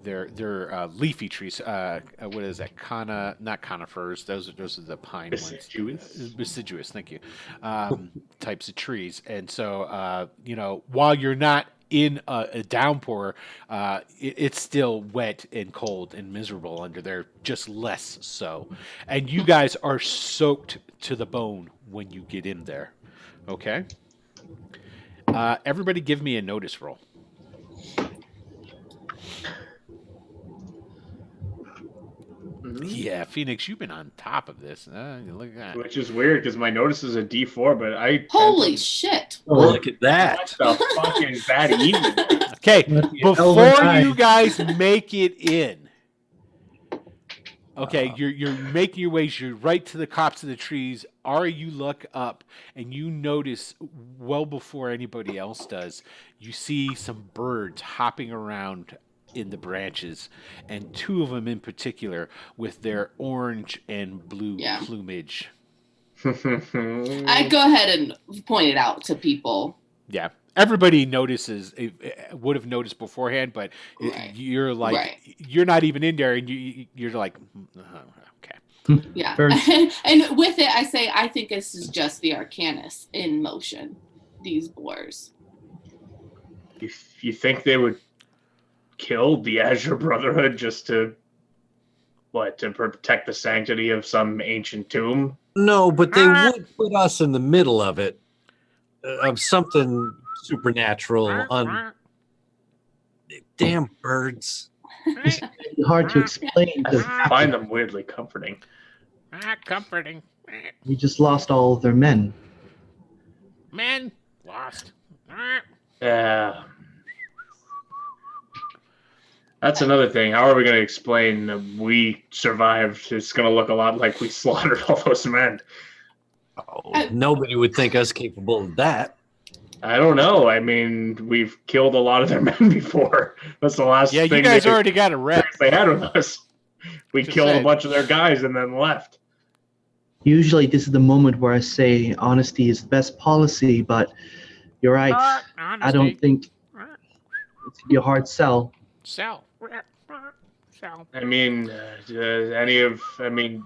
they're leafy trees. What is that? Not conifers. Those are the pine ones. Deciduous. Thank you. Types of trees. And so while you're not in a downpour, it's still wet and cold and miserable under there, just less so. And you guys are soaked to the bone when you get in there. Okay. Everybody, give me a notice roll. Yeah, Phoenix, you've been on top of this. Look at that. Which is weird because my notice is a D4, but I Holy shit! Oh, look at that. What the fucking bad evening. Okay, before overtime. you guys make it in, okay, you're making your way. You're right to the tops of the trees. Ari, you look up and you notice well before anybody else does. You see some birds hopping around in the branches, and two of them in particular with their orange and blue plumage. I'd go ahead and point it out to people. Yeah, everybody notices. Would have noticed beforehand, but you're like you're not even in there, and you're like, okay. Yeah, Birds. and with it, I say I think this is just the Arcanus in motion. These boars. You think they would kill the Azure Brotherhood just to protect the sanctity of some ancient tomb? No, but they would put us in the middle of it, of something supernatural. Damn birds. It's hard to explain. I find them weirdly comforting. Comforting. We just lost all of their men. Men lost. Yeah. That's another thing. How are we going to explain that we survived? It's going to look a lot like we slaughtered all those men. Oh, nobody would think us capable of that. I don't know. I mean, we've killed a lot of their men before. That's the last thing you guys already got a rep. they had with us. We Just killed saying. a bunch of their guys and then left. Usually, this is the moment where I say honesty is the best policy, but you're right. I don't think it's gonna be a hard sell. Sell. I mean,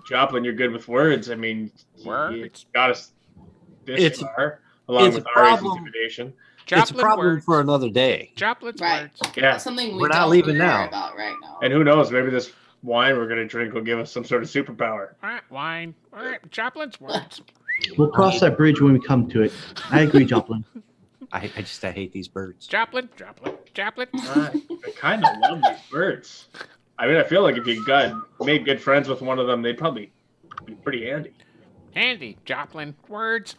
Joplin, you're good with words. I mean, Words. you got us this It's- far, along it's with a Ari's problem. intimidation. It's a problem for another day. Joplin's Right. words. Yeah, That's something we We're not don't leaving care now. about right now. and who knows? Maybe this wine we're going to drink will give us some sort of superpower. Wine. Joplin's words. We'll cross that bridge when we come to it. I agree, Joplin. I hate these birds. Joplin. I kind of love these birds. I mean, I feel like if you made good friends with one of them, they'd probably be pretty handy. Handy. Joplin. Words.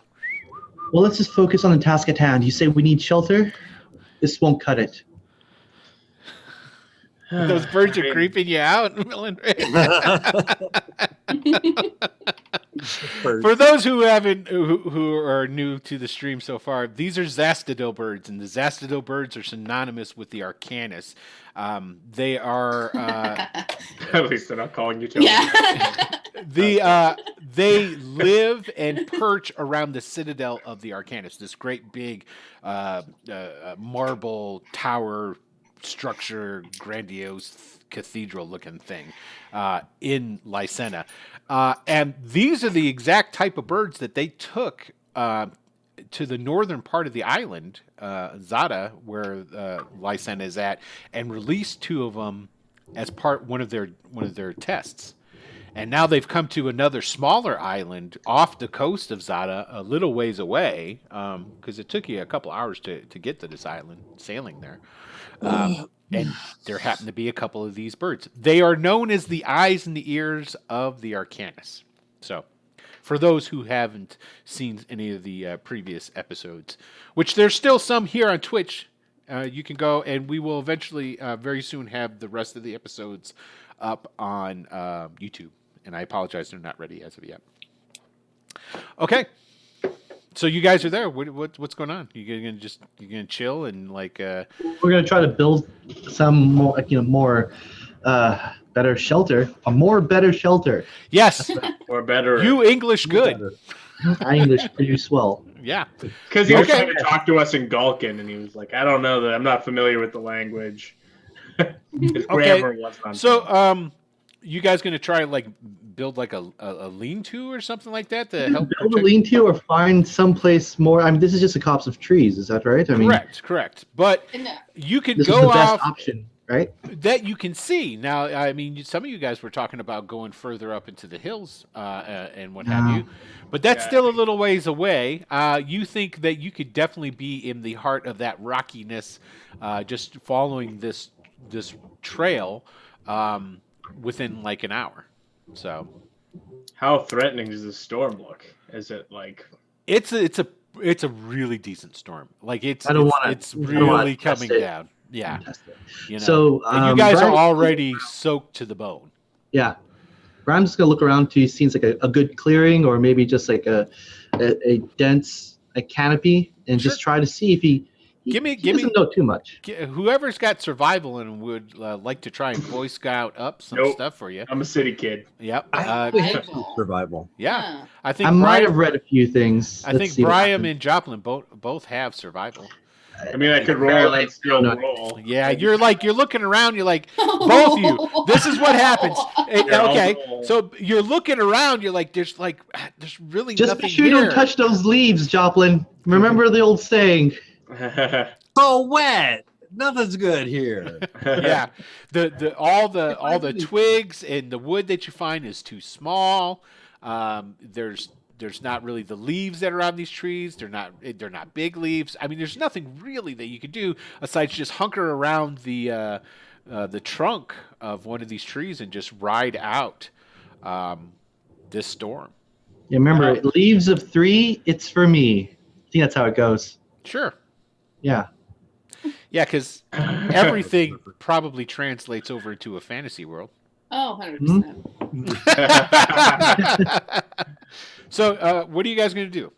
Well, let's just focus on the task at hand. You say we need shelter? This won't cut it. Those birds I are mean, creeping you out, Millen. For those who are new to the stream so far, these are Zastodil birds, and the Zastodil birds are synonymous with the Arcanus. They are At least they're not calling you to. Yeah. they live and perch around the citadel of the Arcanus, this great big marble tower structure, grandiose cathedral-looking thing in Lycena. And these are the exact type of birds that they took to the northern part of the island, Zada, where Lycena is at, and released two of them as one of their tests. And now they've come to another smaller island off the coast of Zada, a little ways away, because it took you a couple hours to get to this island, sailing there. And there happen to be a couple of these birds. They are known as the eyes and the ears of the Arcanus. So, for those who haven't seen any of the previous episodes, which there's still some here on Twitch, you can go, and we will eventually, very soon, have the rest of the episodes up on YouTube. And I apologize, they're not ready as of yet. Okay. So you guys are there. What's going on? You gonna chill and like? We're gonna try to build some more, more better shelter. A more better shelter. Yes, Or better. you English good. I English pretty swell. Yeah. Because he was Okay. trying to talk to us in Galkan, and he was like, I don't know that I'm not familiar with the language. His grammar wasn't on So, point. you guys gonna try like build like a lean-to or something like that to help Build a protect- lean-to or find someplace more. I mean, this is just a copse of trees. Is that right? I mean, Correct. But And, you could this is go the best off option, right? that you can see. Now, I mean, some of you guys were talking about going further up into the hills and what have you, but that's Yeah. still a little ways away. You think that you could definitely be in the heart of that rockiness, just following this trail within like an hour. So How threatening does this storm look? Is it like... it's a really decent storm. Like it's I don't wanna- it's I don't wanna really test coming it. down. Yeah, Test it. you know. So And you guys Brian- are already soaked to the bone. Yeah. I'm just gonna look around to see like a good clearing, or maybe just like a dense canopy, and just try to see if he Give me- doesn't know too much. Whoever's got survival and would like to try and Boy Scout up some Nope. stuff for you. I'm a city kid. Yep. We have Survival. survival. Yeah. I think I might Brian, have read a few things. I Let's think see what Brian happens. and Joplin both have survival. I mean, I could roll Apparently, and still no. roll. Yeah, you're looking around. You're like, both of you. This is what happens. Yeah, I'll Okay, roll. so you're looking around. You're like, there's really Just nothing make sure you here. don't touch those leaves, Joplin. Remember the old saying. So wet. Nothing's good here. Yeah, all the twigs and the wood that you find is too small. There's not really the leaves that are on these trees. They're not big leaves. I mean, there's nothing really that you could do aside just hunker around the trunk of one of these trees and just ride out this storm. Yeah, remember, leaves of 3, it's for me. I think that's how it goes. Sure. Yeah. Yeah, because everything probably translates over to a fantasy world. Oh, 100%. So, what are you guys going to do?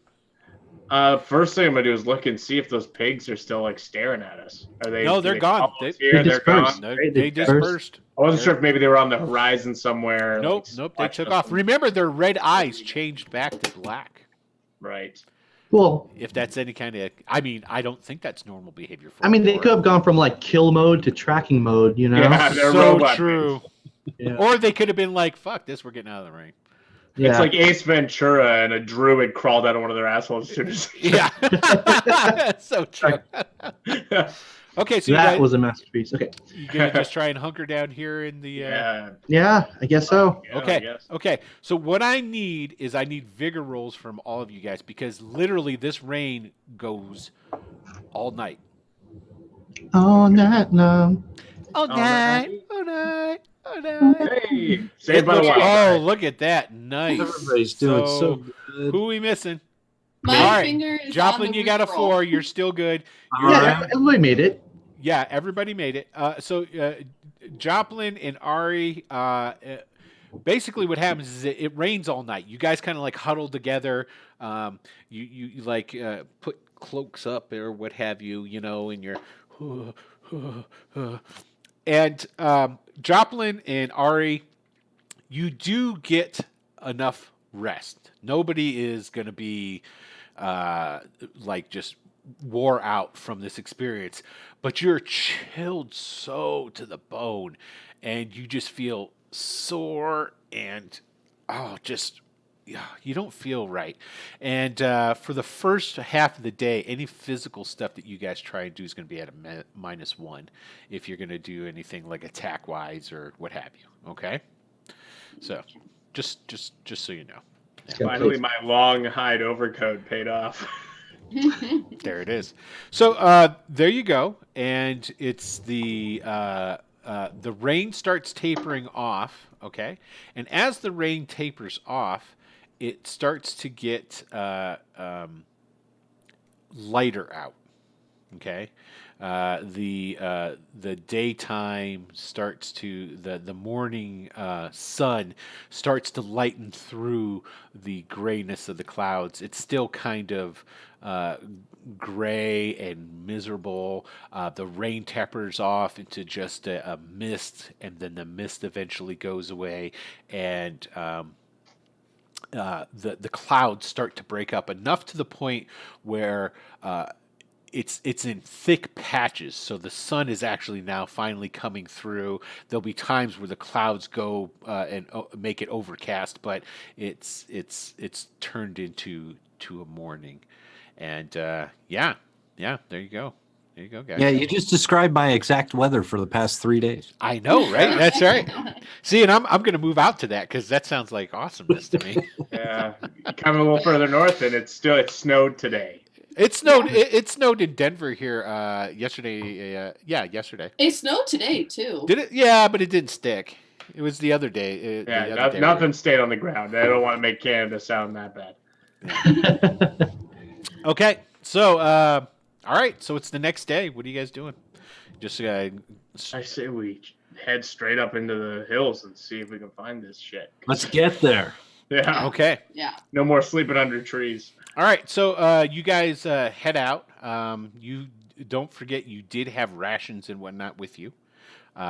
First thing I'm gonna do is look and see if those pigs are still like staring at us. Are they? No, do they're they gone. follow us They here? They're dispersed. gone. No, Right, they they dispersed. dispersed. I wasn't sure if maybe they were on the horizon somewhere. Nope, like, they watching took us. off. Remember, their red eyes changed back to black. Right. Well, If that's any kind of, I mean, I don't think that's normal behavior. For I mean, they Aurora. could have gone from like kill mode to tracking mode, you know? Yeah, they're So robot true. Yeah. Or they could have been like, "Fuck this, we're getting out of the rain." Yeah. It's like Ace Ventura and a druid crawled out of one of their assholes as soon as. Yeah, so true. Okay, so that was a masterpiece. Okay. you gonna just try and hunker down here in the. Yeah. Yeah, I guess so. Yeah, I Okay. guess. Okay. So what I need is vigor rolls from all of you guys because literally this rain goes all night. All night long. All night, all night, all night. Hey, Saved by the Look- Wild. oh, look at that! Nice. Everybody's doing so good. Who we missing? My All right. finger is Joplin, on the you got a roll. 4. You're still good. Yeah, everybody made it. Yeah, everybody made it. So Joplin and Ari, basically what happens is it rains all night. You guys kind of like huddle together. You like put cloaks up or what have you, you know, and you're and Joplin and Ari, you do get enough rest. Nobody is going to be like just wore out from this experience, but you're chilled so to the bone and you just feel sore and you don't feel right. And for the first half of the day, any physical stuff that you guys try and do is going to be at a -1 if you're going to do anything like attack wise or what have you. Okay, so just so you know. Yeah. Finally, my long hide overcoat paid off. There it is. So there you go, and it's the rain starts tapering off. Okay, and as the rain tapers off, it starts to get lighter out. Okay, The daytime starts to the morning sun starts to lighten through the grayness of the clouds. It's still kind of gray and miserable. The rain tapers off into just a mist, and then the mist eventually goes away, and the clouds start to break up enough to the point where it's in thick patches. So the sun is actually now finally coming through. There'll be times where the clouds go and make it overcast, but it's turned into a morning. And yeah, there you go. There you go, guys. Yeah, you just described my exact weather for the past 3 days. I know, right? That's right. See, and I'm going to move out to that because that sounds like awesomeness to me. Yeah, you come a little further north, and it snowed today. It snowed. It snowed in Denver here yesterday. Yesterday. It snowed today too. Did it? Yeah, but it didn't stick. It was the other day. Nothing stayed on the ground. I don't want to make Canada sound that bad. Okay, so all right. So it's the next day. What are you guys doing? Just I say we head straight up into the hills and see if we can find this shit. Let's get there. Yeah. Okay. Yeah. No more sleeping under trees. All right. So you guys head out. You don't forget you did have rations and whatnot with you.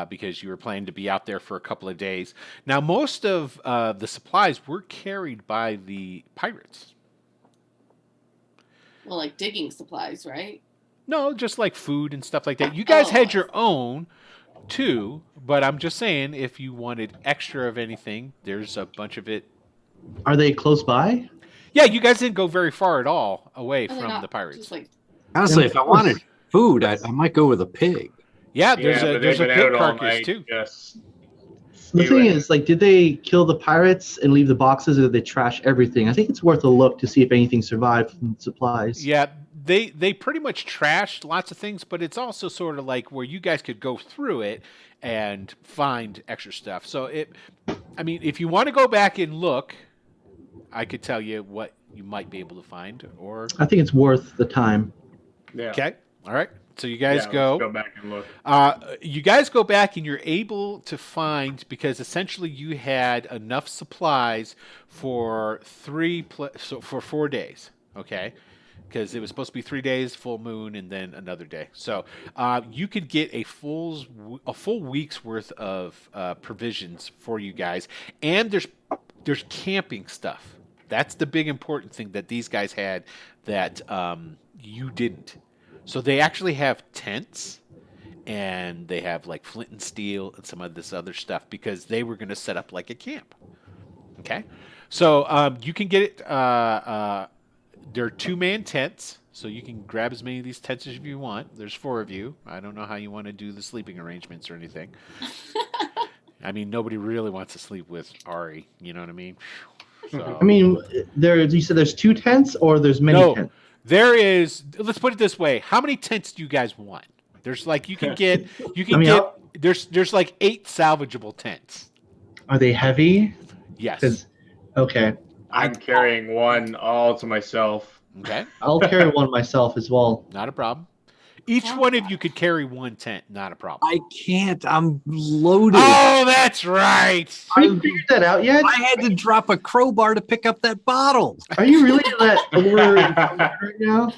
Because you were planning to be out there for a couple of days. Now, most of the supplies were carried by the pirates. Well, like digging supplies, right? No, just like food and stuff like that. You guys had your own, too, but I'm just saying if you wanted extra of anything, there's a bunch of it. Are they close by? Yeah, you guys didn't go very far at all away Are they from not the pirates. just like Honestly, if I wanted food, I might go with a pig. Yeah, there's a pig carcass, too. The thing is, like, did they kill the pirates and leave the boxes, or did they trash everything? I think it's worth a look to see if anything survived from supplies. Yeah, they pretty much trashed lots of things, but it's also sort of like where you guys could go through it and find extra stuff. So if you want to go back and look, I could tell you what you might be able to find. Or I think it's worth the time. Yeah. Okay, all right. So you guys go. Let's go back and look. You guys go back and you're able to find, because essentially you had enough supplies for 4 days. Okay, because it was supposed to be 3 days, full moon, and then another day. So you could get a full week's worth of provisions for you guys, and there's camping stuff. That's the big important thing that these guys had that you didn't. So they actually have tents, and they have like flint and steel and some of this other stuff because they were going to set up like a camp. Okay, so you can get it. They're 2-man tents, so you can grab as many of these tents as you want. There's 4 of you. I don't know how you want to do the sleeping arrangements or anything. I mean, nobody really wants to sleep with Ari. You know what I mean? So, I mean, you said there's 2 tents, or there's many tents? There is. Let's put it this way: how many tents do you guys want? There's like there's like 8 salvageable tents. Are they heavy? Yes. Okay. I'm carrying one all to myself. Okay. I'll carry one myself as well. Not a problem. Each one of you could carry 1 tent. Not a problem. I can't. I'm loaded. Oh, that's right. Have you figured that out yet? I had to drop a crowbar to pick up that bottle. Are you really that over right now?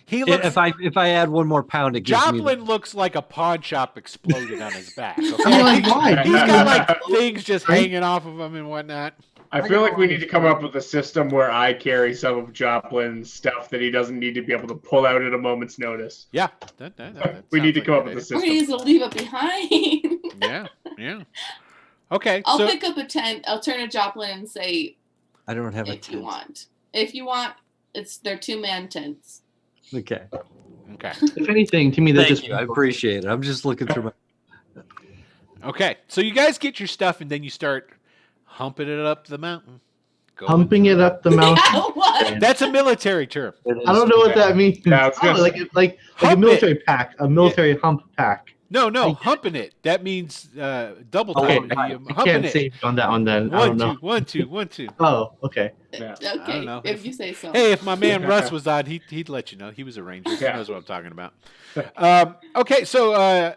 He looks. If I add 1 more pound, it gives Joplin looks like a pawn shop exploded on his back. Okay? I'm like, why? He's got like things just hanging off of him and whatnot. I feel like we need to come up with a system where I carry some of Joplin's stuff that he doesn't need to be able to pull out at a moment's notice. Yeah. We need to come up with a or system. he's to leave it behind. Yeah. Okay. I'll pick up a tent. I'll turn to Joplin and say, I don't have a if tent. you want, they're 2-man tents. Okay. If anything, to me, they're Thank you. I appreciate it. I'm just looking through my. Okay. So you guys get your stuff, and then you start humping it up the mountain. Humping it up the mountain. Yeah, what? That's a military term. I don't know what that means. Yeah, I was gonna like a military pack, a military hump pack. No, humping it. That means double Okay, time. I Humping can't it. save you on that one then. I don't know. 1, 2, 1, 2, 1, 2. Oh, okay. Yeah. I don't Okay, know. if you say so. Hey, if my man Russ was on, he'd let you know. He was a ranger. He Yeah. knows what I'm talking about. Okay, so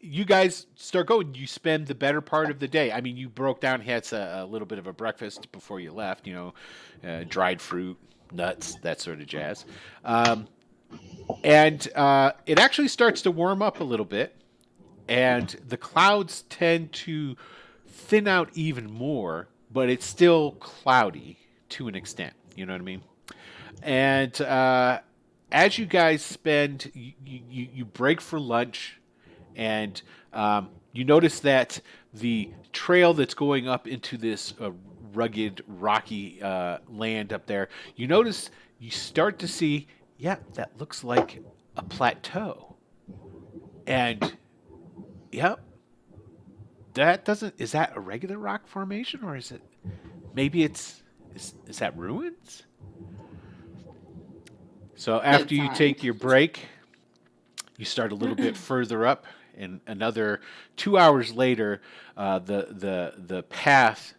you guys start going. You spend the better part of the day. I mean, you broke down, had a little bit of a breakfast before you left. Dried fruit, nuts, that sort of jazz. And it actually starts to warm up a little bit, and the clouds tend to thin out even more, but it's still cloudy to an extent. You know what I mean? And as you guys spend, you break for lunch, and you notice that the trail that's going up into this rugged, rocky land up there, you start to see, yeah, that looks like a plateau. And, yep, is that a regular rock formation, or is it, maybe is that ruins? So after you take your break, you start a little bit further up, and another 2 hours later, the path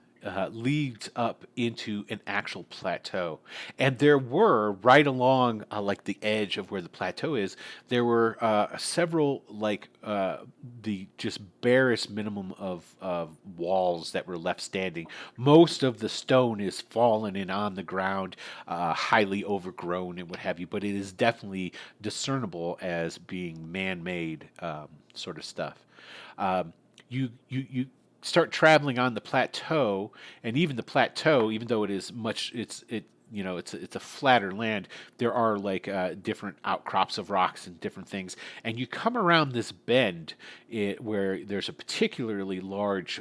leads up into an actual plateau. And there were, right along like the edge of where the plateau is, there were several the just barest minimum of walls that were left standing. Most of the stone is fallen and on the ground, highly overgrown and what have you, but it is definitely discernible as being man-made sort of stuff. You start traveling on the plateau, and even the plateau, even though it is it's a flatter land, there are different outcrops of rocks and different things, and you come around this bend where there's a particularly large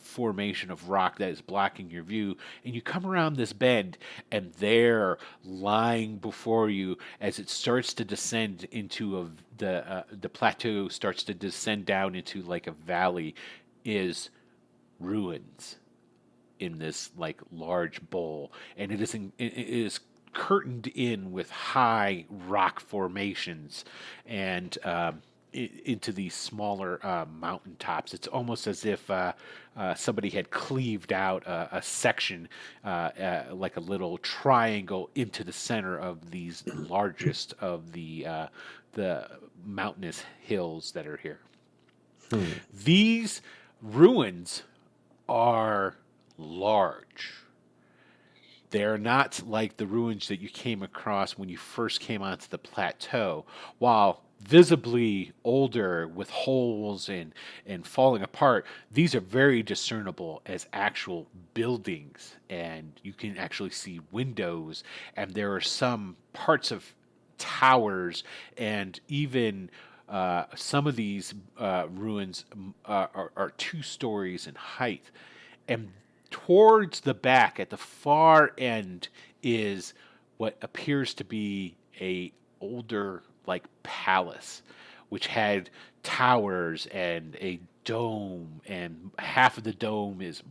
formation of rock that is blocking your view, and you come around this bend, and there, lying before you as it starts to descend into the plateau starts to descend down into like a valley, is ruins in this large bowl, and it is curtained in with high rock formations and into these smaller mountain tops. It's almost as if somebody had cleaved out a section like a little triangle into the center of these largest of the mountainous hills that are here. These ruins are large. They're not like the ruins that you came across when you first came onto the plateau. While visibly older with holes and falling apart, these are very discernible as actual buildings, and you can actually see windows, and there are some parts of towers, and even some of these ruins are 2 stories in height. And towards the back, at the far end, is what appears to be a older palace, which had towers and a dome, and half of the dome is,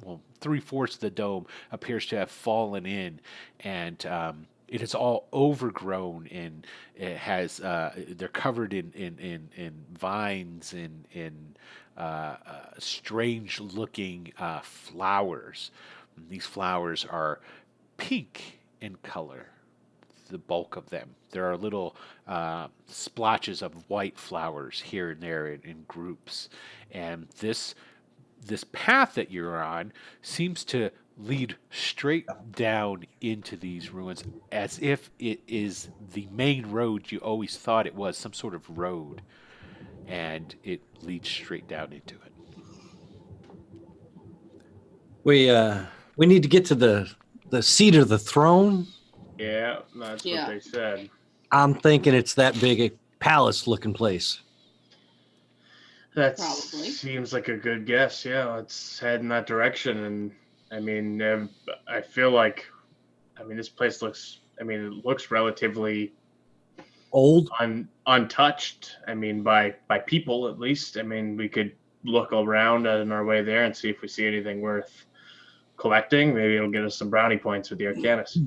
3/4 of the dome appears to have fallen in, and it is all overgrown, and it has they're covered in vines and in strange looking flowers. These flowers are pink in color, the bulk of them. There are little splotches of white flowers here and there in groups, and this path that you're on seems to lead straight down into these ruins, as if it is the main road you always thought it was, some sort of road, and it leads straight down into it. We need to get to the seat of the throne. Yeah, that's what they said. I'm thinking it's that big a palace-looking place. That Probably. seems like a good guess. Yeah, let's head in that direction. And I mean, I feel like, this place looks, it looks relatively Old? untouched. By people at least. We could look around on our way there and see if we see anything worth collecting. Maybe it'll get us some brownie points with the Arcanus.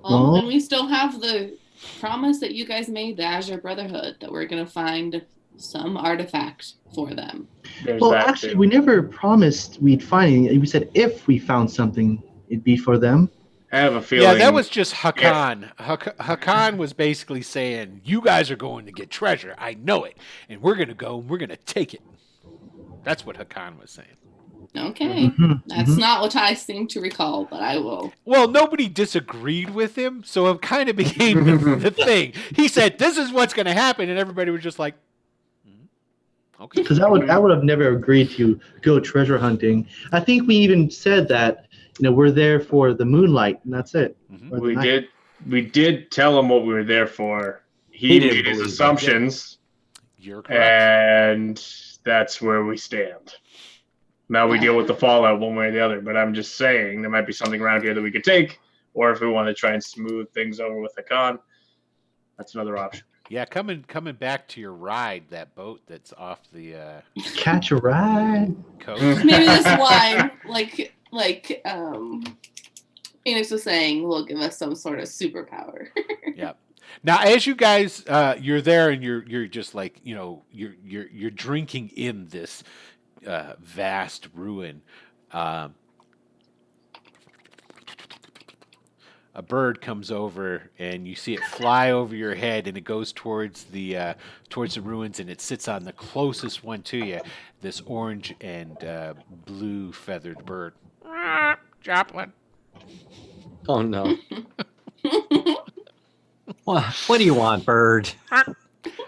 And we still have the promise that you guys made the Azure Brotherhood that we're gonna find some artifact for them. There's Well, that actually, too. we never promised we'd find anything. We said if we found something, it'd be for them. I have a feeling. Yeah, that was just Hakan. Hakan was basically saying, "You guys are going to get treasure. I know it, and we're gonna go and we're gonna take it." That's what Hakan was saying. Okay. Mhm, That's mhm. not what I seem to recall, but I will. Well, nobody disagreed with him, so it kind of became the thing. He said, "This is what's going to happen," and everybody was just like, "Okay." Because I would have never agreed to go treasure hunting. I think we even said that we're there for the moonlight, and that's it. Mhm. Or the night. We did tell him what we were there for. He didn't made his believe it. assumptions, You're correct. and that's where we stand. Now we deal with the fallout one way or the other, but I'm just saying there might be something around here that we could take, or if we want to try and smooth things over with Hakan, that's another option. Yeah, coming back to your ride, that boat that's off the Catch a ride. coast. Maybe this wine, like Phoenix was saying, will give us some sort of superpower. Yeah. Now, as you guys, you're there and you're just like you're drinking in this vast ruin. A bird comes over and you see it fly over your head and it goes towards the ruins and it sits on the closest one to you. This orange and blue feathered bird. Joplin. Oh no. What do you want, bird?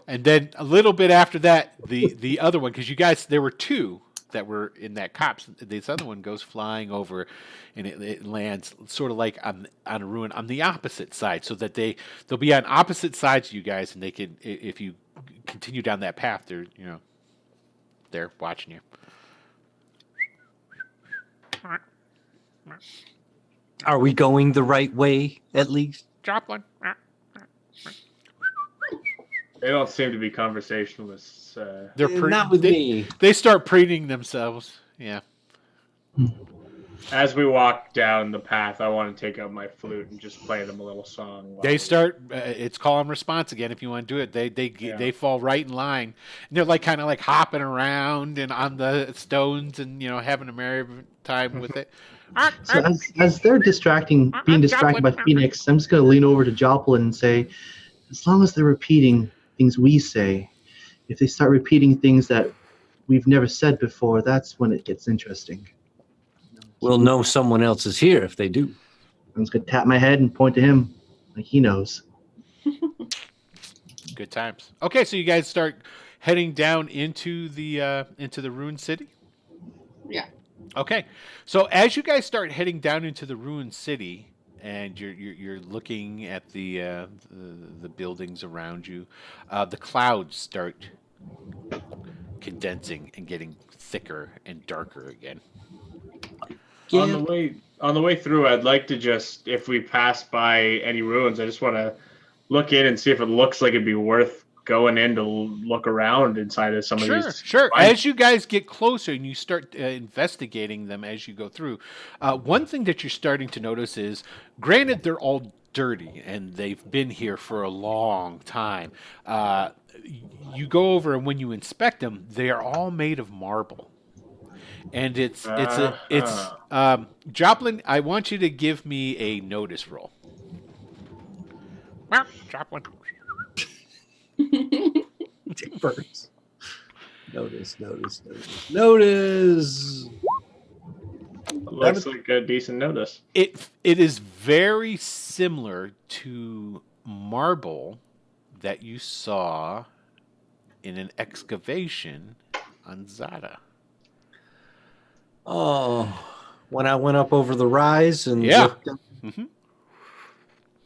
And then a little bit after that, the other one, because you guys, there were two that were in that copse. This other one goes flying over, and it lands sort of like on a ruin on the opposite side, so that they'll be on opposite sides of you guys, and they can, if you continue down that path, they're watching you. Are we going the right way, at least? Joplin. They don't seem to be conversationalists. They're Not with me. They start preening themselves. Yeah. As we walk down the path, I want to take out my flute and just play them a little song. They start. It's call and response again. If you want to do it, they fall right in line. And they're like kind of like hopping around and on the stones and having a merry time with it. So as they're being distracted by Phoenix, I'm just gonna lean over to Joplin and say, as long as they're repeating things we say, if they start repeating things that we've never said before, that's when it gets interesting. We'll know someone else is here if they do. I'm just gonna tap my head and point to him, like he knows. Good times. Okay, so you guys start heading down into the ruined city. Yeah. Okay, so as you guys start heading down into the ruined city, and you're looking at the buildings around you, the clouds start condensing and getting thicker and darker again. Yeah. On the way through, I'd like to just, if we pass by any ruins, I just want to look in and see if it looks like it'd be worth going in to look around inside of some of these. Sure. As you guys get closer and you start investigating them as you go through, one thing that you're starting to notice is, granted, they're all dirty and they've been here for a long time. You go over and when you inspect them, they are all made of marble. And it's Joplin, I want you to give me a notice roll. Joplin. Birds. Notice. Looks like a decent notice. It is very similar to marble that you saw in an excavation on Zada. Oh, when I went up over the rise and looked up, Mm-hmm.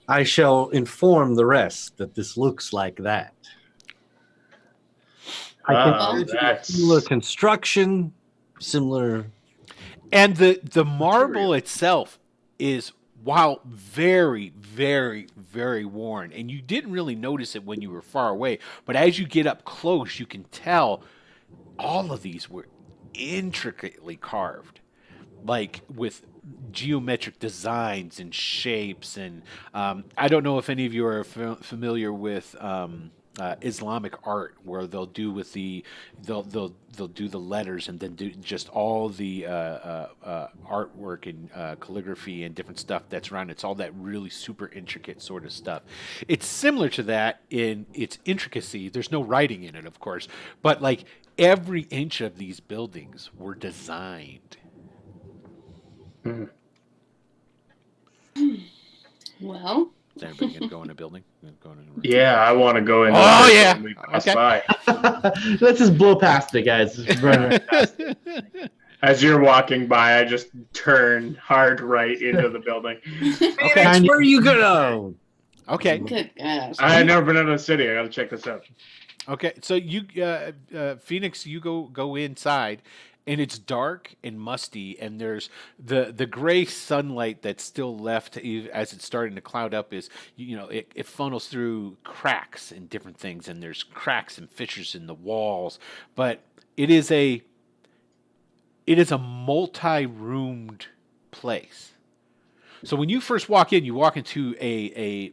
I shall inform the rest that this looks like that. Similar construction, similar. And the marble itself is, while very, very, very worn, and you didn't really notice it when you were far away, but as you get up close, you can tell all of these were intricately carved. like with geometric designs and shapes. And I don't know if any of you are familiar with Islamic art, where they'll do with they'll do the letters and then do just all the artwork and calligraphy and different stuff that's around. It's all that really super intricate sort of stuff. It's similar to that in its intricacy. There's no writing in it, of course, but like every inch of these buildings were designed. Well, Is anybody going to go in a building? Yeah, I want to go in. Oh, yeah. We pass Okay. by. Let's just blow past it, guys. Just run right past it. As you're walking by, I just turn hard right into the building. Okay. That's where you go. Okay. good gosh. I had never been out of the city. I got to check this out. Okay. So you, Phoenix, you go inside, and it's dark and musty, and there's the gray sunlight that's still left as it's starting to cloud up. It funnels through cracks and different things, and there's cracks and fissures in the walls, but it is a multi-roomed place. So when you first walk in, you walk into an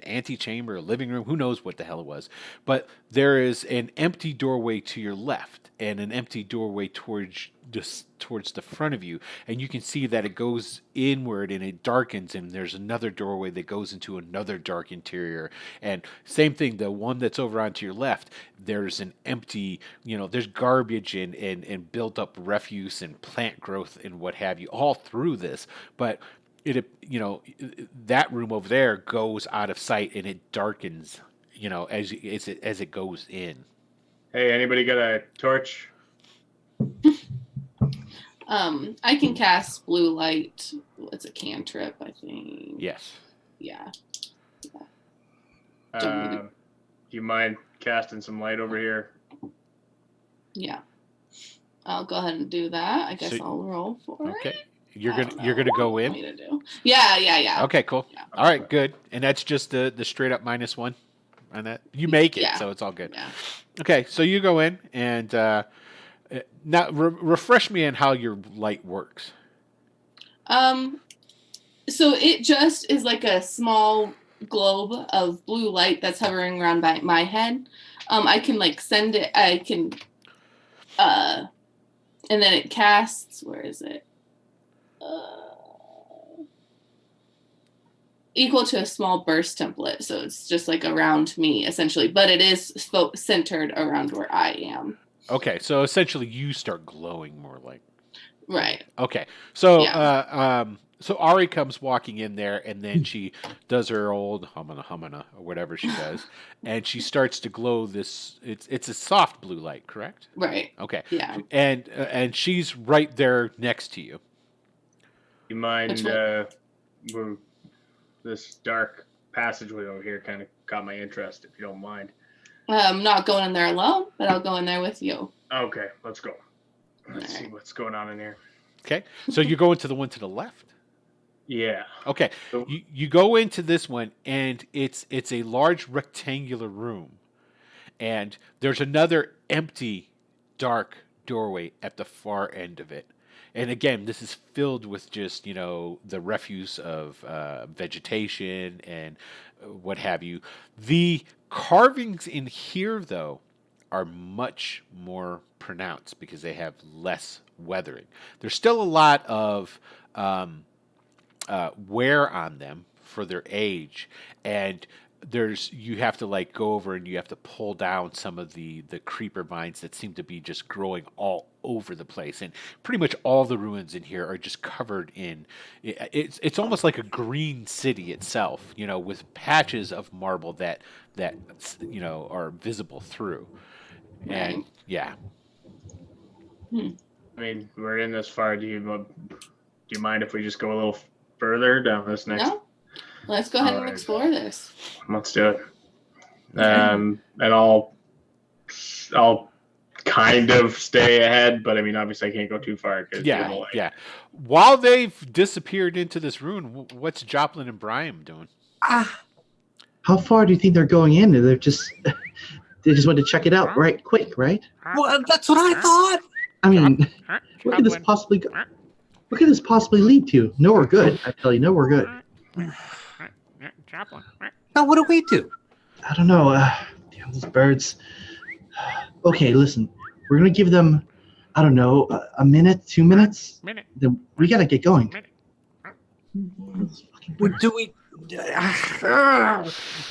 antechamber, a living room, who knows what the hell it was. But there is an empty doorway to your left and an empty doorway towards the front of you. And you can see that it goes inward and it darkens, and there's another doorway that goes into another dark interior. And same thing, the one that's over onto your left, there's an empty, there's garbage and built up refuse and plant growth and what have you all through this. But that room over there goes out of sight and it darkens, as it goes in. Hey, anybody got a torch? I can cast blue light. It's a cantrip, I think. Yes. Yeah. Do you mind casting some light over here? Yeah. I'll go ahead and do that. I guess So- I'll roll for it. Okay. You're I don't gonna know go what you in. want me to do. Yeah. Okay, cool. Yeah. All right, good. And that's just the straight up -1 on that. You make it, Yeah. so it's all good. Yeah. Okay, so you go in and now refresh me on how your light works. So it just is like a small globe of blue light that's hovering around by my head. I can send it. I can, and then it casts. Where is it? Equal to a small burst template, so it's just around me essentially, but it is centered around where I am. Okay, so essentially you start glowing more like. Right. Okay, so Yeah. so Ari comes walking in there, and then she does her old humana or whatever she does, and she starts to glow this. It's a soft blue light, correct? Right. Okay. Yeah. And she's right there next to you. You mind Which one? this dark passageway over here kind of caught my interest, if you don't mind. I'm not going in there alone, but I'll go in there with you. Okay, let's go. Let's see Alright. what's going on in here. Okay, so you go into the one to the left. Yeah. Okay, So- you go into this one, and it's a large rectangular room, and there's another empty, dark doorway at the far end of it. And again, this is filled with just the refuse of vegetation and what have you. The carvings in here, though, are much more pronounced because they have less weathering. There's still a lot of wear on them for their age, and you have to go over and you have to pull down some of the creeper vines that seem to be just growing all over the place, and pretty much all the ruins in here are just covered in it's almost like a green city itself, with patches of marble that are visible through. And Right. yeah. I mean, we're in this far. Do you mind if we just go a little further down this next? No? Let's go ahead and Alright. explore this. Let's do it. And I'll kind of stay ahead, but I mean, obviously, I can't go too far. 'Cause Yeah, of the light. yeah. While they've disappeared into this ruin, what's Joplin and Brian doing? How far do you think they're going in? They just want to check it out right quick, right? Well, that's what I thought. I mean, where could this possibly go? What could this possibly lead to? Nowhere good. I tell you, nowhere good. Now, what do we do? I don't know. Damn these birds. Okay, listen. We're gonna give them, I don't know, a minute, 2 minutes. Then we gotta get going. Do we?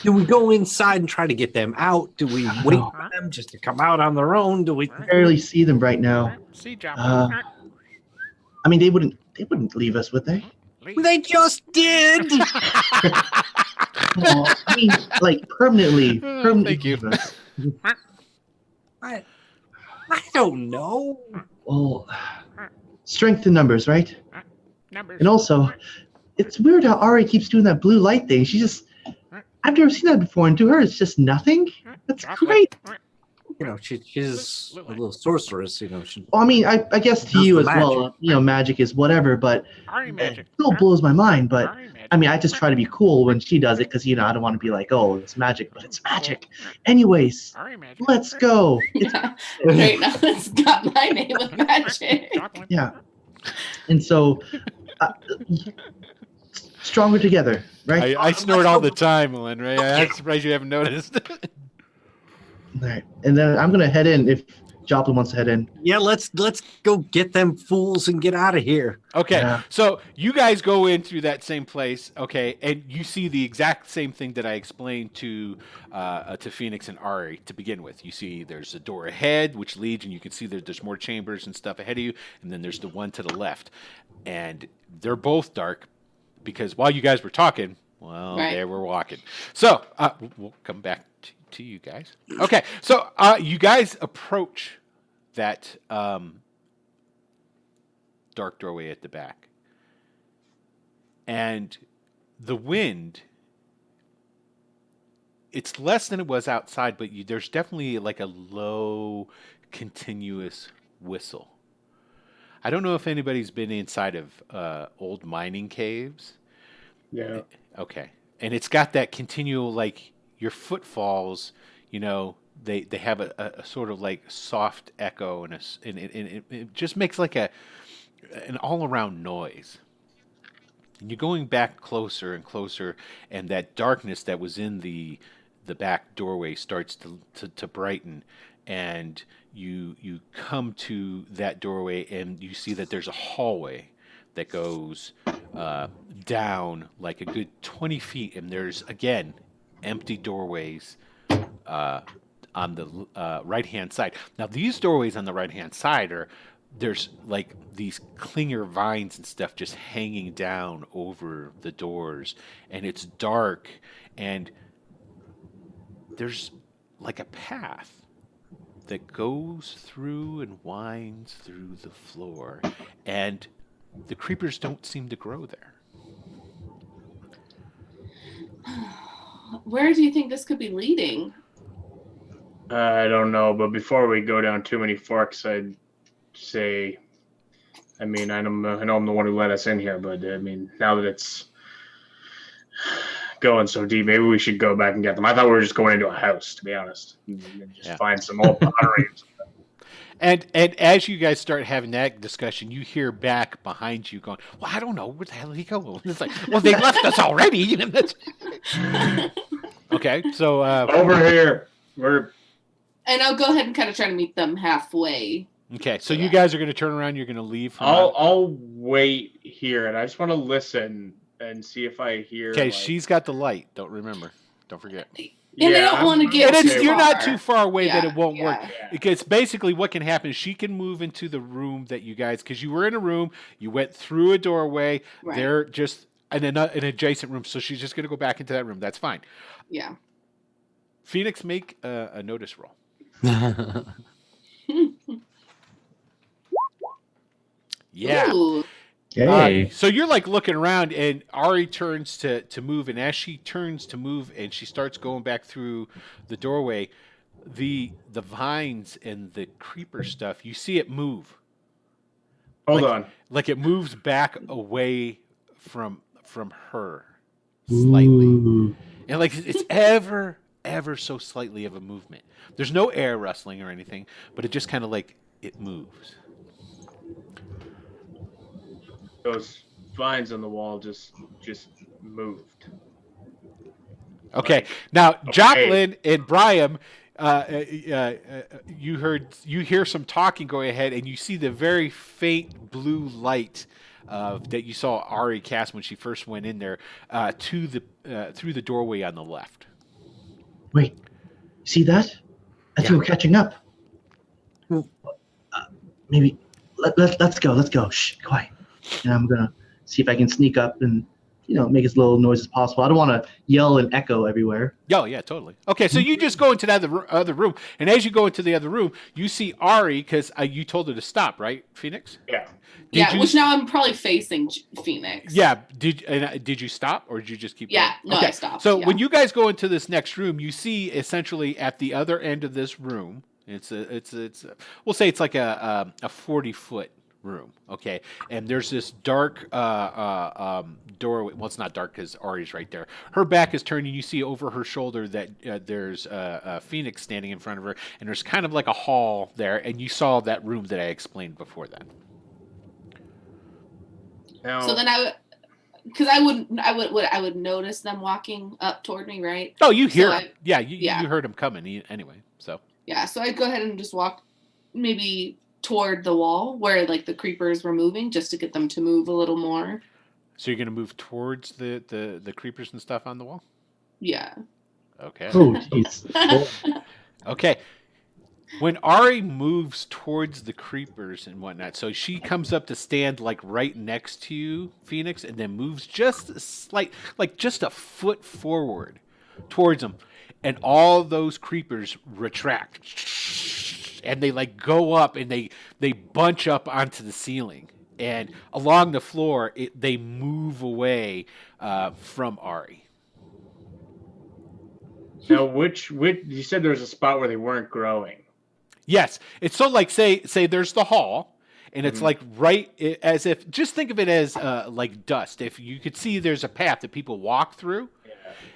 Do we go inside and try to get them out? Do we wait for them just to come out on their own? Do we? Barely see them right now. See, Joplin. I mean, they wouldn't leave us, would they? They just did. No, I mean, like permanently. Thank you. leave us. I don't know. Well, strength in numbers, right? Numbers. And also, it's weird how Ari keeps doing that blue light thing. She just, I've never seen that before, and to her, it's just nothing. That's great. You know, she's a little sorceress. You know, she, Well, I mean, I guess to That's you the as well, magic is whatever, but Ari magic. it still blows my mind. But Ari magic. I mean, I just try to be cool when she does it because, I don't want to be like, oh, it's magic, but it's magic. Anyways, Ari magic. let's go. It's, Yeah. Right now, it's got my name of magic. Joplin. yeah. And so, stronger together, right? I snort all the time, Lynn, right? I'm surprised you haven't noticed. All right. And then I'm going to head in if Joplin wants to head in. yeah. Let's go get them fools and get out of here. Okay, Yeah. so you guys go in through that same place, okay, and you see the exact same thing that I explained to Phoenix and Ari to begin with. You see there's a door ahead, which leads, and you can see there's more chambers and stuff ahead of you, and then there's the one to the left. And they're both dark because while you guys were talking, well, Right. they were walking. So we'll come back to you guys. Okay, so you guys approach that dark doorway at the back. And the wind, it's less than it was outside, but there's definitely like a low, continuous whistle. I don't know if anybody's been inside of old mining caves. Yeah. Okay. And it's got that continual, like, your footfalls, they have a sort of like soft echo, and it just makes like an all-around noise. And you're going back closer and closer, and that darkness that was in the back doorway starts to brighten, and you come to that doorway, and you see that there's a hallway that goes down like a good 20 feet, and there's, again, empty doorways on the right-hand side. Now, these doorways on the right-hand side there's like these clinger vines and stuff just hanging down over the doors, and it's dark, and there's like a path that goes through and winds through the floor, and the creepers don't seem to grow there. Where do you think this could be leading? I don't know, but before we go down too many forks, I'd say, I mean, I know I'm the one who let us in here, but I mean, now that it's going so deep, maybe we should go back and get them. I thought we were just going into a house, to be honest, and just find some old pottery. And as you guys start having that discussion, you hear back behind you going, "Well, I don't know where the hell did he go." It's like, "Well, they left us already." Okay, so Over here. And I'll go ahead and kind of try to meet them halfway. okay, so you guys are going to turn around. You're going to leave. I'll wait here, and I just want to listen and see if I hear. Okay, like, she's got the light. Don't forget. And I don't want to get And too you're not far. too far away that Yeah, it won't work. yeah. Because basically what can happen is she can move into the room that you guys, because you were in a room, you went through a doorway, Right. they're just in an adjacent room, so she's just going to go back into that room. That's fine. Yeah. Phoenix, make a notice roll. Yeah. Ooh. Hey. So you're like looking around, and Ari turns to move, and as she turns to move and she starts going back through the doorway, the vines and the creeper stuff, you see it move. Hold on. Like it moves back away from her slightly. Ooh. And like it's ever so slightly of a movement. There's no air rustling or anything, but it just kind of like it moves. those vines on the wall just moved. Okay. Now, Joplin and Brian, you hear some talking going ahead, and you see the very faint blue light that you saw Ari cast when she first went in there through the doorway on the left. Wait, see that? I think we're catching up. Maybe let's go. Let's go. Shh, quiet. And I'm gonna see if I can sneak up and make as little noise as possible. I don't want to yell and echo everywhere. Oh yeah, totally. Okay, so you just go into that other room, and as you go into the other room, you see Ari because you told her to stop, right, Phoenix? Yeah. Which now I'm probably facing Phoenix. Yeah. Did you stop or did you just keep going? No, okay. I stopped. So when you guys go into this next room, you see essentially at the other end of this room, we'll say it's like a 40-foot room, okay? And there's this dark doorway. Well, it's not dark because Ari's right there. Her back is turned, and you see over her shoulder that there's Phoenix standing in front of her, and there's kind of like a hall there, and you saw that room that I explained before that. So then I would notice them walking up toward me, right? Oh, you hear? You heard them coming anyway. So yeah, so I'd go ahead and just walk maybe toward the wall where like the creepers were moving, just to get them to move a little more. So you're gonna move towards the creepers and stuff on the wall? Yeah. Okay. Oh, jeez. Okay. When Ari moves towards the creepers and whatnot, so she comes up to stand like right next to you, Phoenix, and then moves just just a foot forward towards them, and all those creepers retract, and they like go up and they bunch up onto the ceiling, and along the floor they move away from Ari. Now, which you said there was a spot where they weren't growing. Yes, it's so like say there's the hall, and it's like right as if just think of it as like dust. If you could see, there's a path that people walk through,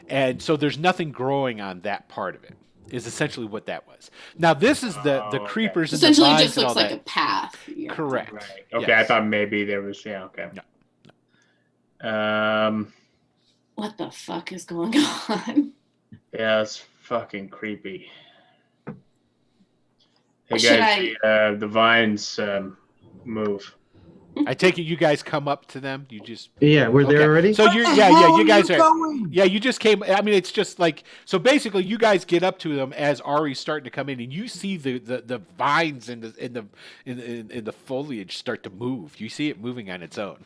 and so there's nothing growing on that part of it. Is essentially what that was. Now this is the creepers. And essentially, the vines just looks like that. a path. Yeah. Correct. Right. Okay, Yes. I thought maybe there was. Yeah. Okay. No. What the fuck is going on? Yeah, it's fucking creepy. Hey Should guys, the vines move. I take it you guys come up to them. You just Yeah, we're there already. So you guys are. Yeah, you just came. I mean, it's just like so. Basically, you guys get up to them as Ari's starting to come in, and you see the vines in the foliage start to move. You see it moving on its own.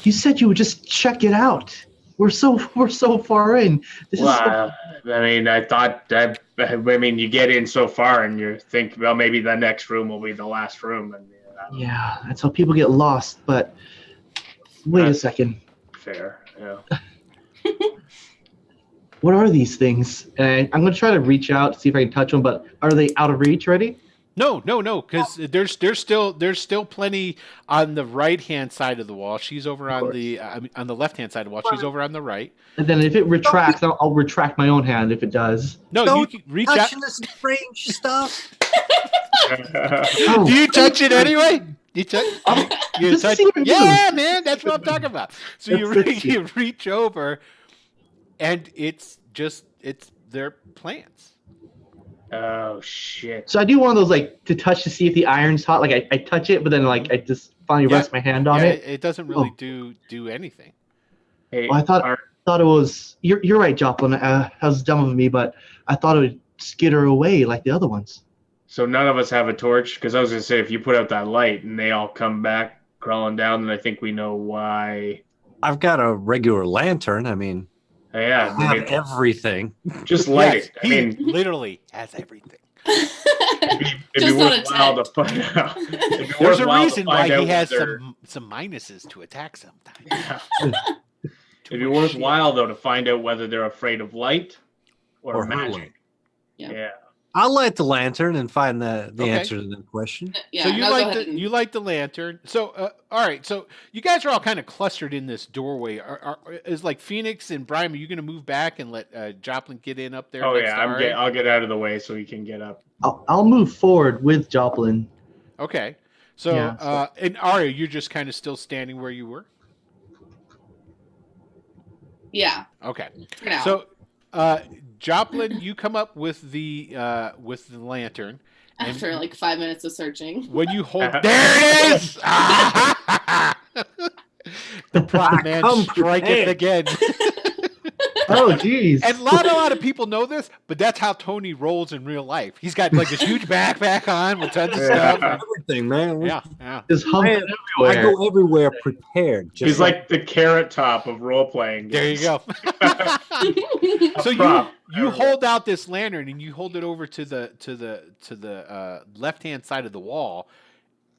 You said you would just check it out. We're so far in. This is Well, I mean, I thought that. I mean, you get in so far, and you think, well, maybe the next room will be the last room, and yeah, that's how people get lost. But wait a second. fair. Yeah. What are these things? And I'm gonna try to reach out, see if I can touch them. But are they out of reach already? No, because there's still plenty on the right hand side of the wall. She's over on the left hand side of the wall. She's over on the right. And then if it retracts, I'll retract my own hand if it does. No, Don't you can reach out. touching this strange stuff. Oh, Do you touch it anyway? You touch? You This touch? is even Yeah, new. man, that's what I'm talking about. So you reach over, and it's their plants. Oh shit. So I do one of those like to touch to see if the iron's hot. Like I touch it, but then like I just finally rest my hand on it. It doesn't really do anything. Hey, Well, I thought it was. You're right, Joplin. That was dumb of me, but I thought it would skitter away like the other ones. so none of us have a torch, because I was gonna say if you put out that light and they all come back crawling down, then I think we know why. I've got a regular lantern. I mean, Yeah, I have everything. just light Yes, it. I he mean, literally has everything. it'd be Just not a worthwhile to tent. find out. It'd be There's a worthwhile to reason why find out he has whether- some minuses to attack sometimes. Yeah. It'd be worthwhile though to find out whether they're afraid of light or her magic. light. Yeah. I'll light the lantern and find the Okay. answer to the question. Yeah, So and I'll go ahead and- you light the lantern. So all right. So you guys are all kind of clustered in this doorway. Is like Phoenix and Brian? Are you going to move back and let Joplin get in up there? Oh next yeah, to Ari? I'll get out of the way so he can get up. I'll move forward with Joplin. Okay. So, Yeah. and Arya, you're just kind of still standing where you were. Yeah, Okay. for now. So, Joplin, you come up with the lantern. And after like 5 minutes of searching. when you hold, there it is. The prop man come striketh prepared. again. Oh, geez. And a lot of people know this, but that's how Tony rolls in real life. He's got like this huge backpack on with tons of stuff. and- Everything, man. yeah. Just humping I everywhere. go everywhere prepared. Just He's like the Carrot Top of role playing. There you go. So prop. you hold out this lantern and you hold it over to the left hand side of the wall,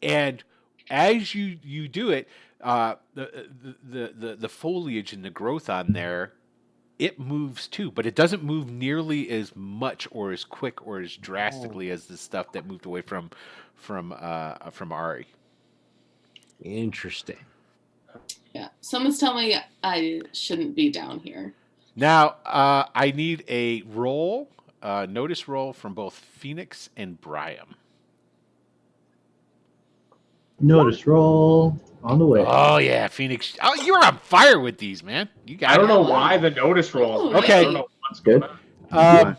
and as you do it, the foliage and the growth on there, it moves too, but it doesn't move nearly as much or as quick or as drastically as the stuff that moved away from Ari. Interesting. Yeah. Someone's telling me I shouldn't be down here. Now, I need a roll, notice roll from both Phoenix and Brian. Notice roll on the way. Oh yeah, Phoenix! Oh, you're on fire with these, man. You got. I don't it. know why the notice roll. Okay. I don't know what's going on.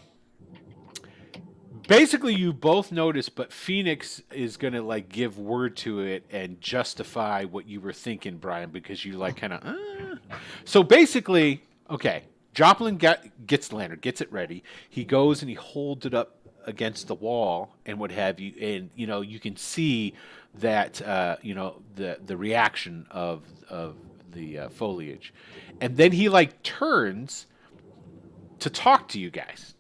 Basically, you both notice, but Phoenix is gonna like give word to it and justify what you were thinking, Brian, because you like kind of. So basically, okay, Joplin gets the lantern, gets it ready. He goes and he holds it up against the wall and what have you, and you can see that the reaction of the foliage, and then he like turns to talk to you guys.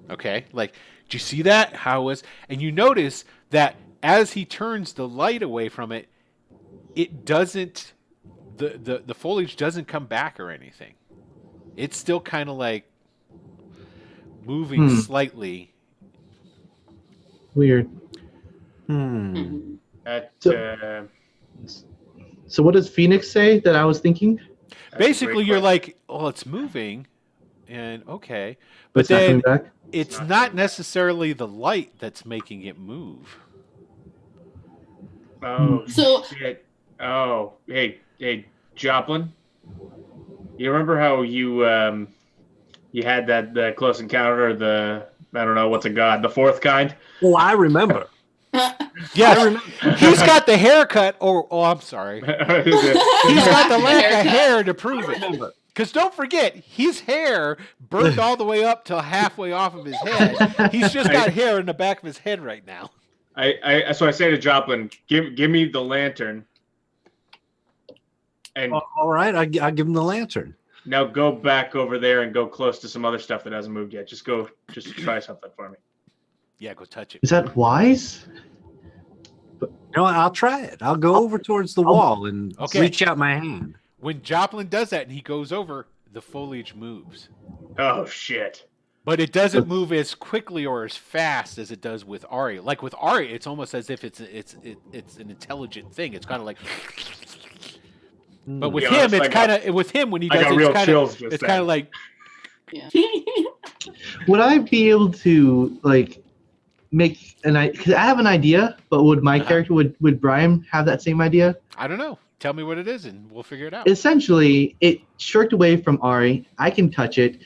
Okay, like. Do you see that? How was? And you notice that as he turns the light away from it, it doesn't. The foliage doesn't come back or anything. It's still kind of like moving slightly. Weird. That, So what does Phoenix say that I was thinking? that's a Basically, great you're question. like, oh, it's moving, and okay, But but it's not then coming back? it's not necessarily the light that's making it move. Oh So- shit! Oh, hey, Joplin. You remember how you had that close encounter? I don't know what's a god, the fourth kind. Oh, I remember. Yes, he's got the haircut. Oh, I'm sorry. He's got the lack of Haircut. hair to prove it. Because don't forget, his hair burned all the way up till halfway off of his head. He's just got hair in the back of his head right now. So I say to Joplin, give me the lantern, and All right, I give him the lantern. now go back over there and go close to some other stuff that hasn't moved yet. Just try something for me. Yeah, go touch it. Is that wise? No, I'll try it. I'll go over towards the wall and Okay. reach out my hand. When Joplin does that and he goes over, the foliage moves. Oh shit! But it doesn't move as quickly or as fast as it does with Ari. Like with Ari, it's almost as if it's an intelligent thing. It's kind of like. But with Yeah, him, honest, it's I got- kind of with him when he I does got it, real it's kind chills of just it's then. kind of like Yeah. Would I be able to like make because I have an idea, but would my character would Brian have that same idea? I don't know. Tell me what it is, and we'll figure it out. Essentially, it shirked away from Ari. I can touch it.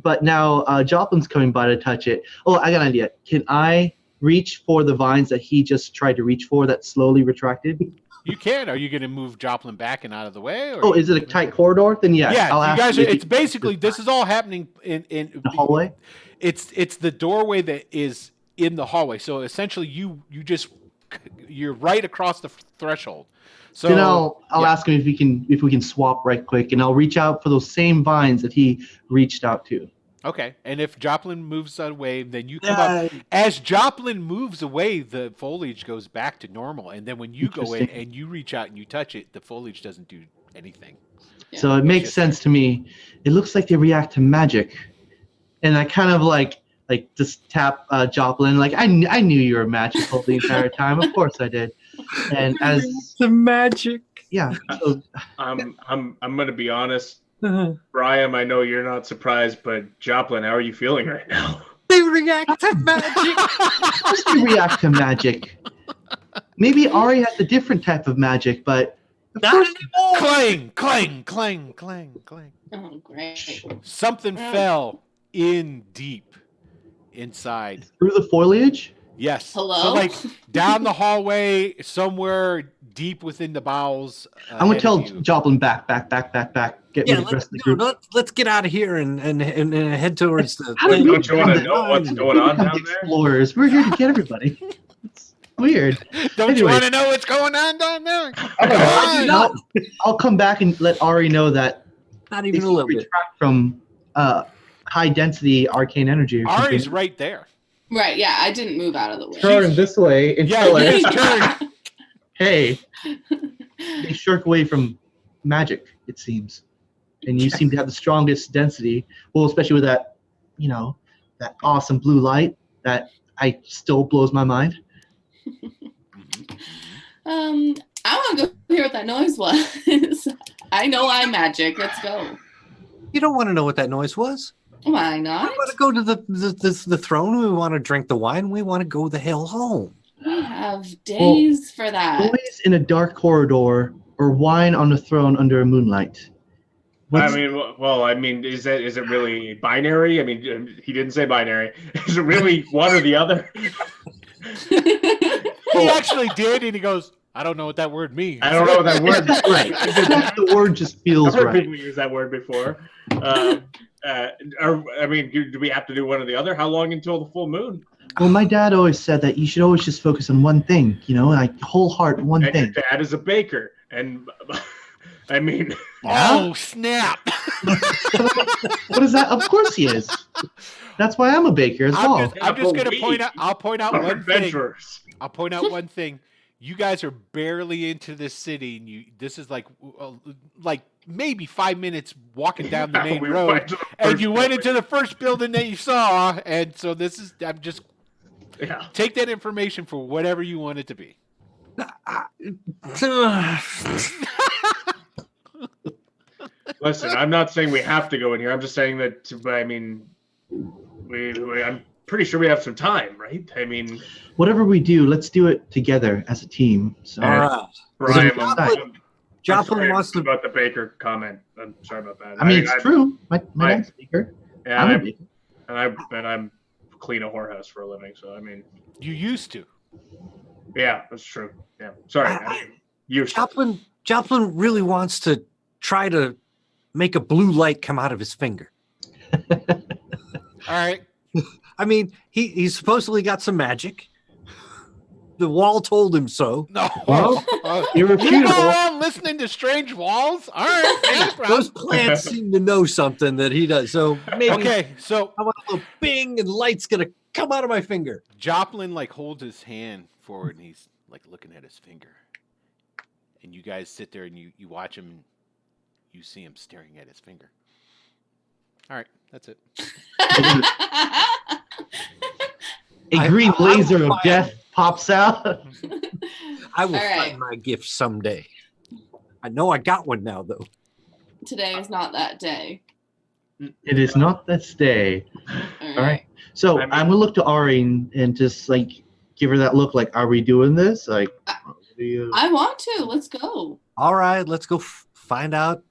But now Joplin's coming by to touch it. Oh, I got an idea. Can I reach for the vines that he just tried to reach for that slowly retracted? You can. Are you going to move Joplin back and out of the way? Or Oh, is it a tight corridor? Then yes. Yeah, I'll you ask guys. if It's basically this is all happening in the hallway. It's the doorway that is in the hallway. So essentially, you're right across the threshold. So Then I'll yeah. ask him if we can swap right quick, and I'll reach out for those same vines that he reached out to. Okay, and if Joplin moves away, then you come up. As Joplin moves away, the foliage goes back to normal, and then when you go in Interesting. and you reach out and you touch it, the foliage doesn't do anything. So it makes sense to me. It looks like they react to magic, and I kind of like just tap Joplin. Like I knew you were magical the entire time. Of course I did. And as The magic. yeah, so I'm gonna be honest, Brian. I know you're not surprised, but Joplin, how are you feeling right now? They react to magic. how does he react to magic? Maybe Ari has a different type of magic, but of Not course, anymore. Clang, clang, clang, clang, clang. Oh, great. Something fell in deep inside. through the foliage. Yes. Hello? So like down the hallway, somewhere deep within the bowels. I'm gonna tell ahead of you. Joplin back. Get Yeah, with the rest of the group. let's get out of here and head towards the. How did we Don't you want to know what's going on become down there? explorers? We're here to get everybody. It's weird. Don't you Anyway. want to know what's going on down there? I'll come back and let Ari know that Not they even a should little bit. retract from high density arcane energy. Or Ari's something. right there. Right, yeah, I didn't move out of the way. Turn this way and Yeah, tell you her, just turned. hey, they shirk away from magic, it seems. And you seem to have the strongest density. Well, especially with that, that awesome blue light that still blows my mind. I want to go hear what that noise was. I know I'm magic. Let's go. You don't want to know what that noise was. Why We not? want to go to the throne. We want to drink the wine. We want to go the hell home. We have days for that. Noise in a dark corridor or wine on a throne under a moonlight. I mean, is it really binary? I mean, he didn't say binary. Is it really one or the other? He actually did, and he goes, "I don't know what that word means." I don't know what that word. right. The word just feels I've heard right. people use that word before. Do we have to do one or the other? How long until the full moon? Well, my dad always said that you should always just focus on one thing, like whole heart, one And thing. your dad is a baker, and I mean, Oh snap! What is that? Of course he is. That's why I'm a baker as well. I'm just but gonna point out. I'll point out are one thing. adventurers. I'll point out one thing. You guys are barely into this city, and this is like maybe 5 minutes walking down the main We road, went to the and first you went building. into the first building that you saw, and so I'm just Yeah. take that information for whatever you want it to be. Listen, I'm not saying we have to go in here. I'm just saying that. I mean, I'm pretty sure we have some time, right? I mean, Whatever we do, let's do it together as a team. So All right. Brian, Joplin wants to. about the baker comment. I'm sorry about that. I mean, it's true. My dad's a baker. Yeah, I'm a and baker. I'm clean a whorehouse for a living, so I mean, You used to. yeah, that's true. Yeah, sorry. You Joplin really wants to try to make a blue light come out of his finger. All right. I mean, he's supposedly got some magic. The wall told him so. No. Well, You go irrefutable. around listening to strange walls. All right. No problem. Those plants seem to know something that he does. So maybe Okay, so I want a little bing and light's gonna come out of my finger. Joplin holds his hand forward, and he's looking at his finger. And you guys sit there and you watch him. And you see him staring at his finger. All right, that's it. A green I will laser of find- death pops out. I will All right. find my gift someday. I know I got one now, though. Today is not that day. It is not this day. All All right. So I mean- I'm gonna look to Ari and just give her that look. Are we doing this? What do you? I want to. Let's go. All right, let's go find out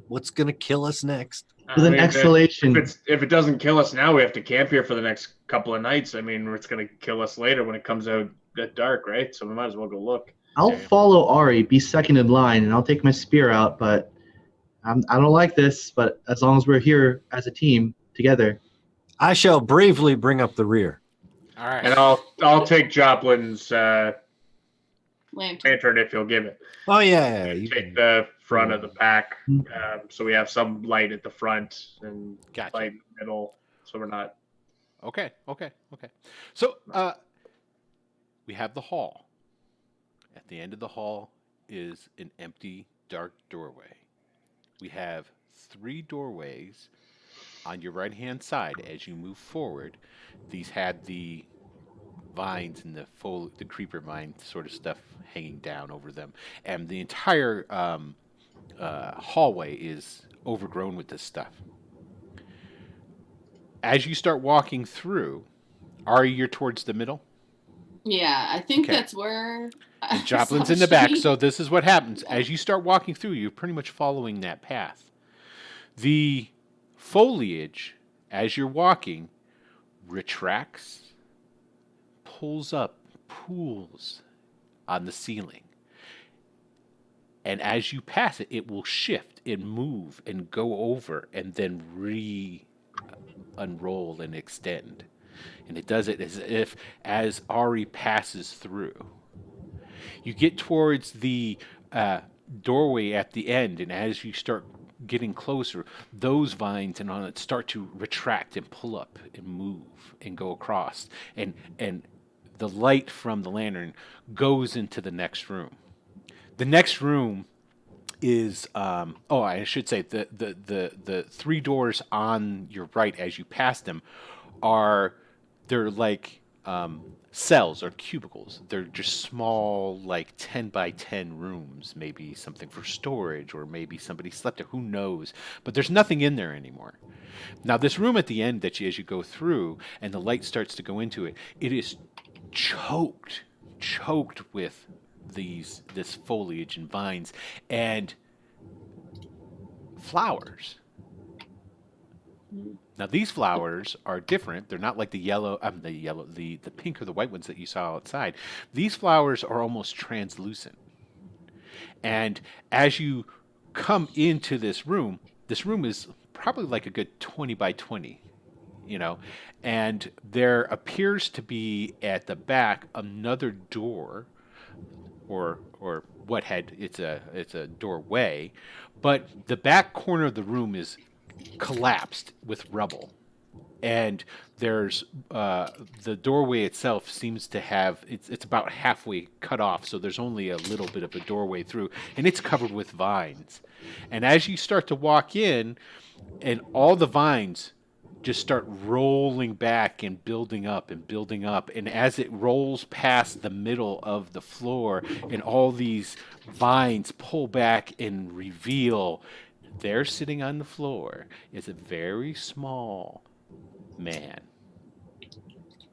what's gonna kill us next. With an if exhalation. if it doesn't kill us now, we have to camp here for the next couple of nights. I mean, it's going to kill us later when it comes out at dark, right? So we might as well go look. I'll follow Ari, be second in line, and I'll take my spear out. But I don't like this. But as long as we're here as a team together, I shall bravely bring up the rear. All right. And I'll take Joplin's Lantern. lantern if you'll give it. Oh yeah, you Take can- the front of the pack, so we have some light at the front and Gotcha. light in the middle, so we're not. Okay. So we have the hall. At the end of the hall is an empty, dark doorway. We have 3 doorways on your right-hand side as you move forward. These had the vines and the creeper vine sort of stuff hanging down over them, and the entire hallway is overgrown with this stuff. As you start walking through, you're towards the middle. Yeah, I think Okay. that's where. And Joplin's in the back. So this is what happens. As you start walking through, you're pretty much following that path. The foliage, as you're walking, retracts, pulls up, pools on the ceiling. And as you pass it, it will shift and move and go over and then unroll and extend. And it does it as if as Ari passes through. You get towards the doorway at the end, and as you start getting closer, those vines and on it start to retract and pull up and move and go across. And the light from the lantern goes into the next room. The next room is I should say the three doors on your right as you pass them they're like cells or cubicles. They're just small, like 10 by 10 rooms, maybe something for storage, or maybe somebody slept there, who knows, but there's nothing in there anymore. Now this room at the end that as you go through and the light starts to go into it, it is choked with this foliage and vines and flowers. Now these flowers are different. They're not like the pink or the white ones that you saw outside. These flowers are almost translucent. And as you come into this room is probably like a good 20 by 20, and there appears to be at the back another door or it's a doorway, but the back corner of the room is collapsed with rubble, and there's the doorway itself seems to have it's about halfway cut off, so there's only a little bit of a doorway through, and it's covered with vines. And as you start to walk in, and all the vines just start rolling back and building up, and as it rolls past the middle of the floor and all these vines pull back and reveal, there sitting on the floor is a very small man.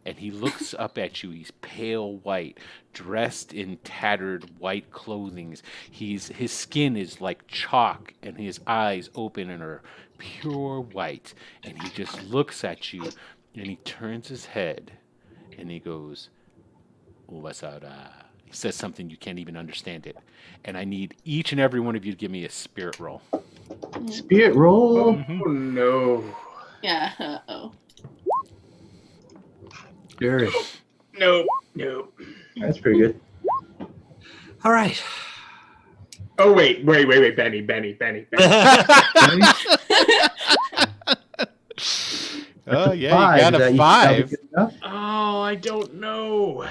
And he looks up at you. He's pale white, dressed in tattered white clothing. His skin is like chalk, and his eyes open and are pure white. And he just looks at you, and he turns his head, and he goes, "Wasara." He says something you can't even understand it. And I need each and every one of you to give me a spirit roll. Spirit roll. Oh no. Yeah. Uh-oh. Sure. No. That's pretty good. All right. Oh wait, Benny. Oh yeah, Five. you got a 5. Oh, I don't know.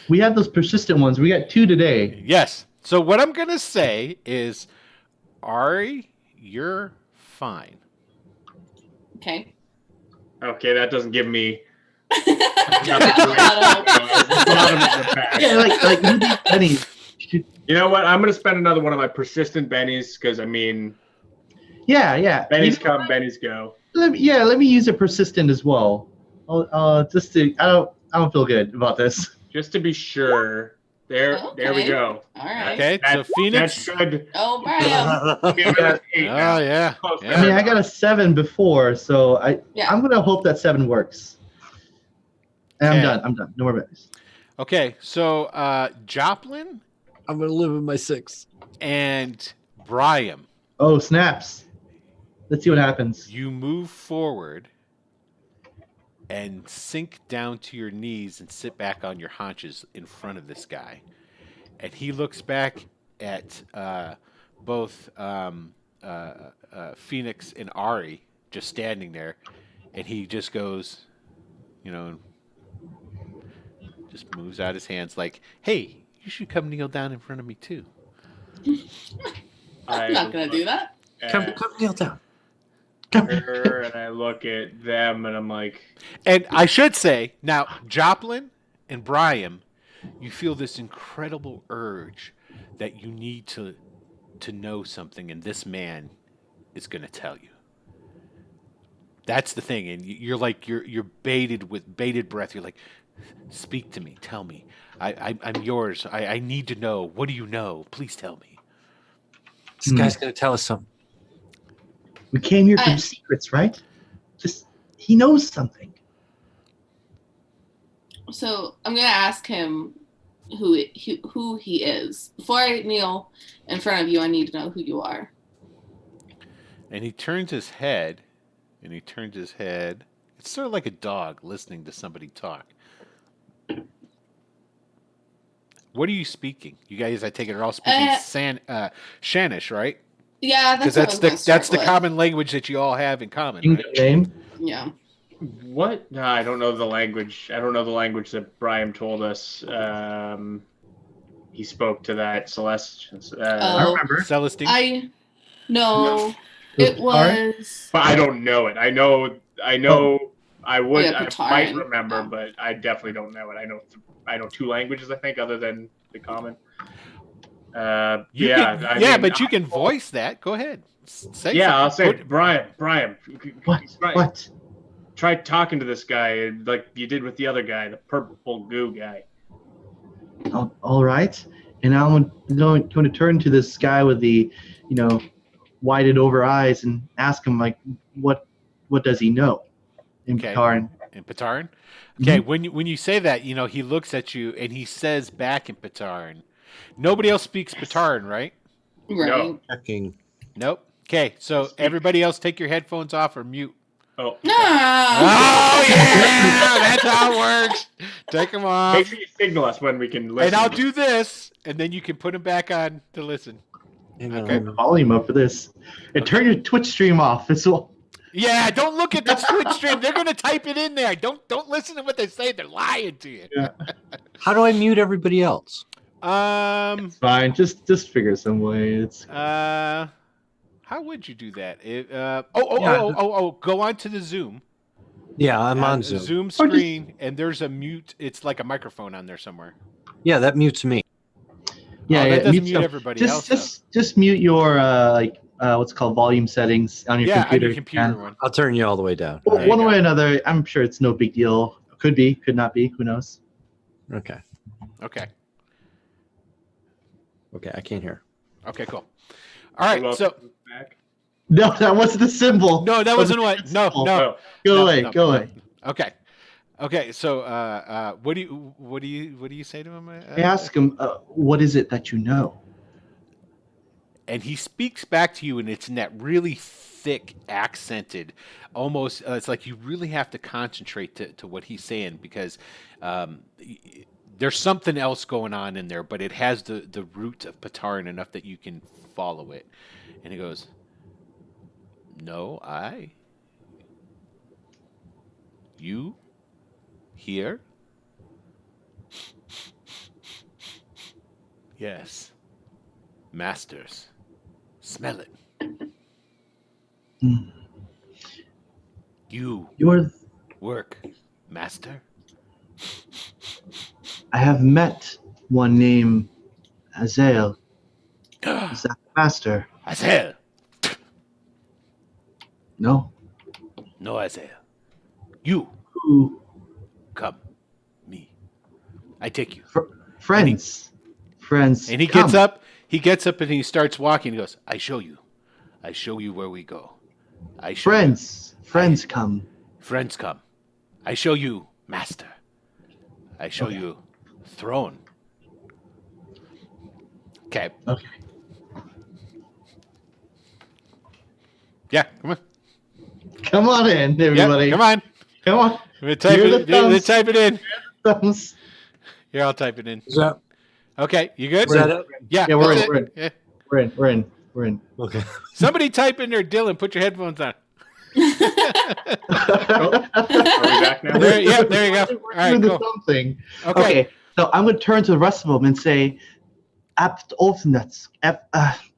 We have those persistent ones. We got 2 today. Yes. So what I'm gonna say is, Ari, you're fine. Okay. Okay, that doesn't give me. Yeah, like Benny. You know what? I'm gonna spend another one of my persistent bennies because I mean, Yeah. bennies come, bennies go. Let me use a persistent as well. Just to I don't feel good about this. Just to be sure. There we go. All right. Okay, so Phoenix. That should Oh, Brian. give us 8 Oh now. yeah. Close yeah. I mean, I got a 7 before, so Yeah. I'm gonna hope that 7 works. And Okay. I'm done. No more bennies. Okay, so Joplin I'm gonna live in my 6. and Brian, Oh, snaps. Let's see what happens. you move forward and sink down to your knees and sit back on your haunches in front of this guy. And he looks back at both Phoenix and Ari just standing there, and he just goes, just moves out his hands like, "Hey, you should come kneel down in front of me too." I'm not going to do that. Come kneel down. And I look at them and I'm like, And I should say, now, Joplin and Brian, you feel this incredible urge that you need to know something, and this man is going to tell you. That's the thing, and you're like you're baited with bated breath. You're like, Speak to me. Tell me. I'm yours. I need to know. What do you know? Please tell me. This guy's gonna tell us something. We came here for secrets, right? Just he knows something. So I'm gonna ask him who he is. Before I kneel in front of you, I need to know who you are. And he turns his head. It's sort of like a dog listening to somebody talk. What are you speaking? You guys, I take it, are all speaking Shanish, right? Yeah, Because that's the common language that you all have in common, right? Name? Yeah. What? No, I don't know the language. I don't know the language that Brian told us. He spoke to that Celeste. I remember. Celestine? No. It was. But I don't know it. I know. I would. Yeah, I Patarian. might remember, but I definitely don't know it. I know 2 languages, I think, other than the common. But you can voice that. Go ahead. Say yeah, I'll something. say Brian. What? Try talking to this guy like you did with the other guy, the purple goo guy. Oh, all right. And I'm going to turn to this guy with the, widened over eyes and ask him like, what does he know? In Pataran. In Pataran? Okay, when you say that, he looks at you and he says back in Pataran. Nobody else speaks Pataran, right? Right. No. Checking. Nope. Okay, so everybody else take your headphones off or mute. Oh. No. Oh, yeah! That's how it works. Take them off. Make sure you signal us when we can listen. And I'll do this, and then you can put them back on to listen. Okay. Volume up for this. And turn your Twitch stream off as well. Yeah, don't look at the Twitch stream. They're gonna type it in there. Don't listen to what they say. They're lying to you. Yeah. How do I mute everybody else? It's fine. Just figure some way. It's how would you do that? Go on to the Zoom. Yeah, I'm on Zoom. Zoom screen, and there's a mute. It's like a microphone on there somewhere. Yeah, that mutes me. Yeah, that doesn't mute some- everybody else. Just mute your what's it called volume settings on your computer. On your computer one. I'll turn you all the way down. Well, one way or another, I'm sure it's no big deal. Could be, could not be. Who knows? Okay. Okay. Okay, I can't hear. Okay, cool. All right, so back. No, that wasn't the symbol. no, that wasn't what. No. Go away. Go away. Okay. So, what do you say to him? I ask him, what is it that you know? And he speaks back to you, and it's in that really thick, accented, almost. It's like you really have to concentrate to what he's saying because there's something else going on in there, but it has the root of Pataran enough that you can follow it. And he goes, "No, you here? Yes, masters." Smell it. You're. Work, master. I have met one named Azael. Is that master? Azael. No. No, Azael. You. Who? Come. Me. I take you. Friends. Friends. And he come. gets up. He gets up and he starts walking. He goes, I show you. I show you where we go. I show Friends. Friends come. you. Friends come. I show you, master. I show you, throne. Okay. Okay. Yeah, come on. Come on in, everybody. Yeah, come on. Come on. Type Hear it, the thumbs. type it in. Thumbs. Here, I'll type it in. Is that, Okay, you good? is that it? Yeah, Yeah, we're that's in, it. we're in. Yeah. We're in. Okay. Somebody type in there, Dylan. Put your headphones on. Are we back now? There you go. All We're right, doing the cool. thumb thing. Okay. Okay, so I'm going to turn to the rest of them and say, "Apt Olfnuts.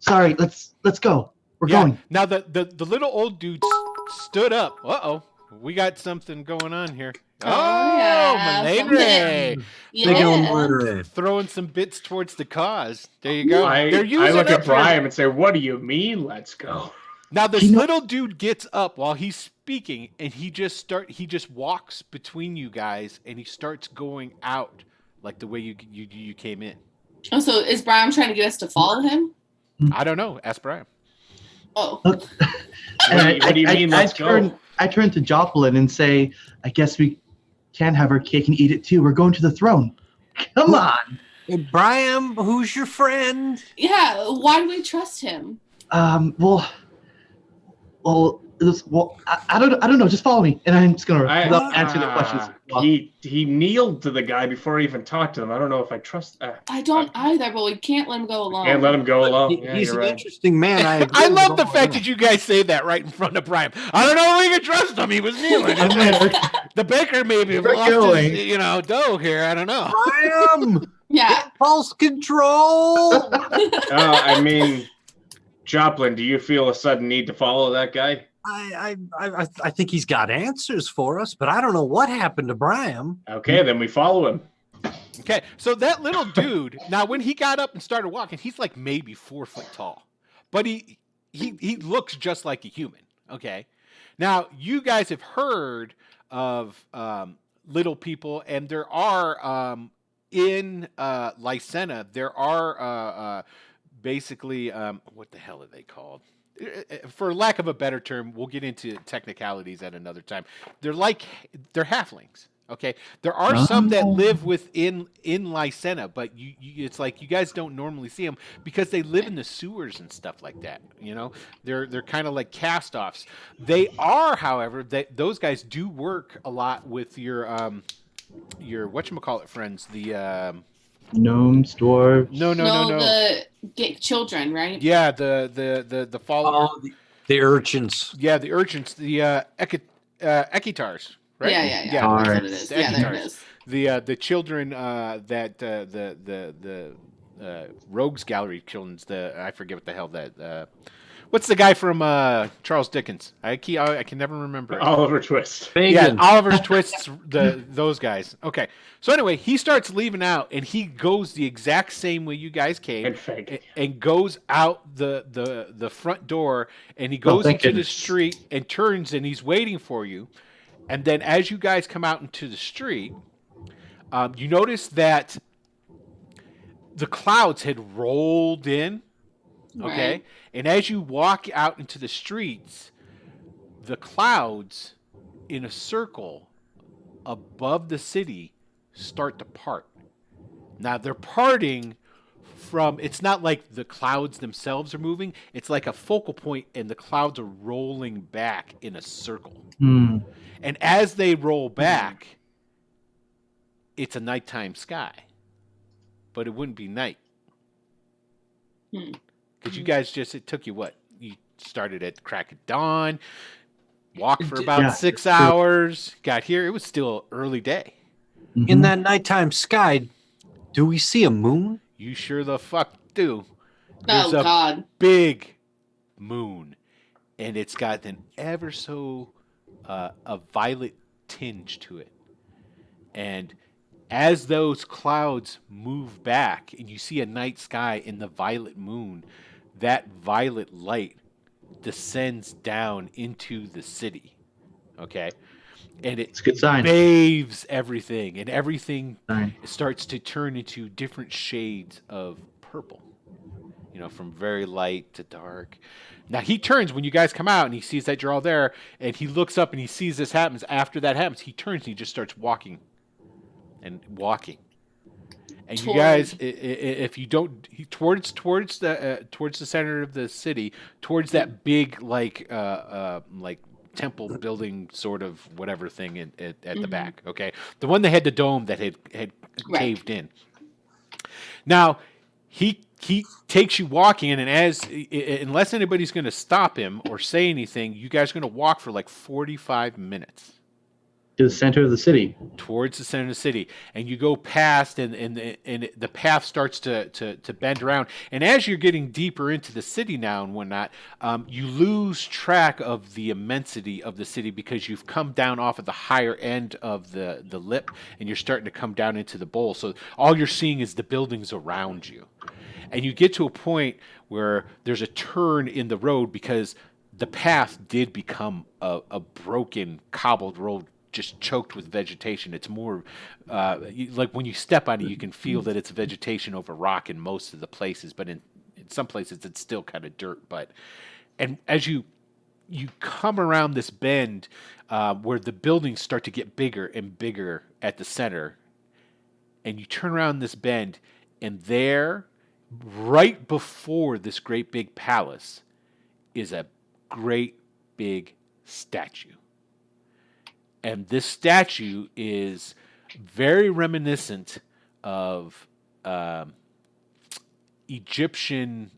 Sorry, let's go. We're going." Now the little old dude stood up. Uh-oh. We got something going on here. Oh, yeah, Malandre. Yeah. Throwing some bits towards the cause. There you go. I They're using look it at for- Brian and say, "What do you mean? Let's go." Now this You know- little dude gets up while he's speaking, and he just walks between you guys, and he starts going out like the way you came in. Oh, so is Brian trying to get us to follow him? I don't know. Ask Brian. Oh. What do you mean? Let's go. I turn to Joplin and say, I guess we can have our cake and eat it too. We're going to the throne. Come on. Hey, Brian, who's your friend? Yeah, why do we trust him? Well, I don't know. Just follow me, and I'm just gonna answer the questions. He kneeled to the guy before he even talked to him. I don't know if I trust. I don't either, but we can't let him go alone. Can't let him go alone. He's an interesting man. I agree I with love the all fact that. that you guys say that right in front of Brian. I don't know if we can trust him. He was kneeling. The baker maybe lost his, dough here. I don't know. Brian, Yeah. false control. I mean, Joplin, do you feel a sudden need to follow that guy? I think he's got answers for us, but I don't know what happened to Brian. Okay, then we follow him. Okay, so that little dude. Now, when he got up and started walking, he's like maybe 4 foot tall, but he looks just like a human. Okay, now you guys have heard of little people, and there are in Lycena, there are basically what the hell are they called? For lack of a better term, we'll get into technicalities at another time. They're halflings. Okay, there are some that live within Lycena, but it's like you guys don't normally see them because they live in the sewers and stuff like that. They're kind of like cast-offs. They are, however, those guys do work a lot with your whatchamacallit friends, the gnomes, dwarves. No. The children, right? Yeah, the fallen. The urchins. Yeah, the urchins, the ekitars. Right? Yeah. That's what it is. The Yeah, there it is. The children that the Rogues Gallery children's I forget what the hell that what's the guy from Charles Dickens? I can never remember it. Oliver Twist. Yeah, Oliver Twist's those guys. Okay, so anyway, he starts leaving out, and he goes the exact same way you guys came, and goes out the front door, and he goes into the street and turns, and he's waiting for you. And then as you guys come out into the street, you notice that the clouds had rolled in. Okay. Right. And as you walk out into the streets, the clouds in a circle above the city start to part. Now they're parting from, it's not like the clouds themselves are moving. It's like a focal point and the clouds are rolling back in a circle. And as they roll back, it's a nighttime sky. But it wouldn't be night. Because you guys it took you what? You started at crack of dawn, walked for about 6 hours, got here. It was still early day. In that nighttime sky, do we see a moon? You sure the fuck do. Oh, God. Big moon. And it's got an ever so a violet tinge to it. And as those clouds move back and you see a night sky in the violet moon, that violet light descends down into the city. Okay? And it's a good sign. Bathes everything, and everything starts to turn into different shades of purple. From very light to dark. Now he turns when you guys come out and he sees that you're all there, and he looks up and he sees this happens. After that happens, he turns and he just starts walking. And you guys, if you don't, towards the center of the city, towards that big like temple building sort of whatever thing at the back. Okay, the one that had the dome that had caved in. Now he takes you walking in, and unless anybody's going to stop him or say anything, you guys are going to walk for like 45 minutes. To the center of the city. Towards the center of the city. And you go past, and the path starts to bend around. And as you're getting deeper into the city now and whatnot, you lose track of the immensity of the city because you've come down off of the higher end of the lip, and you're starting to come down into the bowl. So all you're seeing is the buildings around you. And you get to a point where there's a turn in the road because the path did become a broken, cobbled road, just choked with vegetation. It's more like when you step on it, you can feel that it's vegetation over rock in most of the places, but in some places it's still kind of dirt. And as you come around this bend where the buildings start to get bigger and bigger at the center, and you turn around this bend, and there, right before this great big palace, is a great big statue. And this statue is very reminiscent of Egyptian,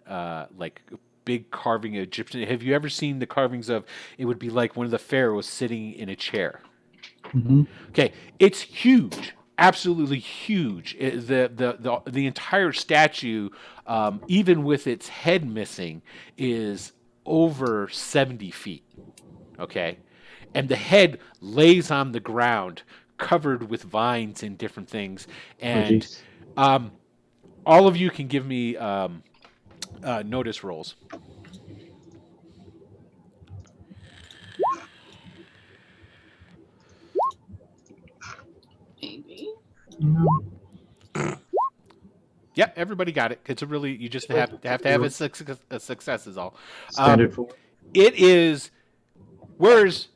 like big carving Egyptian. Have you ever seen the carvings of? It would be like one of the pharaohs sitting in a chair. Mm-hmm. Okay, it's huge, absolutely huge. The entire statue, even with its head missing, is over 70 feet. Okay. And the head lays on the ground, covered with vines and different things. And all of you can give me notice rolls. Maybe. Yeah, everybody got it. It's a really, you just have to have a success is all. Standard for It is, whereas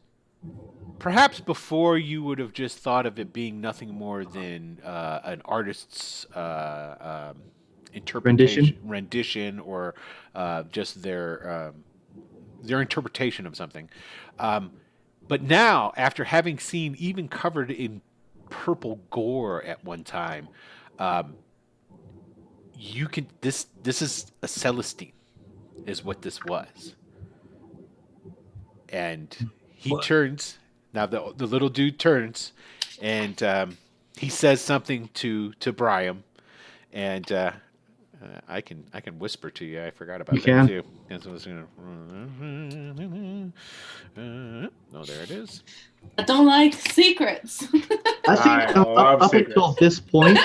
perhaps before you would have just thought of it being nothing more than an artist's interpretation, rendition, or just their interpretation of something. But now, after having seen even covered in purple gore at one time, you can this is a Celestine, is what this was, and he turns. Now the little dude turns, and he says something to Brian, and I can whisper to you. I forgot about that too. And so oh, there it is. I don't like secrets. I think up until this point,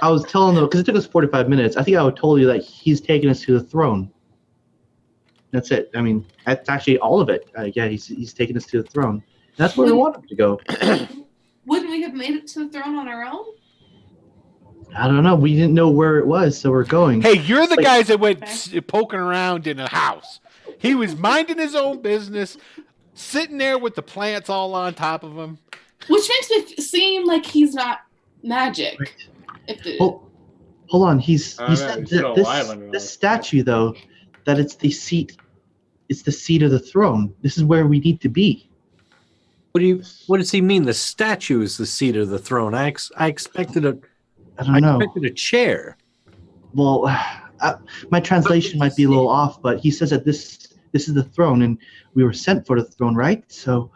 I was telling them, because it took us 45 minutes, I think I would told you that he's taking us to the throne. That's it. I mean, that's actually all of it. Yeah, he's taking us to the throne. That's where we want him to go. Wouldn't we have made it to the throne on our own? I don't know. We didn't know where it was, so we're going. Hey, you're the guys that went poking around in a house. He was minding his own business, sitting there with the plants all on top of him. Which makes me seem like he's not magic. Hold on. He said that this statue, though, that it's the seat of the throne. This is where we need to be. What does he mean? The statue is the seat of the throne. I expected I don't know. expected a chair. Well, my translation might be a little off, but he says that this is the throne, and we were sent for the throne, right? So,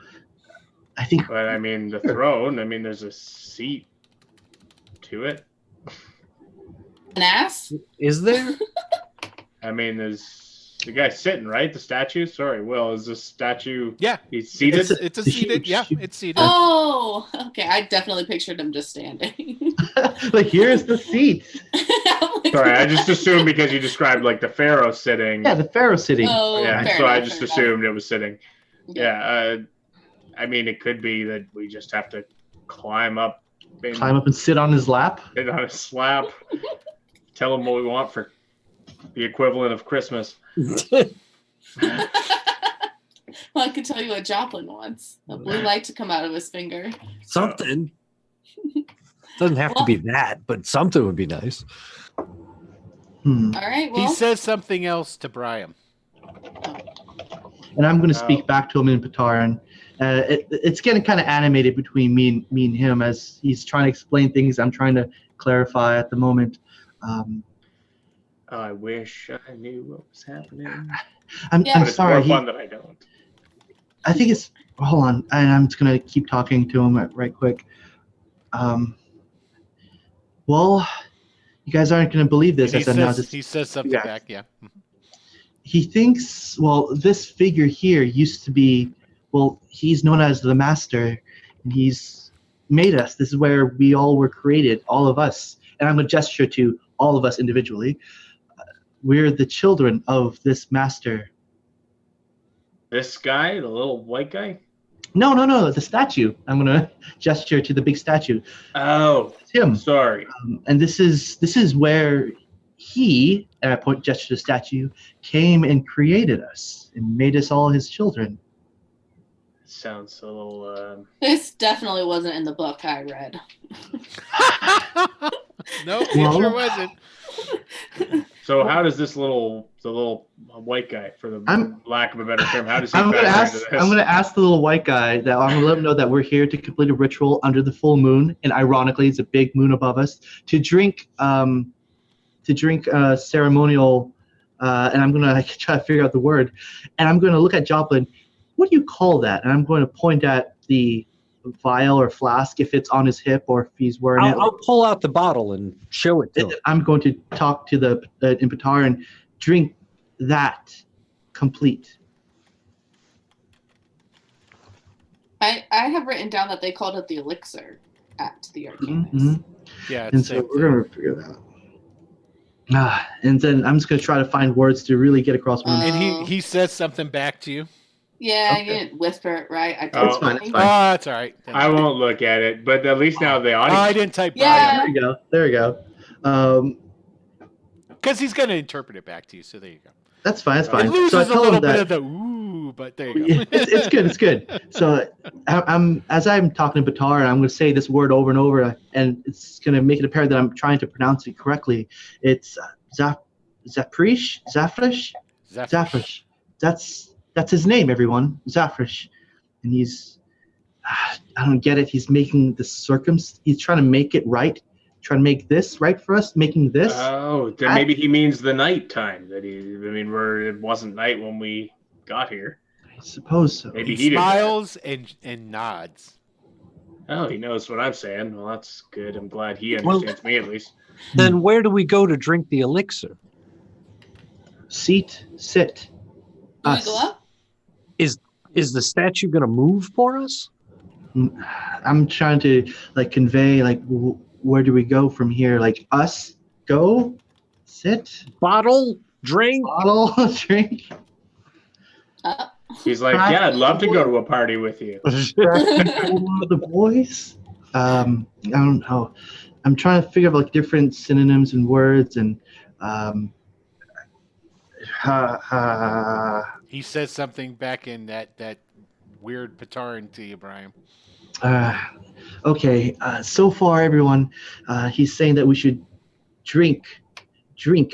I think. But I mean, the throne. I mean, there's a seat to it. An ass? Is there? I mean, there's the guy sitting, right? The statue. Sorry, Will. Is the statue? Yeah, he's seated. It's a seated. Yeah, it's seated. Oh, okay. I definitely pictured him just standing. Like, here's the seat. Sorry, I just assumed because you described like the pharaoh sitting. Yeah, the pharaoh sitting. Oh, yeah, fair so I enough, just fair assumed it was sitting. Yeah. Yeah, I mean, it could be that we just have to climb up And sit on his lap. Sit on his lap. Tell him what we want for the equivalent of Christmas. Well, I could tell you what Joplin wants. A blue light to come out of his finger. Something. Doesn't have to be that, but something would be nice. All right. Well, He says something else to Brian. And I'm going to speak back to him in Pataran. It's getting kind of animated between me and him as he's trying to explain things I'm trying to clarify at the moment. I wish I knew what was happening. I'm But it's sorry. more fun that I don't. I think it's. Hold on. I'm just going to keep talking to him right quick. Well, you guys aren't going to believe this. He says something back, yeah. He thinks, well, this figure here used to be, well, he's known as the master, and he's made us. This is where we all were created, all of us. And I'm going to gesture to all of us individually. We're the children of this master. This guy, the little white guy? No, the statue. I'm gonna gesture to the big statue. Oh, It's him. sorry. And this is where he, and I point gesture to the statue, came and created us and made us all his children. Sounds a little. This definitely wasn't in the book I read. Nope, Well- it sure wasn't. So how does the little white guy, for the I'm- lack of a better term, how does he I'm gonna factor ask. into this? I'm gonna ask the little white guy that I'm gonna let him know that we're here to complete a ritual under the full moon, and ironically, it's a big moon above us to drink ceremonial. And I'm gonna try to figure out the word, and I'm gonna look at Joplin. What do you call that? And I'm going to point at the vial or flask if it's on his hip or if he's wearing it. I'll pull out the bottle and show it to him. I'm going to talk to the Impetar and drink that complete. I have written down that they called it the elixir at the Arcanist. Mhm. Yeah, And it's so same we're going to figure that out. And then I'm just going to try to find words to really get across. What And he says something back to you. Yeah, Okay. you didn't whisper it right. I Oh. It's fine, it's Oh, fine. that's all right. I won't look at it, but at least now the Oh, audience. I didn't type Yeah. There you go. There you go. because he's going to interpret it back to you. So there you go. That's fine. That's fine. It loses So I a tell little him bit that. of the ooh, but there you go. it's good. It's good. So as I'm talking to Batar, and I'm going to say this word over and over, and it's going to make it apparent that I'm trying to pronounce it correctly. It's Zafrish. Zafrish. That's his name, everyone. Zafrish, and he's I don't get it. He's making the He's trying to make it right. Trying to make this right for us. Making this. Oh, then maybe he means the night time. It wasn't night when we got here. I suppose so. Maybe He he didn't. smiles and nods. Oh, he knows what I'm saying. Well, that's good. I'm glad he Well- understands me at least. Then where do we go to drink the elixir? Sit. Do we Us. go up? Is the statue going to move for us? I'm trying to convey where do we go from here? Like us, go, sit, Bottle, drink. bottle, drink. Up. He's like, yeah, I'd love to go to a party with you. The boys. I don't know. I'm trying to figure out different synonyms and words and He says something back in that weird Pataran to you, Brian. Okay. So far, everyone, he's saying that we should drink,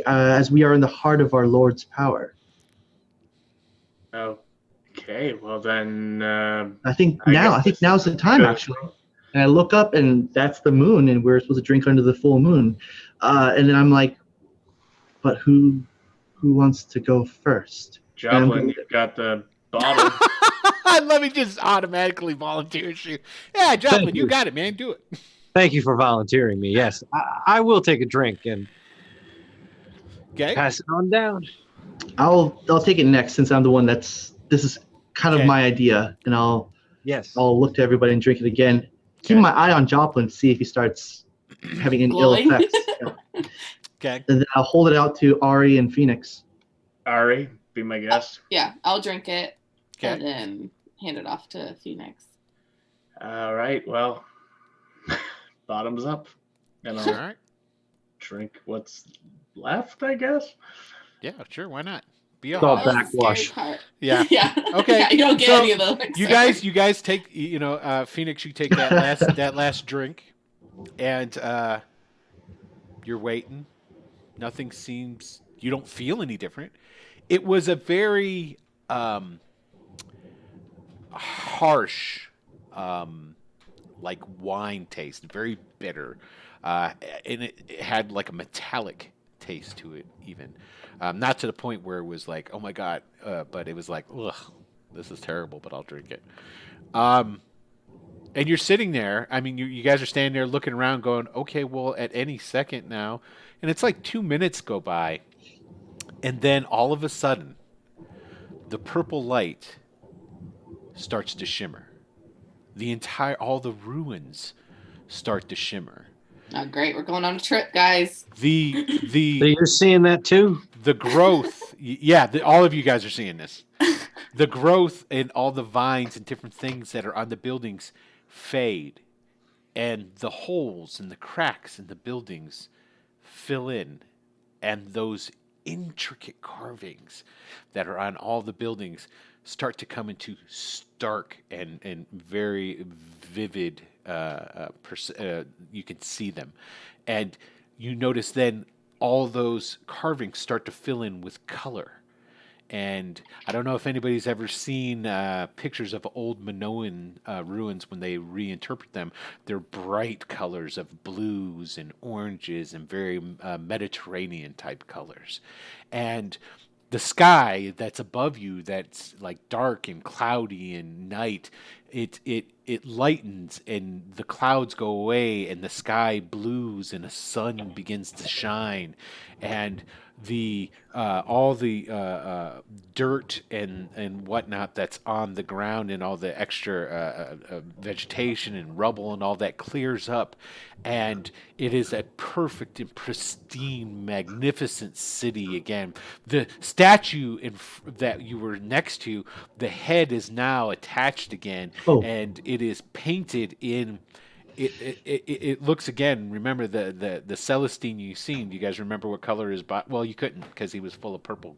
as we are in the heart of our Lord's power. Okay, well then. I think I now. guess I think this now's the time, actually. And I look up, and that's the moon, and we're supposed to drink under the full moon. And then I'm like, but who wants to go first? Joplin, you've got the bottle. I love he just automatically volunteers you. Yeah, Joplin, Thank you you. got it, man. Do it. Thank you for volunteering me. Yes, I will take a drink and Okay. pass it on down. I'll take it next since I'm the one this is kind of Okay. my idea, and I'll Yes. look to everybody and drink it again. Keep Okay. my eye on Joplin to see if he starts having an ill Glowing. effect. Yeah. Okay. And then I'll hold it out to Ari and Phoenix. Ari, be my guest. Yeah, I'll drink it and Okay. then hand it off to Phoenix. All right, well, bottoms up. And All I'll right. drink what's left, I guess. Yeah, sure. Why not? Be a It's all hog. That was the backwash. scary part. Yeah. Yeah. Okay, Yeah, you don't get so any of those. You guys take Phoenix. You take that last drink, and you're waiting. Nothing seems. You don't feel any different. It was a very harsh, like wine taste, very bitter, and it had like a metallic taste to it, even not to the point where it was like, oh my god, but it was like, ugh, this is terrible, but I'll drink it. And you're sitting there. I mean, you guys are standing there looking around, going, okay, well, at any second now, and it's like 2 minutes go by, and then all of a sudden, the purple light starts to shimmer. All the ruins start to shimmer. Oh, great. We're going on a trip, guys. So The you're seeing that too? growth, yeah, all of you guys are seeing this. The growth and all the vines and different things that are on the buildings fade, and the holes and the cracks in the buildings fill in, and those intricate carvings that are on all the buildings start to come into stark and very vivid. You can see them, and you notice then all those carvings start to fill in with color. And I don't know if anybody's ever seen pictures of old Minoan ruins when they reinterpret them. They're bright colors of blues and oranges and very Mediterranean type colors. And the sky that's above you, that's like dark and cloudy and night, it lightens and the clouds go away and the sky blues and the sun begins to shine, and the all the dirt and whatnot that's on the ground and all the extra vegetation and rubble and all that clears up, and it is a perfect and pristine, magnificent city again. The statue that you were next to, the head is now attached again, and it is painted in. It looks again. Remember the Celestine you've seen. Do you guys remember what color his body? Well, you couldn't because he was full of purple.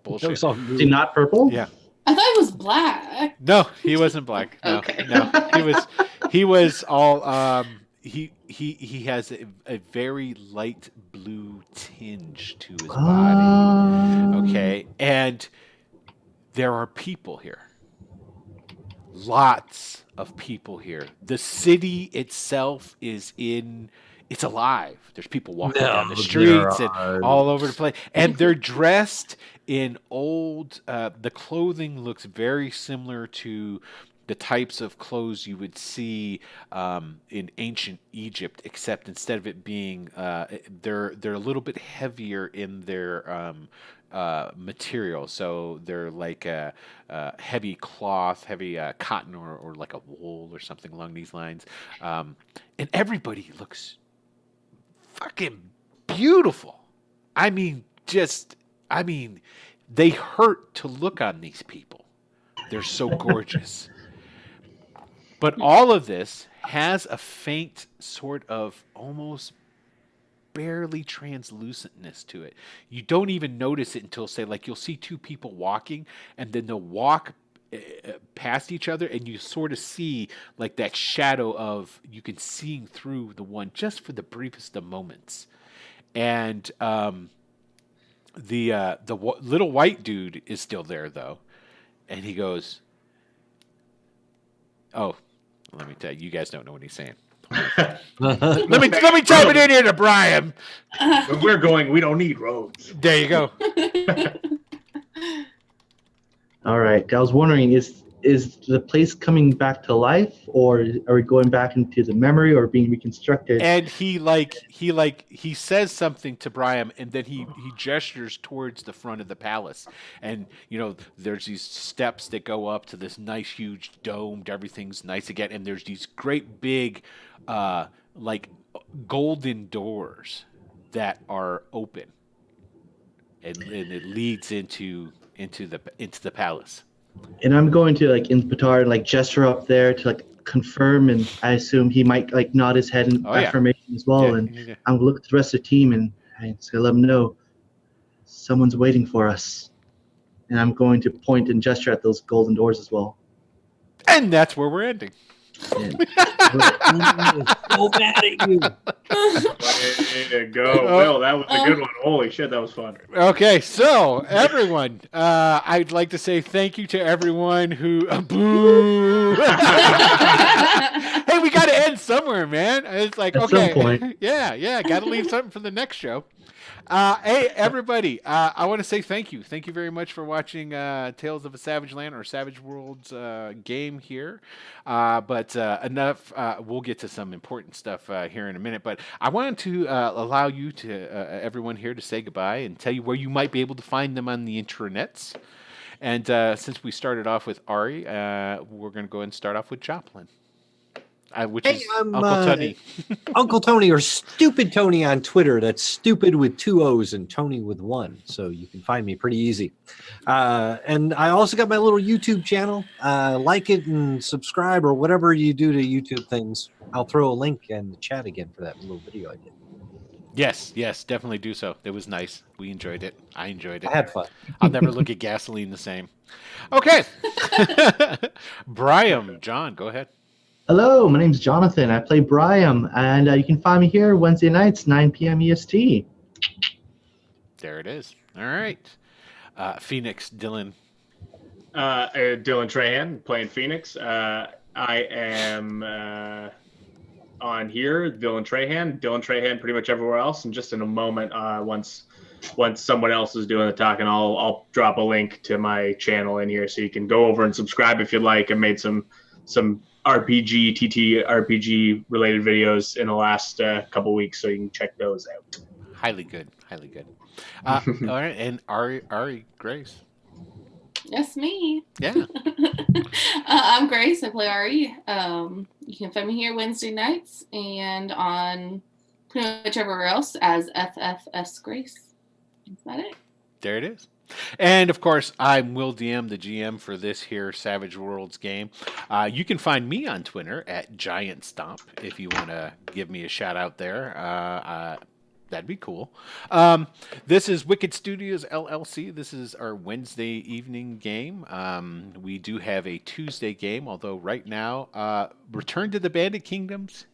Bullshit. Is he not purple? Yeah. I thought it was black. No, he wasn't black. No, Okay. No, he was all. He has a very light blue tinge to his body. Okay, and there are people here. Lots of people here. The city itself it's alive. There's people walking down the streets and all over the place, and they're dressed in old. The clothing looks very similar to the types of clothes you would see in ancient Egypt, except instead of it being, they're a little bit heavier in their material. So they're like a heavy cloth, heavy cotton, or like a wool or something along these lines. And everybody looks fucking beautiful. I mean, they hurt to look on these people. They're so gorgeous. But all of this has a faint sort of almost barely translucentness to it. You don't even notice it until, say, like you'll see two people walking and then they'll walk past each other and you sort of see like that shadow of you can seeing through the one just for the briefest of moments. And the little white dude is still there though, and he goes, "Oh, let me tell you, you guys don't know what he's saying." let me type it in here to Brian. When we're going, we don't need roads. There you go. All right. I was wondering, is the place coming back to life, or are we going back into the memory, or being reconstructed? And he says something to Brian, and then he gestures towards the front of the palace, and there's these steps that go up to this nice huge domed. Everything's nice again, and there's these great big, like golden doors that are open, and it leads into the palace. And I'm going to in Petard gesture up there to confirm, and I assume he might nod his head in affirmation as well. Yeah, and yeah. I'm gonna look at the rest of the team and I'm just gonna let them know someone's waiting for us. And I'm going to point and gesture at those golden doors as well. And that's where we're ending. So mad at you. Way to go, Will. That was a good one. Holy shit, that was fun. Okay, so everyone, I'd like to say thank you to everyone who boo. Hey, we got to end somewhere, man. It's like, At okay, some point. yeah, got to leave something for the next show. Hey, everybody, I want to say thank you. Thank you very much for watching Tales of a Savage Land or Savage Worlds game here. But enough. We'll get to some important stuff here in a minute. But I wanted to allow you to, everyone here, to say goodbye and tell you where you might be able to find them on the intranets. And since we started off with Ari, we're going to go ahead and start off with Joplin. which Hey, is I'm, Uncle Tony. Uncle Tony or Stupid Tony on Twitter. That's stupid with 2 O's and Tony with 1. So you can find me pretty easy. And I also got my little YouTube channel. Like it and subscribe or whatever you do to YouTube things. I'll throw a link in the chat again for that little video I did. Yes, definitely do so. It was nice. We enjoyed it. I enjoyed it. I had fun. I'll never look at gasoline the same. Okay. Brian, John, go ahead. Hello, my name's Jonathan. I play Brian, and you can find me here Wednesday nights, 9 p.m. EST. There it is. All right. Phoenix, Dylan. Dylan Trahan playing Phoenix. I am on here, Dylan Trahan pretty much everywhere else. And just in a moment, once someone else is doing the talking, I'll drop a link to my channel in here so you can go over and subscribe if you'd like. I made some RPG, TTRPG related videos in the last couple weeks, so you can check those out. Highly good. All right, and Ari Grace. Yes, me. Yeah. I'm Grace. I play Ari. You can find me here Wednesday nights and on pretty much everywhere else as FFS Grace. That's about it. There it is. And of course, I'm Will DM, the GM for this here Savage Worlds game. You can find me on Twitter at Giant Stomp if you want to give me a shout out there. That'd be cool. This is Wicked Studios LLC. This is our Wednesday evening game. We do have a Tuesday game, although right now, Return to the Bandit Kingdoms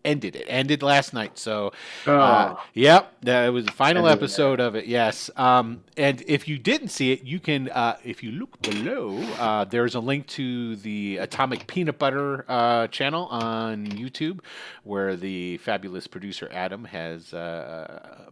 ended last night. So, yep, that was the final episode of it. Yes. And if you didn't see it, you can, if you look below, there's a link to the Atomic Peanut Butter channel on YouTube, where the fabulous producer Adam has a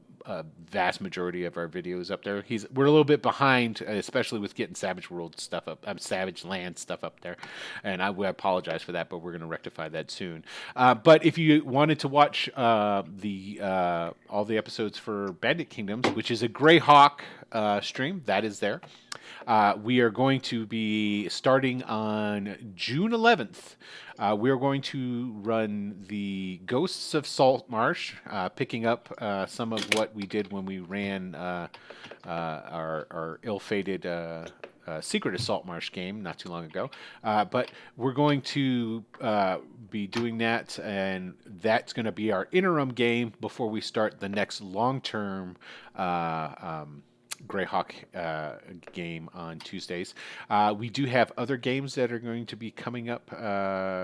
vast majority of our videos up there. We're a little bit behind, especially with getting Savage World stuff up, Savage Land stuff up there, and I apologize for that, but we're going to rectify that soon. But if you wanted to watch all the episodes for Bandit Kingdoms, which is a Greyhawk stream, that is there. We are going to be starting on June 11th. We are going to run the Ghosts of Saltmarsh, picking up some of what we did when we ran our ill-fated Secret of Saltmarsh game not too long ago. But we're going to be doing that, and that's going to be our interim game before we start the next long-term Greyhawk game on Tuesdays. We do have other games that are going to be coming up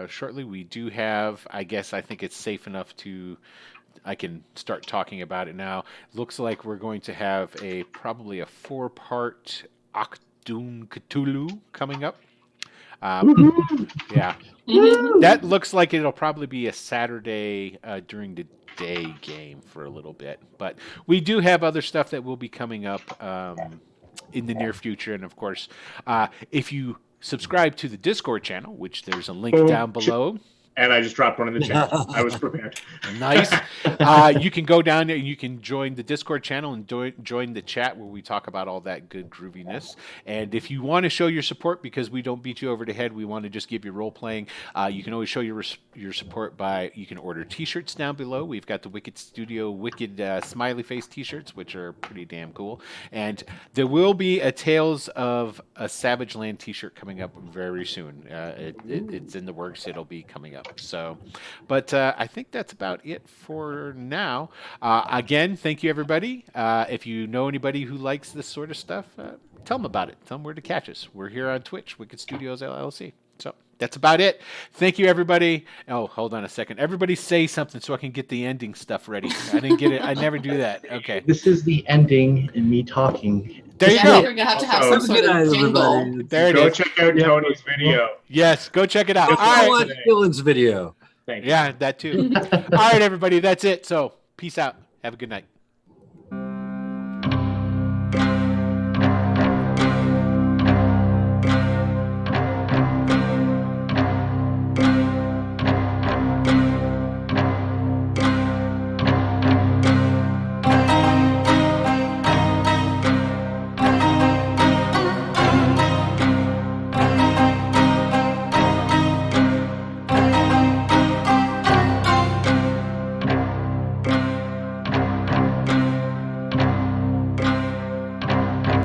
shortly. We do have, I think it's safe enough I can start talking about it now. Looks like we're going to have probably a 4-part Doom Cthulhu coming up. Yeah. That looks like it'll probably be a Saturday during the day game for a little bit. But we do have other stuff that will be coming up in the near future. And of course, if you subscribe to the Discord channel, which there's a link down below. And I just dropped one in the chat. I was prepared. Nice. You can go down there and you can join the Discord channel and join the chat where we talk about all that good grooviness. And if you want to show your support, because we don't beat you over the head, we want to just give you role playing, you can always show your support you can order t-shirts down below. We've got the Wicked Studio Wicked Smiley Face t-shirts, which are pretty damn cool. And there will be a Tales of a Savage Land t-shirt coming up very soon. It's in the works. It'll be coming up. So, but I think that's about it for now. Again, thank you, everybody. If you know anybody who likes this sort of stuff, tell them about it. Tell them where to catch us. We're here on Twitch, Wicked Studios LLC. So that's about it. Thank you, everybody. Oh, hold on a second. Everybody say something so I can get the ending stuff ready. I didn't get it. I never do that. Okay. This is the ending and me talking. There you go. We're gonna have to have some sort of jingle. There it Go is. check out Tony's video. Yes, go check it out. All I right. want Dylan's video. Thank you. Yeah, that too. All right, everybody. That's it. So peace out. Have a good night.